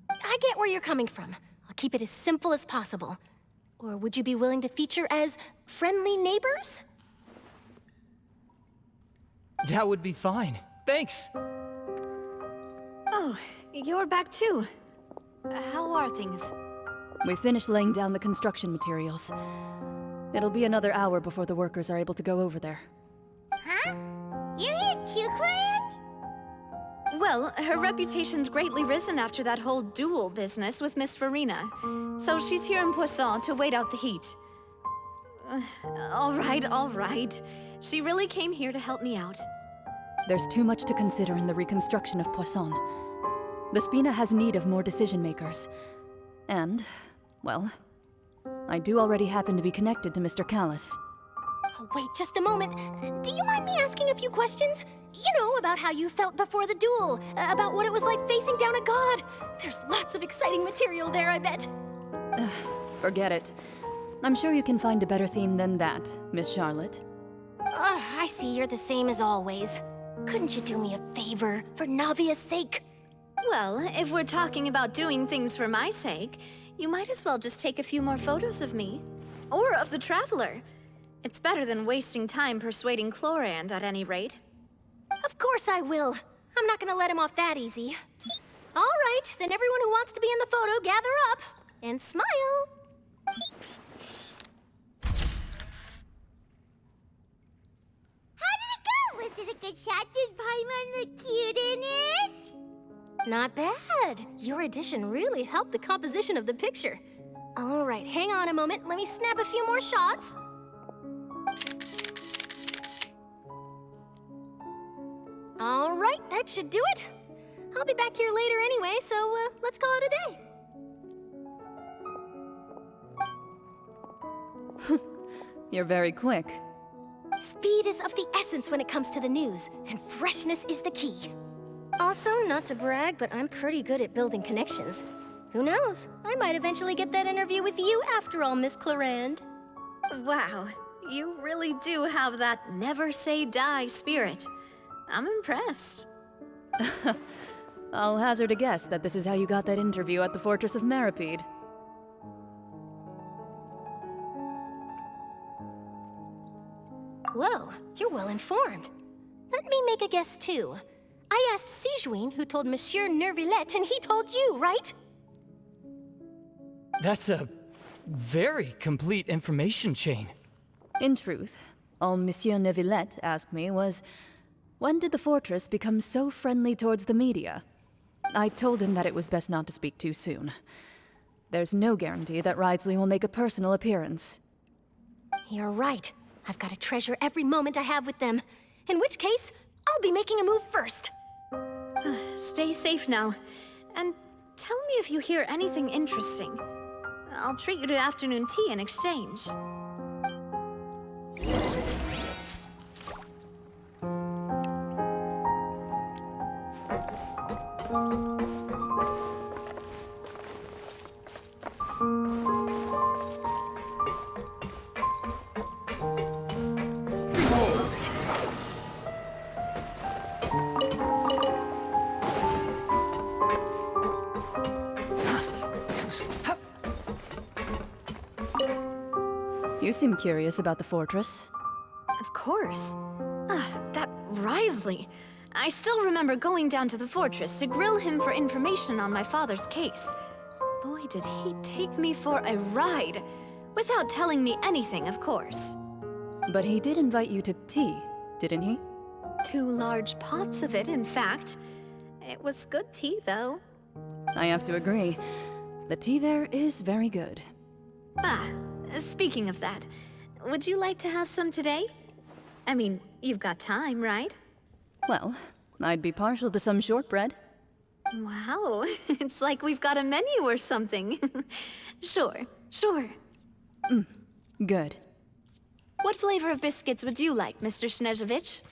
I get where you're coming from. I'll keep it as simple as possible. Or would you be willing to feature as friendly neighbors? That would be fine. Thanks. Oh, you're back too. How are things? We finished laying down the construction materials. It'll be another hour before the workers are able to go over there. Huh? You're here too, Clorand? Well, her reputation's greatly risen after that whole duel business with Miss Farina. So she's here in Poisson to wait out the heat. All right. She really came here to help me out. There's too much to consider in the reconstruction of Poisson. The Spina has need of more decision-makers. And, well, I do already happen to be connected to Mr. Callis. Oh, wait just a moment. Do you mind me asking a few questions? You know, about how you felt before the duel, about what it was like facing down a god. There's lots of exciting material there, I bet. Forget it. I'm sure you can find a better theme than that, Miss Charlotte. I see you're the same as always. Couldn't you do me a favor, for Navia's sake? Well, if we're talking about doing things for my sake, you might as well just take a few more photos of me. Or of the Traveler. It's better than wasting time persuading Clorand, at any rate. Of course I will. I'm not gonna let him off that easy. All right, then everyone who wants to be in the photo, gather up. And smile. Was it a good shot? Did Paimon look cute in it? Not bad. Your addition really helped the composition of the picture. All right, hang on a moment. Let me snap a few more shots. All right, that should do it. I'll be back here later anyway, so let's call it a day. You're very quick. Speed is of the essence when it comes to the news, and freshness is the key. Also, not to brag, but I'm pretty good at building connections. Who knows? I might eventually get that interview with you after all, Miss Clorand. Wow, you really do have that never say die spirit. I'm impressed. I'll hazard a guess that this is how you got that interview at the Fortress of Maripede. Whoa, you're well informed. Let me make a guess too. I asked Sijuin who told Monsieur Nervillet, and he told you, right? That's a very complete information chain. In truth, all Monsieur Nervillet asked me was, when did the fortress become so friendly towards the media? I told him that it was best not to speak too soon. There's no guarantee that Wriothesley will make a personal appearance. You're right. I've got to treasure every moment I have with them. In which case, I'll be making a move first. Stay safe now. And tell me if you hear anything interesting. I'll treat you to afternoon tea in exchange. You seem curious about the fortress. Of course. That Wriothesley. I still remember going down to the fortress to grill him for information on my father's case. Boy, did he take me for a ride. Without telling me anything, of course. But he did invite you to tea, didn't he? 2 large pots of it, in fact. It was good tea, though. I have to agree. The tea there is very good. Ah, speaking of that, would you like to have some today? I mean, you've got time, right? Well, I'd be partial to some shortbread. Wow, it's like we've got a menu or something. Sure. Good. What flavor of biscuits would you like, Mr. Snezhevich?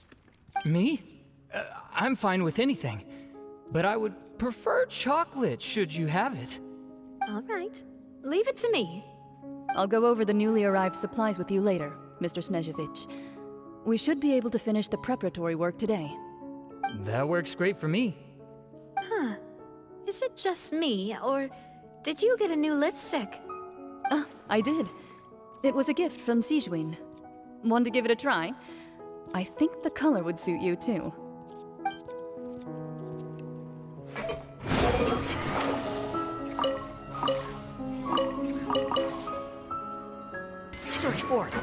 Me? I'm fine with anything. But I would prefer chocolate, should you have it. All right. Leave it to me. I'll go over the newly arrived supplies with you later, Mr. Snezhevich. We should be able to finish the preparatory work today. That works great for me. Huh. Is it just me, or did you get a new lipstick? I did. It was a gift from Sijuin. Want to give it a try? I think the color would suit you, too. Search for it.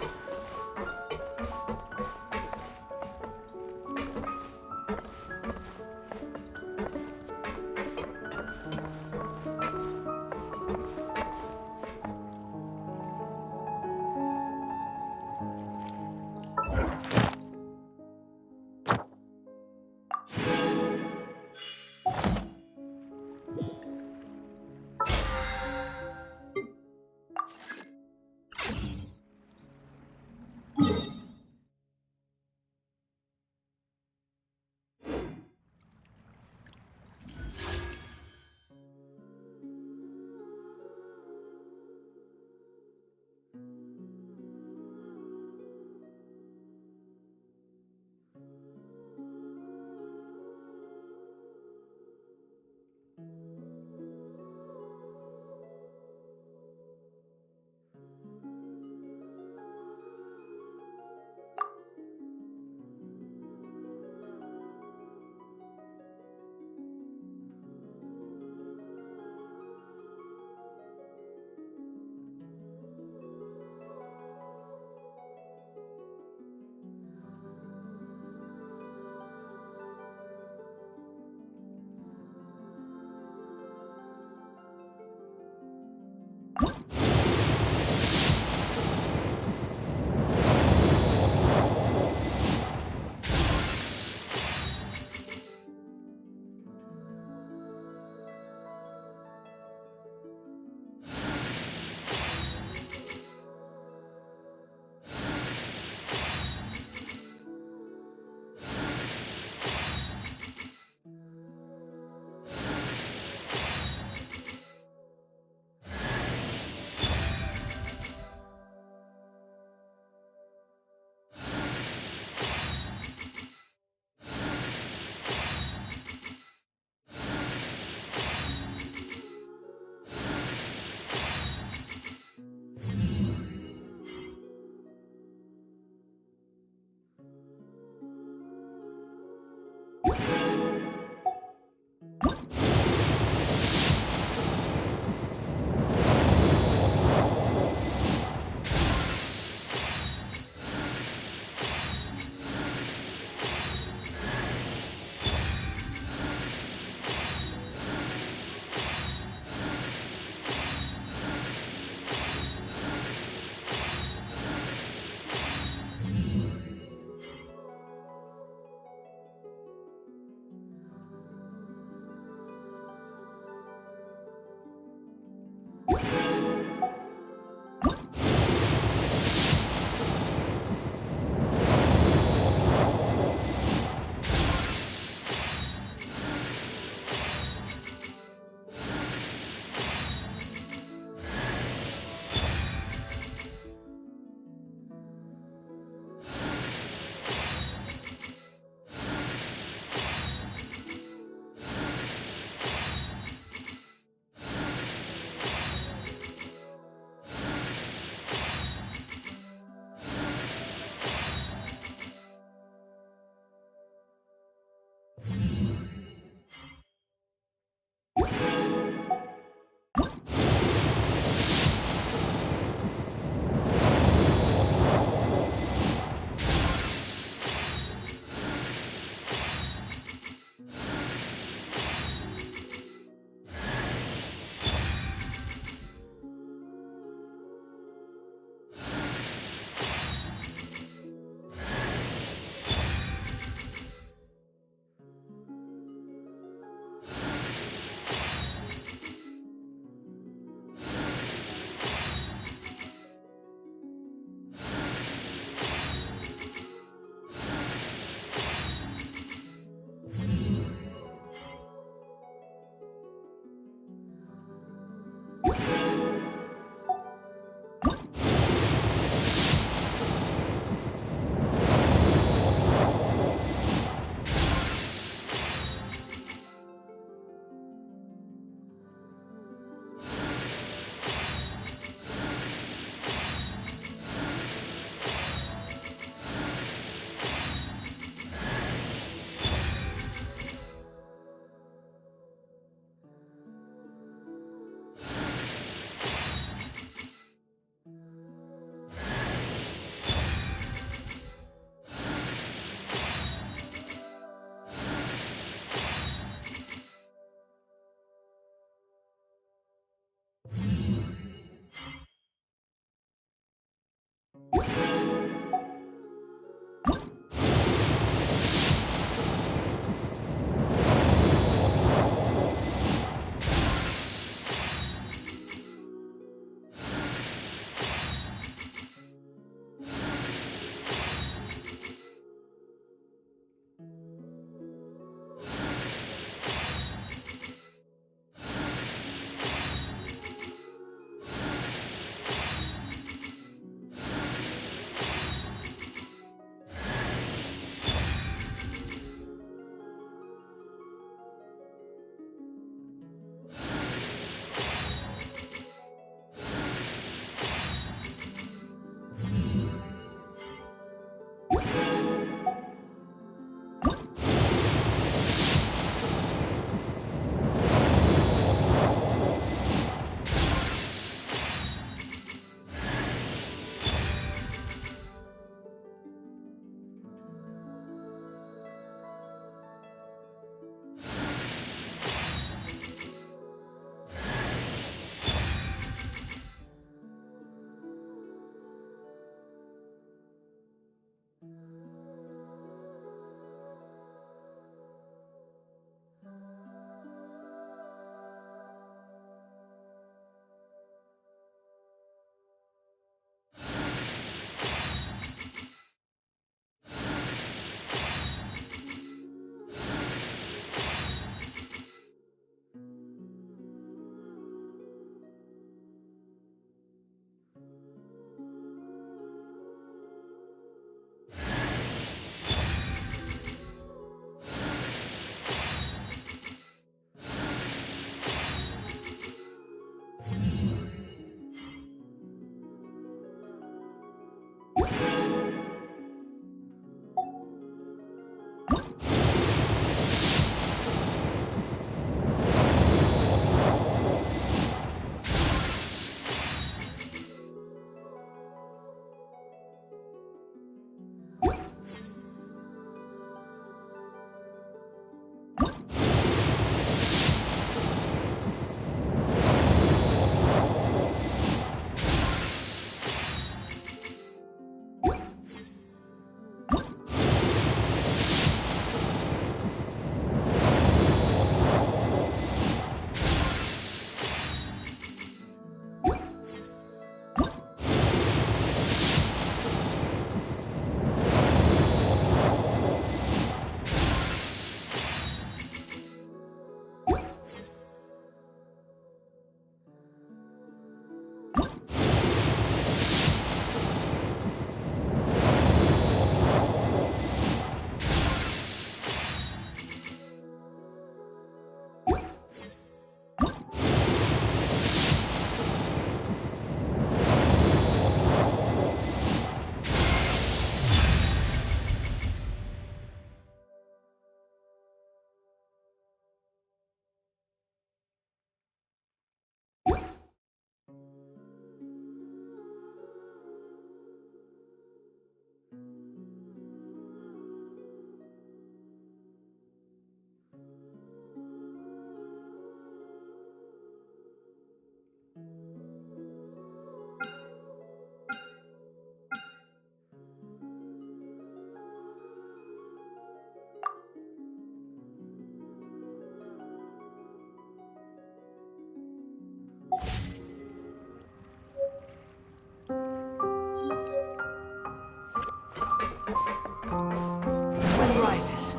surprises.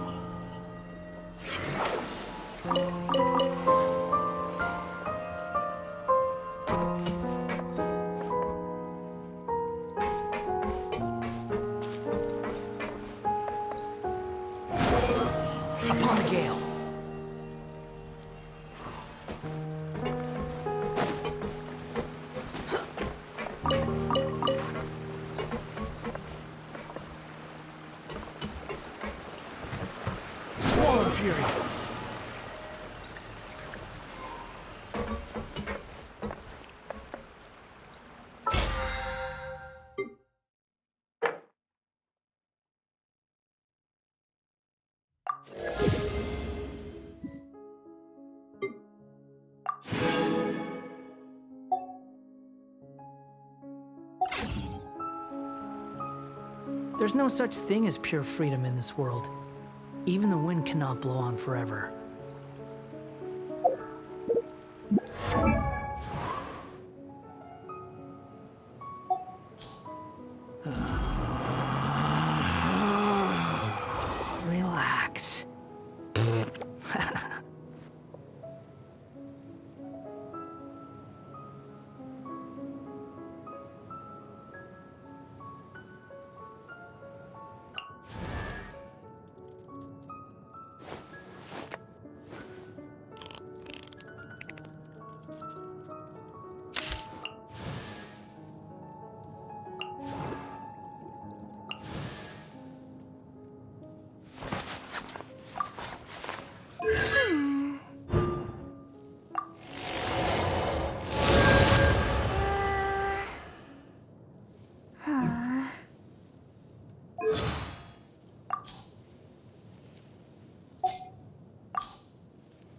Upon a gale. Squall of Fury. There's no such thing as pure freedom in this world. Even the wind cannot blow on forever. Relax.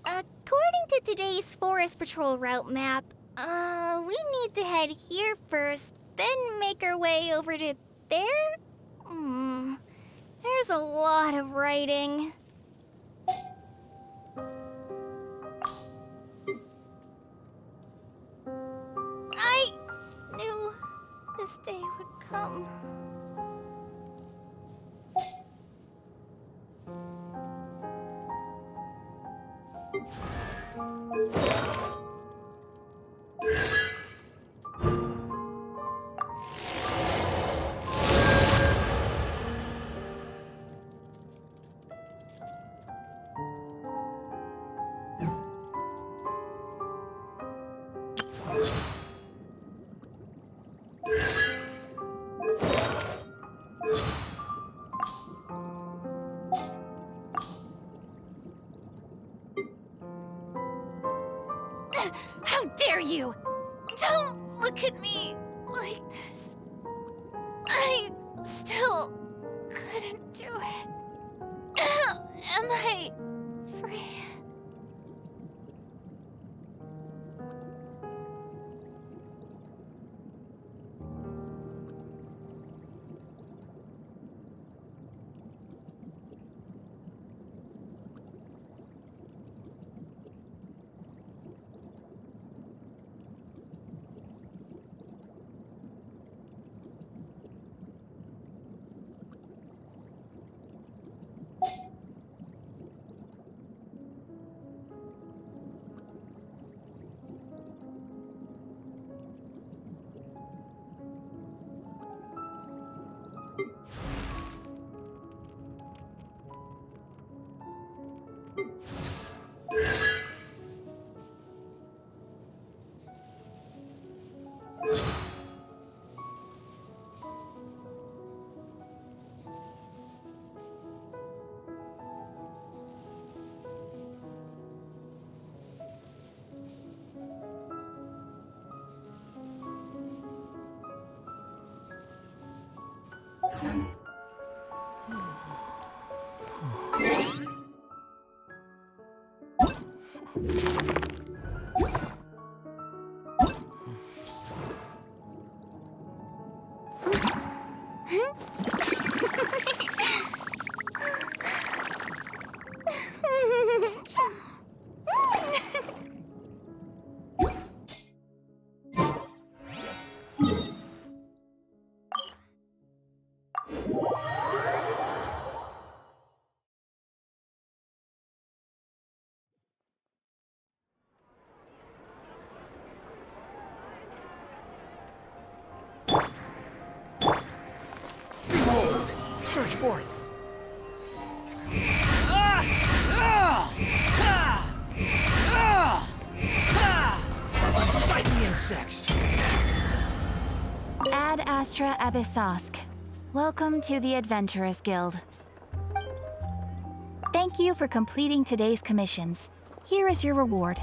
According to today's Forest Patrol route map, we need to head here first, then make our way over to there? There's a lot of writing. I knew this day would come. How dare you! Don't look at me like this. I still couldn't do it. Am I free? Search for it. Fight the insects. Ad Astra Abyssosk. Welcome to the Adventurers Guild. Thank you for completing today's commissions. Here is your reward.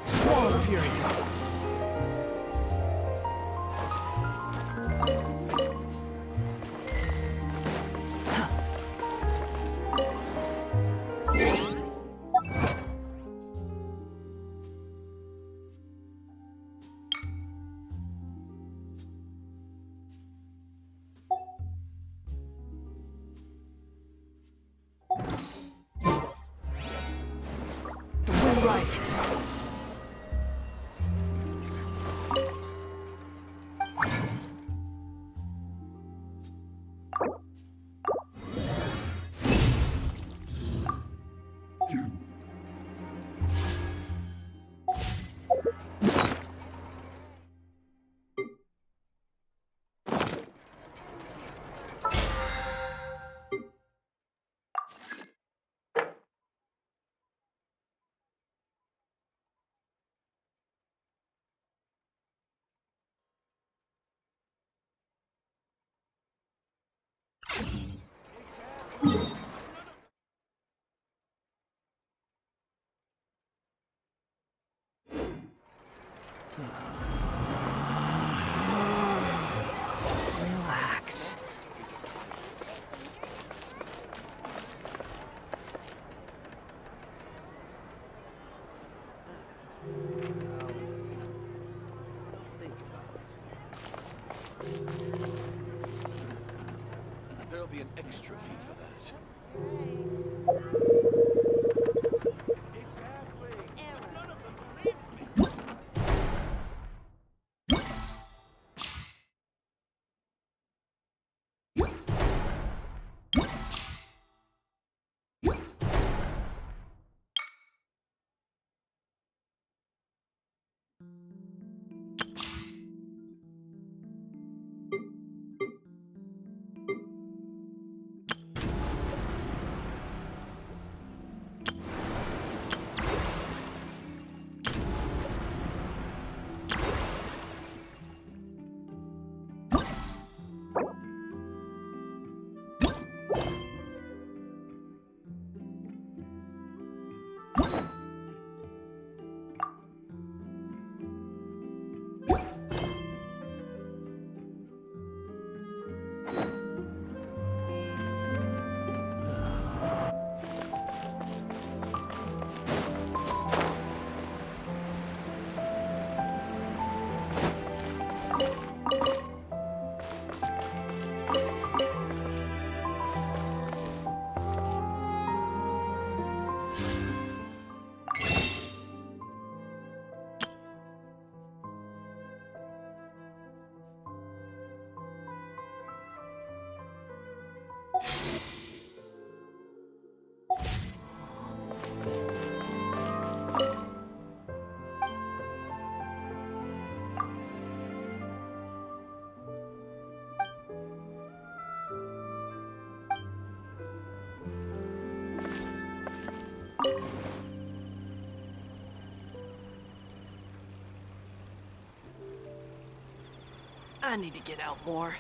Squall of Fury. The wind rises. Relax. There'll be an extra fee for that. I need to get out more.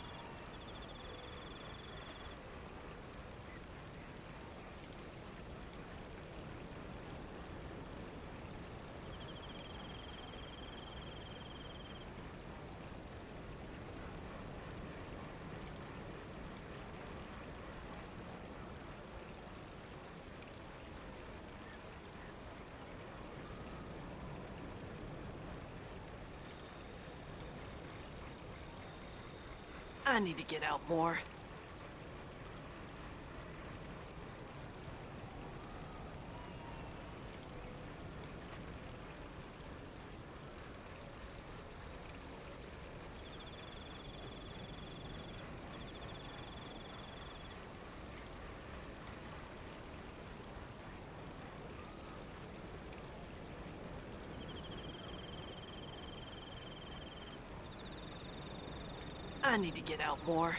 I need to get out more. I need to get out more.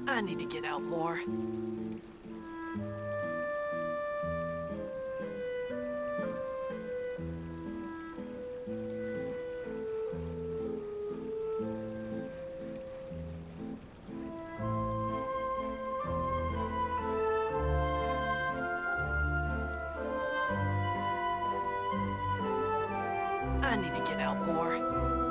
I need to get out more. I need to get out more.